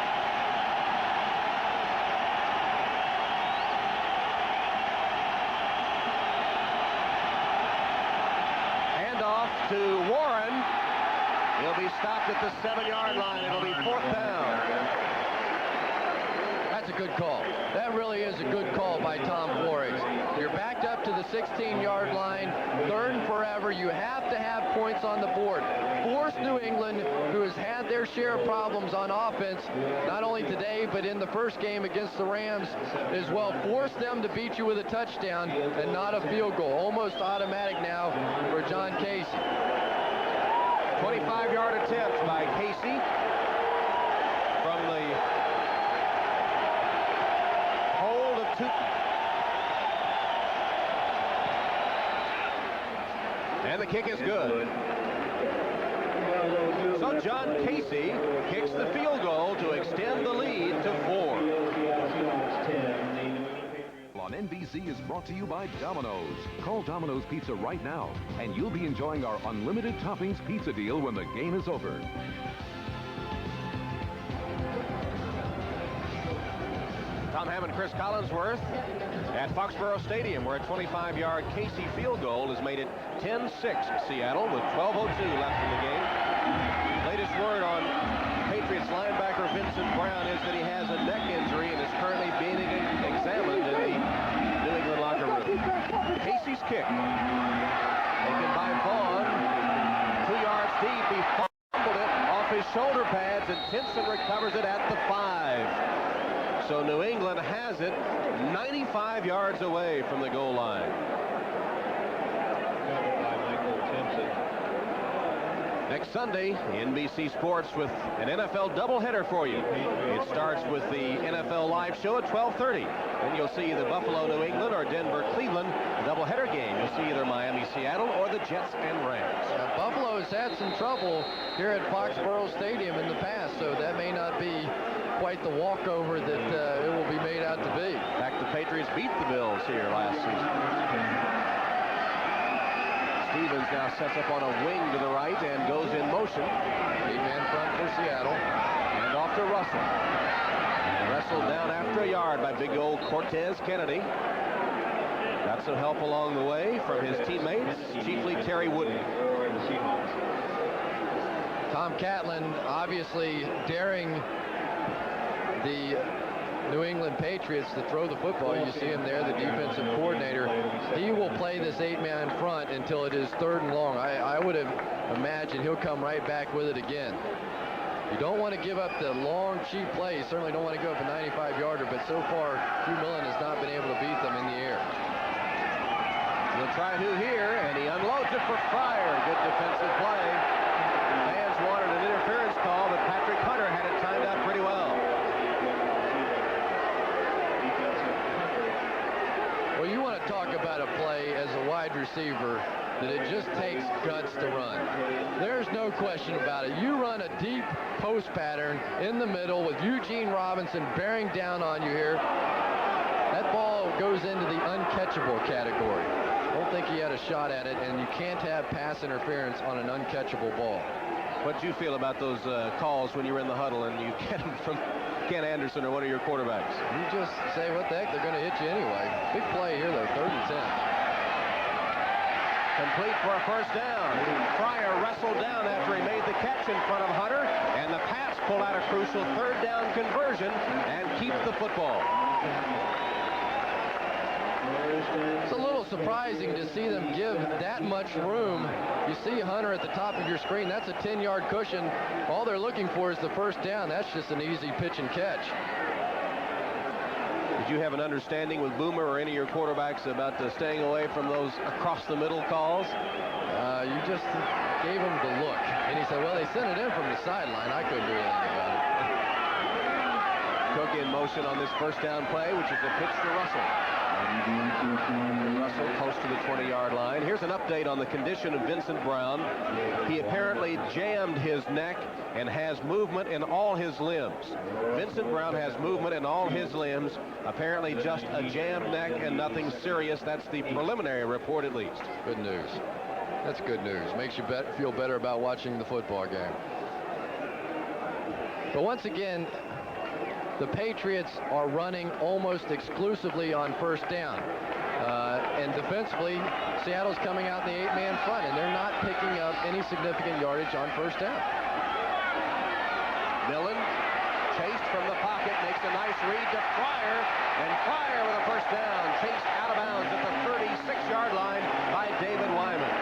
To Warren. He'll be stopped at the 7-yard line. It'll be 4th down. That's a good call. That really is a good call by Tom Flores. You're backed up to the 16-yard line, 3rd and forever. You have to have points on the board. Force New England, who has had their share of problems on offense, not only today, but in the first game against the Rams as well. Force them to beat you with a touchdown and not a field goal. Almost automatic now for John Casey. 25-yard attempt by Casey from the hold of Tootin. And the kick is good. So John Casey kicks the field goal to extend the lead to 4. On NBC is brought to you by Domino's. Call Domino's Pizza right now, and you'll be enjoying our unlimited toppings pizza deal when the game is over. Tom Hammond, Cris Collinsworth at Foxborough Stadium, where a 25-yard Casey field goal has made it 10-6 Seattle with 12:02 left in the game. Latest word on Patriots linebacker Vincent Brown is that he has a neck injury and is currently being examined in the New England locker room. Casey's kick, taken by Vaughn, 2 yards deep. He fumbled it off his shoulder pads, and Tinson recovers it at the 5. So New England has it 95 yards away from the goal line. Next Sunday, NBC Sports with an NFL doubleheader for you. It starts with the NFL Live show at 12:30. Then you'll see the Buffalo, New England, or Denver, Cleveland doubleheader game. You'll see either Miami, Seattle, or the Jets and Rams. Buffalo has had some trouble here at Foxborough Stadium in the past, so that may not be quite the walkover that it will be made out to be. In fact, the Patriots beat the Bills here last season. Stevens now sets up on a wing to the right and goes in motion. 8-man front for Seattle. And off to Russell. Wrestled down after a yard by big old Cortez Kennedy. Got some help along the way from his teammates, chiefly Terry Wooden. Tom Catlin obviously daring the New England Patriots to throw the football. You see him there, the defensive coordinator. He will play this 8-man front until it is 3rd and long. I would have imagined he'll come right back with it again. You don't want to give up the long, cheap play. You certainly don't want to go up a 95-yarder, but so far, Hugh Millen has not been able to beat them in the air. He'll try Hugh here, and he unloads it for Fryer. Good defensive play. Fans wanted an interference call, but Patrick Hunter had it timed out pretty well. Well, you want to talk about a play as a wide receiver that it just takes guts to run. There's no question about it. You run a deep post pattern in the middle with Eugene Robinson bearing down on you here. That ball goes into the uncatchable category. I don't think he had a shot at it, and you can't have pass interference on an uncatchable ball. What do you feel about those calls when you're in the huddle and you get them from Ken Anderson or one of your quarterbacks? You just say, what the heck, they're going to hit you anyway. Big play here, though, 3rd and 10. Complete for a first down. Fryer wrestled down after he made the catch in front of Hunter, and the pass pulled out a crucial 3rd down conversion and keep the football. It's a little surprising to see them give that much room. You see Hunter at the top of your screen. That's a 10-yard cushion. All they're looking for is the first down. That's just an easy pitch and catch. Did you have an understanding with Boomer or any of your quarterbacks about staying away from those across-the-middle calls? You just gave him the look. And he said, well, they sent it in from the sideline. I couldn't do anything about it. Cook in motion on this first down play, which is a pitch to Russell. Russell close to the 20-yard line. Here's an update on the condition of Vincent Brown. He apparently jammed his neck and has movement in all his limbs. Vincent Brown has movement in all his limbs. Apparently just a jammed neck and nothing serious. That's the preliminary report, at least. Good news. That's good news. Makes you feel better about watching the football game. But once again, the Patriots are running almost exclusively on first down. And defensively, Seattle's coming out in the 8-man front, and they're not picking up any significant yardage on first down. Millen, chased from the pocket, makes a nice read to Fryer, and Fryer with a first down, chased out of bounds at the 36-yard line by David Wyman.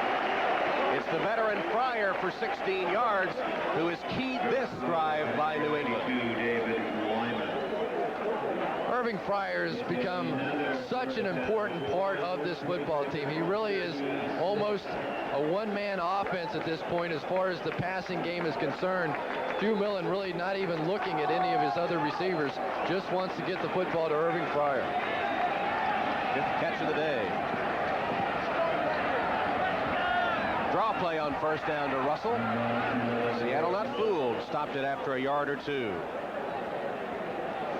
It's the veteran Fryer for 16 yards who has keyed this drive by New England. Irving Fryer has become such an important part of this football team. He really is almost a one-man offense at this point as far as the passing game is concerned. Hugh Millen really not even looking at any of his other receivers, just wants to get the football to Irving Fryer. Fifth catch of the day. Draw play on first down to Russell. Seattle not fooled, stopped it after a yard or two.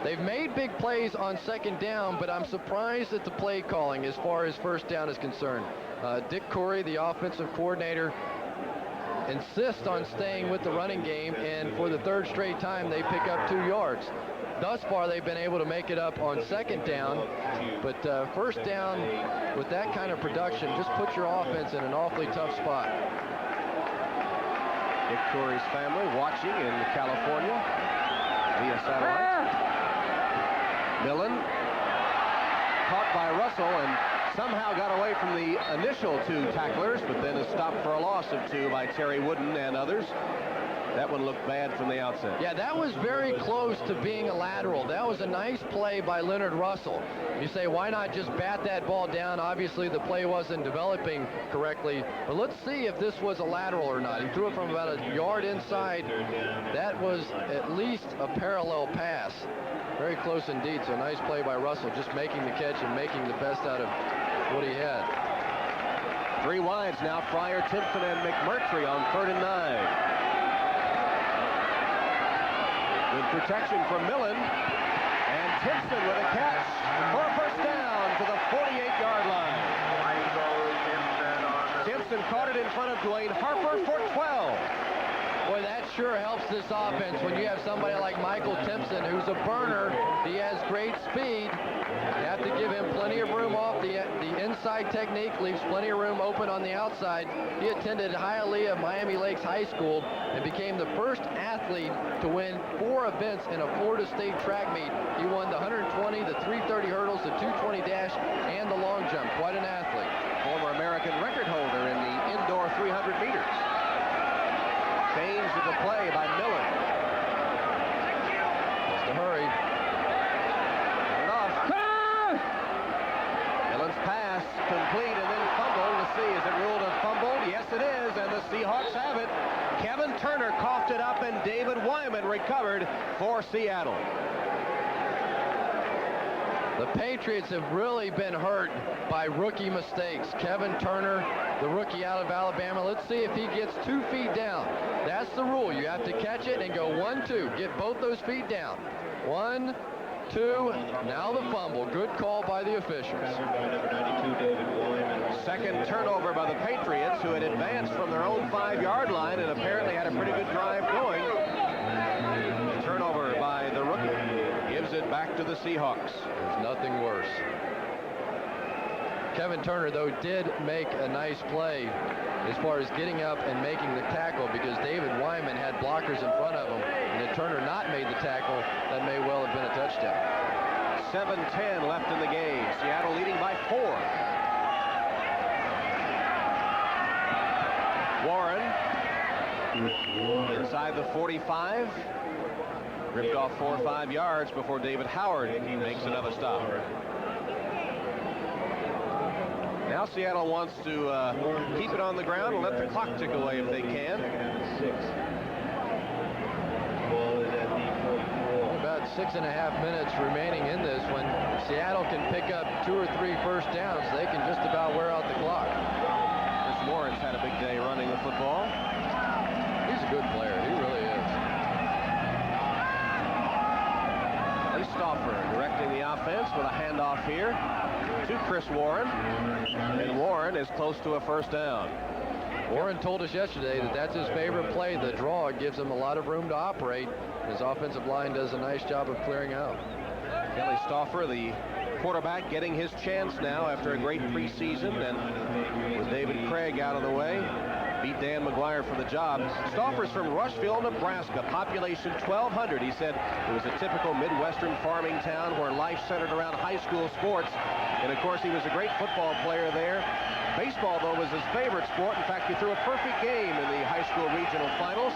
They've made big plays on second down, but I'm surprised at the play calling as far as first down is concerned. Dick Corey, the offensive coordinator, insists on staying with the running game, and for the 3rd straight time, they pick up 2 yards. Thus far, they've been able to make it up on second down, but first down with that kind of production just puts your offense in an awfully tough spot. Dick Corey's family watching in California via satellite. Millen caught by Russell and somehow got away from the initial 2 tacklers, but then is stopped for a loss of 2 by Terry Wooden and others. That one looked bad from the outset. Yeah, that was very close to being a lateral. That was a nice play by Leonard Russell. You say, why not just bat that ball down? Obviously, the play wasn't developing correctly. But let's see if this was a lateral or not. He threw it from about a yard inside. That was at least a parallel pass. Very close indeed. So nice play by Russell, just making the catch and making the best out of what he had. 3 wides now. Fryer, Timpson, and McMurtry on 3rd and 9. Good protection from Millen, and Timpson with a catch for a first down to the 48-yard line. Timpson caught it in front of Dwayne Harper for 12. Boy, that sure helps this offense when you have somebody like Michael Timpson, who's a burner. He has great speed. You have to give him plenty of room off the inside technique, leaves plenty of room open on the outside. He attended Hialeah Miami Lakes High School and became the first athlete to win 4 events in a Florida State track meet. He won the 120, the 330 hurdles, the 220 dash, and the long jump. Quite an athlete. Former American record holder in the indoor 300 meters. Change of the play by Miller. Just a hurry. Millen's pass complete and then fumbled. Let's see, is it ruled a fumble? Yes, it is, and the Seahawks have it. Kevin Turner coughed it up, and David Wyman recovered for Seattle. The Patriots have really been hurt by rookie mistakes. Kevin Turner, the rookie out of Alabama. Let's see if he gets 2 feet down. That's the rule. You have to catch it and go 1-2. Get both those feet down. 1, 2. Now the fumble. Good call by the officials. Second turnover by the Patriots, who had advanced from their own 5-yard line and apparently had a pretty good drive going. Turnover by the rookie. Gives it back to the Seahawks. There's nothing worse. Kevin Turner, though, did make a nice play as far as getting up and making the tackle, because David Wyman had blockers in front of him, and if Turner not made the tackle, that may well have been a touchdown. 7:10 left in the game. Seattle leading by 4. Warren inside the 45. Ripped off 4 or 5 yards before David Howard makes another stop. Now Seattle wants to keep it on the ground and let the clock tick away if they can. About 6.5 minutes remaining in this. When Seattle can pick up 2 or 3 first downs, they can just about wear out the clock. Chris Warren's had a big day running the football. He's a good player. He really is. Stoffer directing the offense with a handoff here to Chris Warren, and Warren is close to a first down. Warren told us yesterday that that's his favorite play. The draw gives him a lot of room to operate. His offensive line does a nice job of clearing out. Kelly Stoffer, the quarterback, getting his chance now after a great preseason, and with David Craig out of the way, beat Dan McGuire for the job. Stoffer's from Rushville, Nebraska, population 1,200. He said it was a typical Midwestern farming town where life centered around high school sports. And of course, he was a great football player there. Baseball, though, was his favorite sport. In fact, he threw a perfect game in the high school regional finals.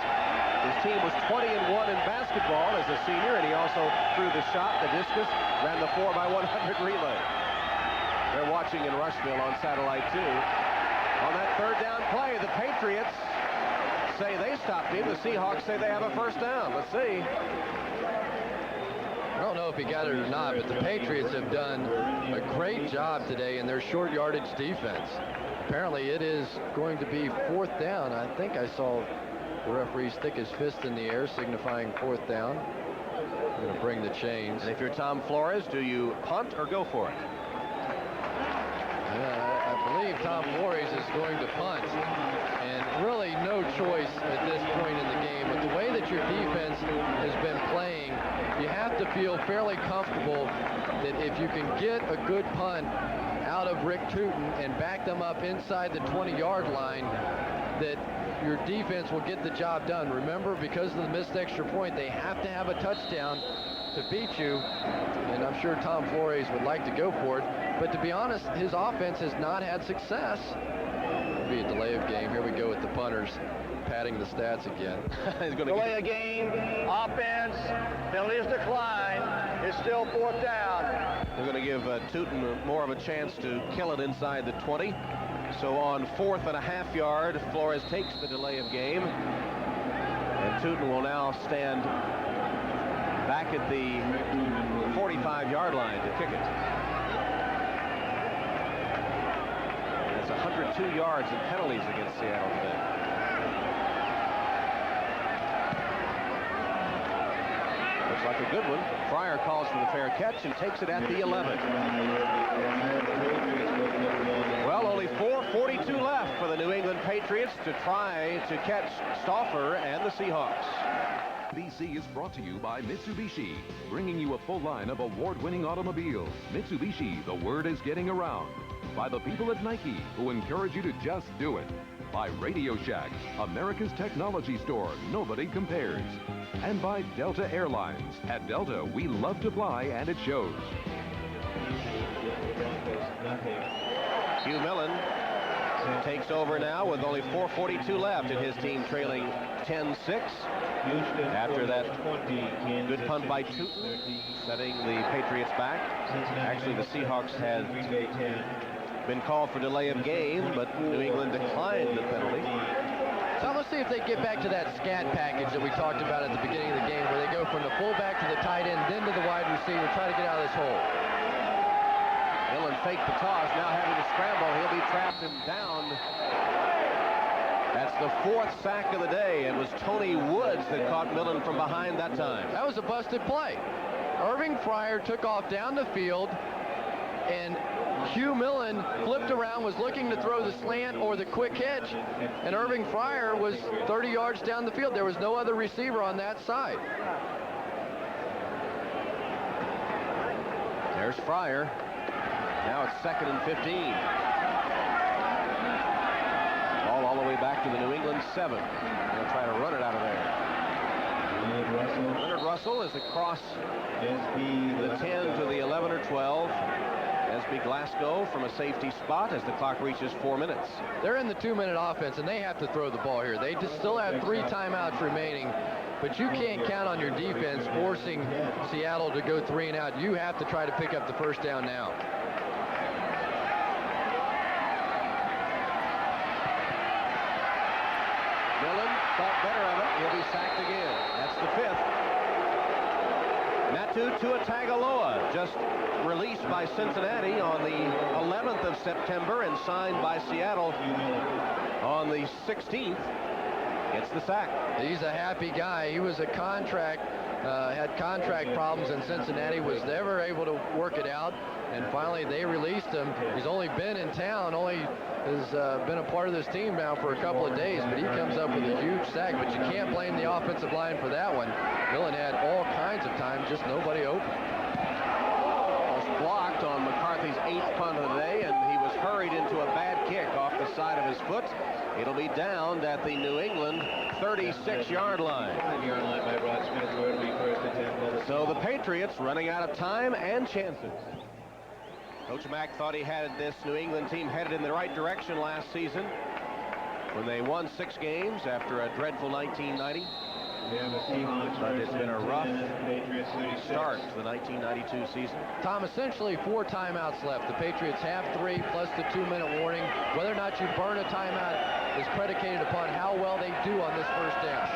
His team was 20-1 in basketball as a senior, and he also threw the shot, the discus, ran the 4x100 relay. They're watching in Rushville on satellite, too. On that 3rd down play, the Patriots say they stopped him. The Seahawks say they have a first down. Let's see. I don't know if he got it or not, but the Patriots have done a great job today in their short yardage defense. Apparently it is going to be 4th down. I think I saw the referee stick his fist in the air signifying 4th down. I'm going to bring the chains. And if you're Tom Flores, do you punt or go for it? I believe Tom Flores is going to punt, and really no choice at this point in the game. But the way that your defense has been playing, you have to feel fairly comfortable that if you can get a good punt out of Rick Tootin and back them up inside the 20-yard line, that your defense will get the job done. Remember, because of the missed extra point, they have to have a touchdown to beat you, and I'm sure Tom Flores would like to go for it. But to be honest, his offense has not had success. It'll be a delay of game. Here we go with the punters. padding the stats again. He's going to delay a game, offense, penalties decline. It's still 4th down. They're going to give Tootin more of a chance to kill it inside the 20. So on 4th and a half yard, Flores takes the delay of game. And Tootin will now stand back at the 45-yard line to kick it. That's 102 yards in penalties against Seattle today. Looks like a good one. Fryer calls for the fair catch and takes it at the 11. Well, only 4:42 left for the New England Patriots to try to catch Stauffer and the Seahawks. NBC is brought to you by Mitsubishi, bringing you a full line of award-winning automobiles. Mitsubishi, the word is getting around. By the people at Nike, who encourage you to just do it. By Radio Shack, America's technology store nobody compares. And by Delta Airlines. At Delta, we love to fly, and it shows. Hugh Millen takes over now with only 4:42 left, and his team trailing 10-6. After that good punt by Tootin, setting the Patriots back. Actually, the Seahawks had been called for delay of game, but New England declined the penalty. So let's see if they get back to that scat package that we talked about at the beginning of the game, where they go from the fullback to the tight end, then to the wide receiver, try to get out of this hole. Millen faked the toss, now having to scramble. He'll be trapped and down. That's the 4th sack of the day. It was Tony Woods that caught Millen from behind that time. That was a busted play. Irving Fryer took off down the field, and Hugh Millen flipped around, was looking to throw the slant or the quick hitch, and Irving Fryer was 30 yards down the field. There was no other receiver on that side. There's Fryer. Now it's 2nd and 15. Ball all the way back to the New England 7. They'll try to run it out of there. Leonard Russell is across the 10 to the 11 or 12. Esby Glasgow from a safety spot as the clock reaches 4 minutes. They're in the 2-minute offense, and they have to throw the ball here. They just still have 3 timeouts remaining, but you can't count on your defense forcing Seattle to go 3 and out. You have to try to pick up the first down now. Millen thought better of it. He'll be sacked again. That's the 5th. Natu Tuatagaloa, just released by Cincinnati on the 11th of September and signed by Seattle on the 16th. Gets the sack. He's a happy guy. He was a contract, had contract problems in Cincinnati, was never able to work it out, and finally they released him. He's only been in town, has been a part of this team now for a couple of days, but he comes up with a huge sack, but you can't blame the offensive line for that one. Millen had all kinds of time, just nobody open. Was blocked on McCarthy's 8th punt of the day, and he was hurried into a bad kick off the side of his foot. It'll be downed at the New England 36-yard line. So the Patriots running out of time and chances. Coach Mack thought he had this New England team headed in the right direction last season when they won 6 games after a dreadful 1990. But it's been a rough start to the 1992 season. Tom, essentially 4 timeouts left. The Patriots have 3 plus the 2-minute warning. Whether or not you burn a timeout is predicated upon how well they do on this first down.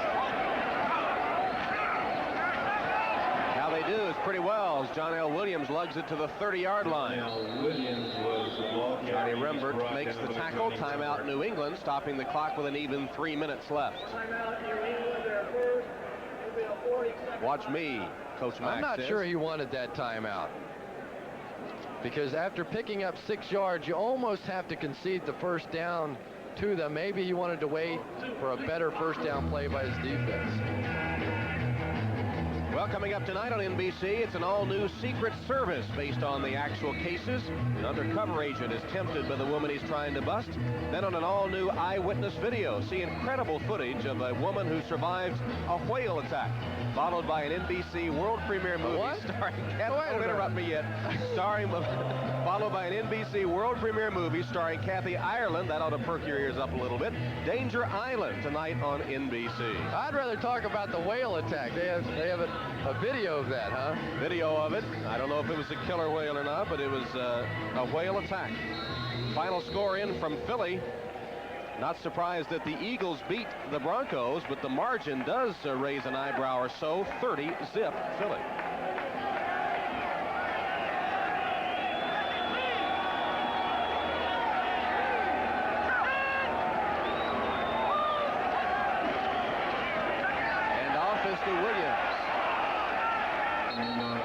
How they do is pretty well as John L. Williams lugs it to the 30-yard line. Johnny Rembert makes the tackle. Timeout New England, stopping the clock with an even 3 minutes left. Watch me, Coach Mack I'm not sure he wanted that timeout, because after picking up 6 yards, you almost have to concede the first down to them. Maybe he wanted to wait for a better first down play by his defense. Well, coming up tonight on NBC, it's an all-new Secret Service based on the actual cases. An undercover agent is tempted by the woman he's trying to bust. Then on an all-new eyewitness video, see incredible footage of a woman who survived a whale attack, followed by an NBC world premiere movie starring... Don't interrupt me yet. Starring followed by an NBC world premiere movie starring Kathy Ireland. That ought to perk your ears up a little bit. Danger Island tonight on NBC. I'd rather talk about the whale attack. They have a video of that, huh? Video of it. I don't know if it was a killer whale or not, but it was a whale attack. Final score in from Philly. Not surprised that the Eagles beat the Broncos, but the margin does raise an eyebrow or so. 30-zip Philly. And off is to Williams.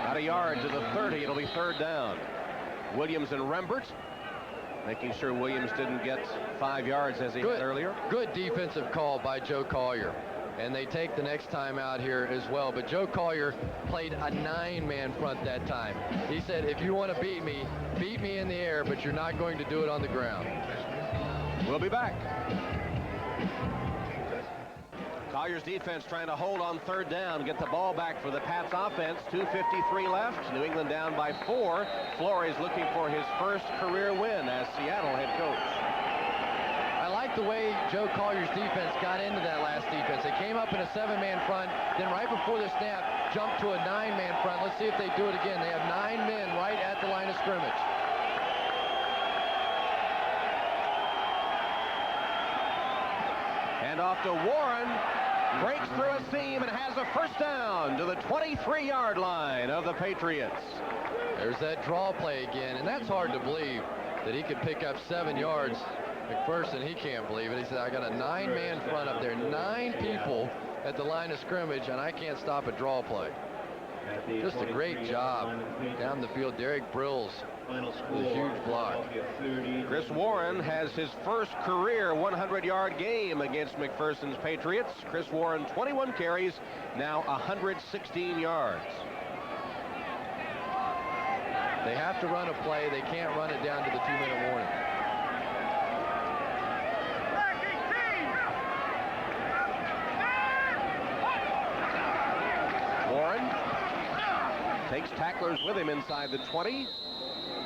About a yard to the 30. It'll be third down. Williams and Rembert, making sure Williams didn't get 5 yards as he had earlier. Good defensive call by Joe Collier. And they take the next time out here as well. But Joe Collier played a 9-man front that time. He said, if you want to beat me in the air, but you're not going to do it on the ground. We'll be back. Collier's defense trying to hold on third down, get the ball back for the Pats offense. 2:53 left. New England down by 4. Flores looking for his first career win as Seattle head coach. I like the way Joe Collier's defense got into that last defense. They came up in a 7-man front, then right before the snap, jumped to a 9-man front. Let's see if they do it again. They have 9 men right at the line of scrimmage. And off to Warren. Breaks through a seam and has a first down to the 23-yard line of the Patriots. There's that draw play again, and that's hard to believe that he could pick up 7 yards. McPherson, he can't believe it. He said, I got a 9-man front up there, 9 people at the line of scrimmage, and I can't stop a draw play. Just a great job down the field. Derek Brills with a huge block. Chris Warren has his first career 100-yard game against McPherson's Patriots. Chris Warren, 21 carries, now 116 yards. They have to run a play. They can't run it down to the 2-minute warning. Warren takes tacklers with him inside the 20.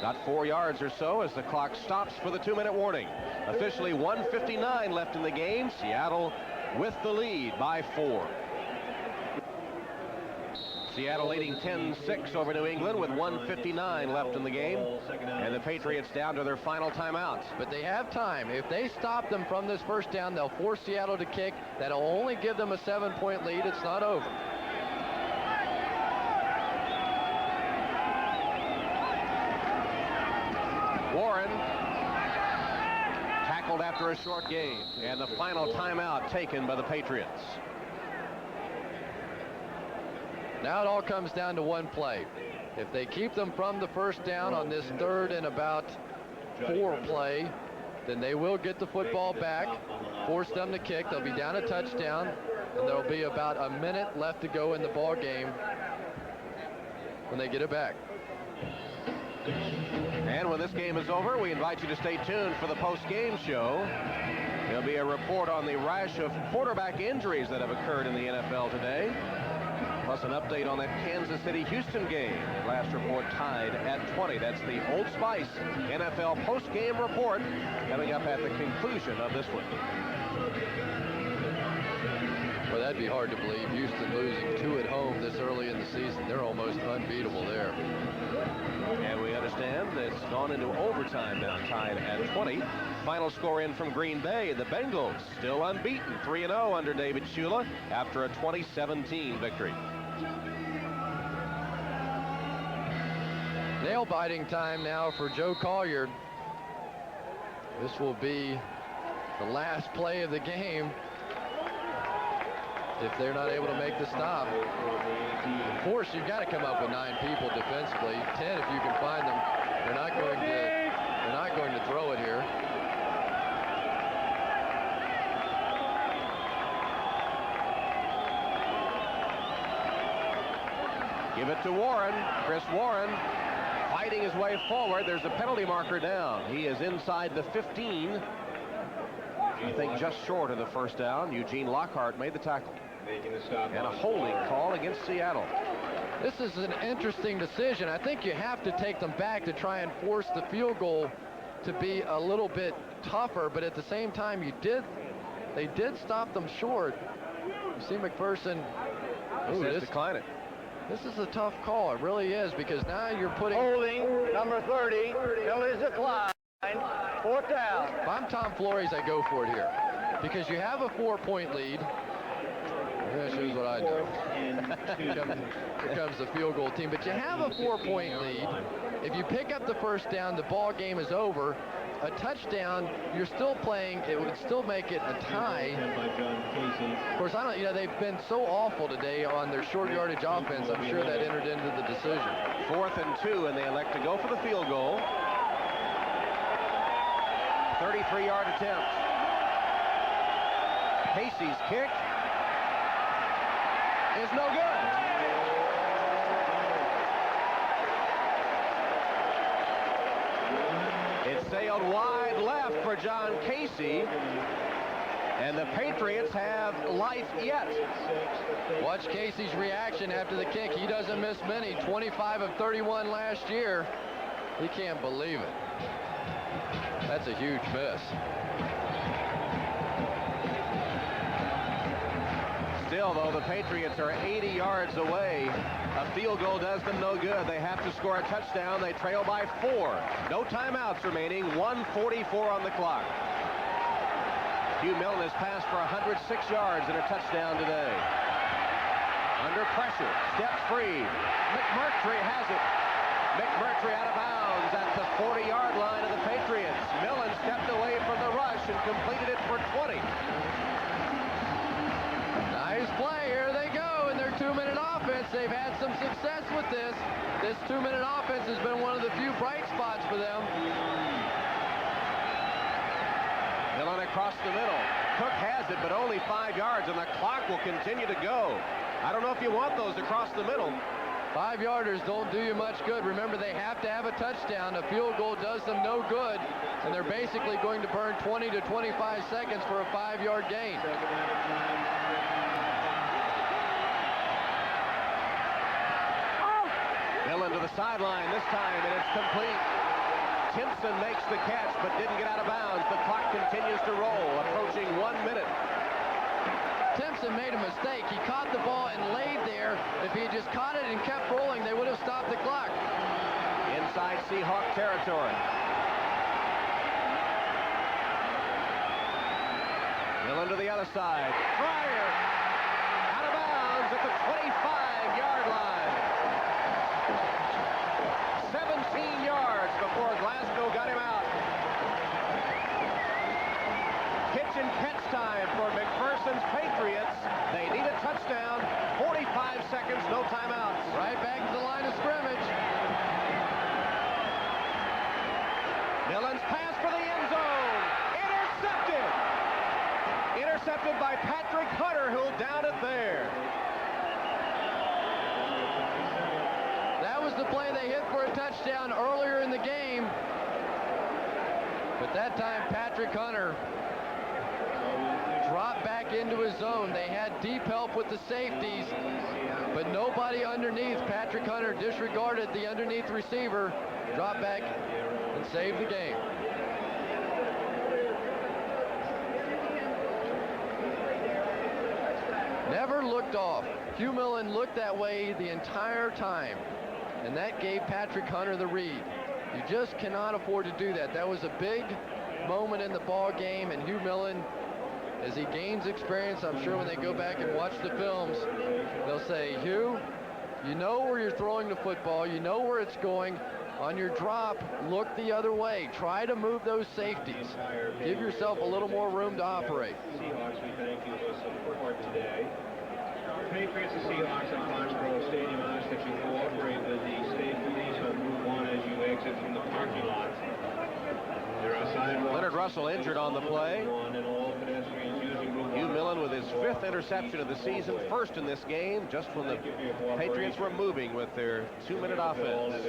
Got 4 yards or so as the clock stops for the 2-minute warning. Officially 1:59 left in the game. Seattle with the lead by 4. Seattle leading 10-6 over New England with 1:59 left in the game. And the Patriots down to their final timeout. But they have time. If they stop them from this first down, they'll force Seattle to kick. That'll only give them a 7-point lead. It's not over. Warren tackled after a short gain, and the final timeout taken by the Patriots. Now it all comes down to one play. If they keep them from the first down on this 3rd and about 4 play, then they will get the football back, force them to kick. They'll be down a touchdown, and there'll be about a minute left to go in the ball game when they get it back. And when this game is over, we invite you to stay tuned for the post-game show. There'll be a report on the rash of quarterback injuries that have occurred in the NFL today, plus an update on that Kansas City-Houston game. Last report tied at 20. That's the Old Spice NFL post-game report coming up at the conclusion of this one. Well, that'd be hard to believe. Houston losing 2 at home this early in the season. They're almost unbeatable there. And we understand it's gone into overtime now, tied at 20. Final score in from Green Bay. The Bengals still unbeaten, 3-0 under David Shula after a 2017 victory. Nail-biting time now for Joe Collier. This will be the last play of the game if they're not able to make the stop. Of course, you've got to come up with 9 people defensively, 10 if you can find them. They're not going to throw it here. Give it to Warren. Chris Warren fighting his way forward. There's a penalty marker down. He is inside the 15. I think just short of the first down. Eugene Lockhart made the tackle. And a holding call against Seattle. This is an interesting decision. I think you have to take them back to try and force the field goal to be a little bit tougher, but at the same time, they did stop them short. You see McPherson. Ooh, this decline it. This is a tough call. It really is, because now you're putting... Holding, number 30, penalties decline, 4th down. If I'm Tom Flores, I go for it here, because you have a 4-point lead. Yeah, shows what I know. Here comes the field goal team, but you have a 4-point lead. If you pick up the first down, the ball game is over. A touchdown, you're still playing, it would still make it a tie. Of course, they've been so awful today on their short yardage offense. I'm sure that entered into the decision. 4th and 2, and they elect to go for the field goal. 33-yard attempt. Casey's kick is no good. It sailed wide left for John Casey, and the Patriots have life yet. Watch Casey's reaction after the kick. He doesn't miss many. 25 of 31 last year. He can't believe it. That's a huge miss. Still, though, the Patriots are 80 yards away. A field goal does them no good. They have to score a touchdown. They trail by 4. No timeouts remaining. 1:44 on the clock. Hugh Millen has passed for 106 yards and a touchdown today. Under pressure, steps free. McMurtry has it. McMurtry out of bounds at the 40-yard line of the Patriots. Millen stepped away from the rush and completed it for 20. Nice play. Here they go in their 2-minute offense. They've had some success with this. This 2-minute offense has been one of the few bright spots for them. Millen across the middle. Cook has it, but only 5 yards, and the clock will continue to go. I don't know if you want those across the middle. 5-yarders don't do you much good. Remember, they have to have a touchdown. A field goal does them no good, and they're basically going to burn 20 to 25 seconds for a 5-yard gain. Millen to the sideline this time, and it's complete. Timpson makes the catch, but didn't get out of bounds. The clock continues to roll, approaching 1 minute. Timpson made a mistake. He caught the ball and laid there. If he had just caught it and kept rolling, they would have stopped the clock. Inside Seahawk territory. Millen to the other side. Fryer out of bounds at the 25-yard line. 17 yards before Glasgow got him out. Pitch and catch time for McPherson's Patriots. They need a touchdown. 45 seconds, no timeouts. Right back to the line of scrimmage. Millen's pass for the end zone. Intercepted. Intercepted by Patrick Hunter, who'll down it there. That was the play they hit for a touchdown earlier in the game. But that time, Patrick Hunter dropped back into his zone. They had deep help with the safeties, but nobody underneath. Patrick Hunter disregarded the underneath receiver, dropped back, and saved the game. Never looked off. Hugh Millen looked that way the entire time, and that gave Patrick Hunter the read. You just cannot afford to do that. That was a big moment in the ball game, and Hugh Millen, as he gains experience, I'm sure when they go back and watch the films, they'll say, Hugh, you know where you're throwing the football. You know where it's going. On your drop, look the other way. Try to move those safeties. Give yourself a little more room to operate. Seahawks, we thank you for support today. Patriots and Seahawks at Foxborough Stadium ask that you cooperate with the state police on Route 1 as you exit from the parking lot. There are sidewalks. Leonard Russell injured on the play. Hugh Millen with his 5th interception of the season, first in this game, just when the Patriots were moving with their 2-minute offense.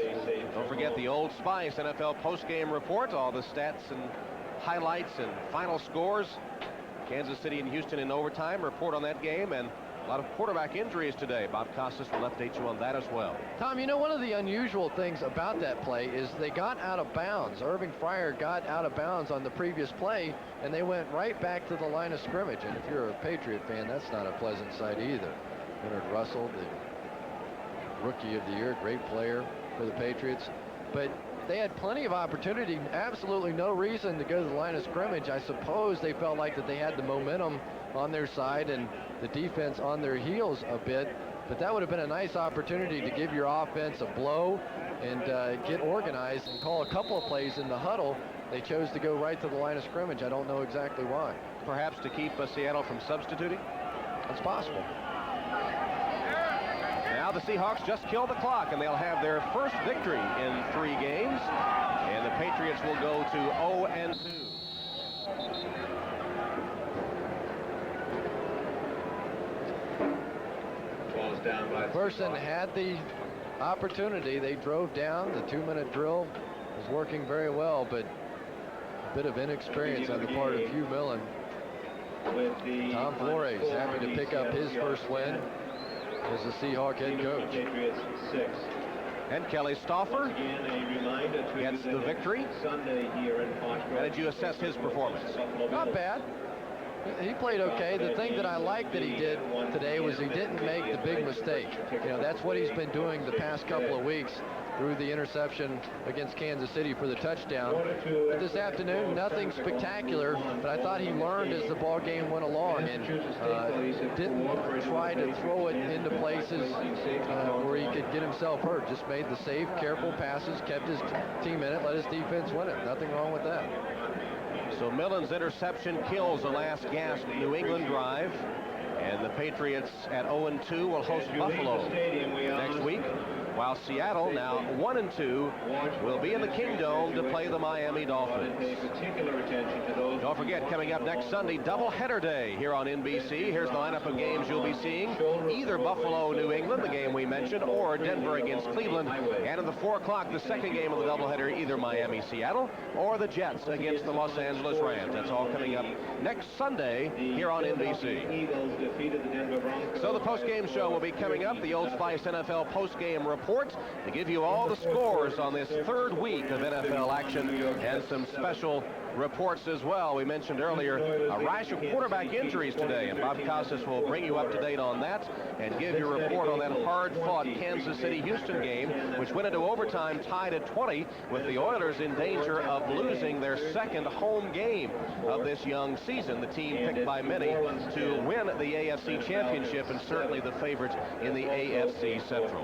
Don't forget the Old Spice NFL postgame report, all the stats and highlights and final scores. Kansas City and Houston in overtime report on that game, and A lot of quarterback injuries today. Bob Costas will update you on that as well. Tom, you know, one of the unusual things about that play is they got out of bounds. Irving Fryer got out of bounds on the previous play, and they went right back to the line of scrimmage. And if you're a Patriot fan, that's not a pleasant sight either. Leonard Russell, the rookie of the year, great player for the Patriots. But they had plenty of opportunity, absolutely no reason to go to the line of scrimmage. I suppose they felt like that they had the momentum on their side and the defense on their heels a bit, but that would have been a nice opportunity to give your offense a blow and get organized and call a couple of plays in the huddle. They chose to go right to the line of scrimmage. I don't know exactly why. Perhaps to keep Seattle from substituting? That's possible. Now the Seahawks just killed the clock, and they'll have their first victory in 3 games, and the Patriots will go to 0-2. Person had the opportunity. They drove down. The 2-minute drill was working very well, but a bit of inexperience on the part of Hugh Millen. Tom Flores happy to pick up his first win as the Seahawk head coach. And Kelly Stauffer gets the victory. How did you assess his performance? Not bad. He played okay. The thing that I liked that he did today was he didn't make the big mistake. You know, that's what he's been doing the past couple of weeks through the interception against Kansas City for the touchdown. But this afternoon, nothing spectacular, but I thought he learned as the ball game went along and didn't try to throw it into places where he could get himself hurt. Just made the safe, careful passes, kept his team in it, let his defense win it. Nothing wrong with that. So Millen's interception kills the last gasp New England drive. And the Patriots at 0-2 will host Buffalo next week, while Seattle, now 1-2, will be in the Kingdome to play the Miami Dolphins. Don't forget, coming up next Sunday, doubleheader day here on NBC. Here's the lineup of games you'll be seeing. Either Buffalo, New England, the game we mentioned, or Denver against Cleveland. And at the 4 o'clock, the second game of the doubleheader, either Miami, Seattle, or the Jets against the Los Angeles Rams. That's all coming up next Sunday here on NBC. So the post-game show will be coming up, the Old Spice NFL post-game report, to give you all the scores on this 3rd week of NFL action and some special reports as well. We mentioned earlier a rash of quarterback injuries today, and Bob Costas will bring you up to date on that and give you a report on that hard-fought Kansas City-Houston game, which went into overtime tied at 20, with the Oilers in danger of losing their 2nd home game of this young season. The team picked by many to win the AFC Championship and certainly the favorite in the AFC Central.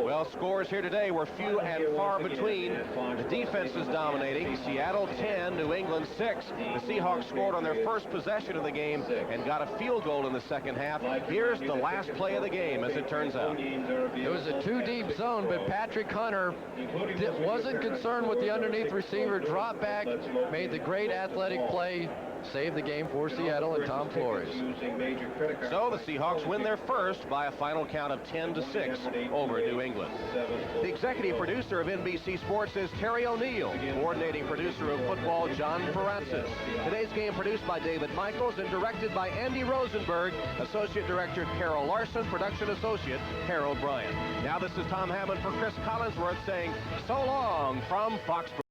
Well, scores here today were few and far between. The defense is dominating. Seattle 10, New England 6. The Seahawks scored on their first possession of the game and got a field goal in the second half. Here's the last play of the game, as it turns out. It was a 2-deep zone, but Patrick Hunter wasn't concerned with the underneath receiver. Drop back, made the great athletic play, saved the game for Seattle and Tom Flores. So the Seahawks win their first by a final count of 10-6 over New England. The executive producer of NBC Sports is Terry O'Neill. Coordinating producer of football, John Francis. Today's game produced by David Michaels and directed by Andy Rosenberg. Associate Director Carol Larson. Production Associate Harold Bryant. Now this is Tom Hammond for Cris Collinsworth saying so long from Foxborough.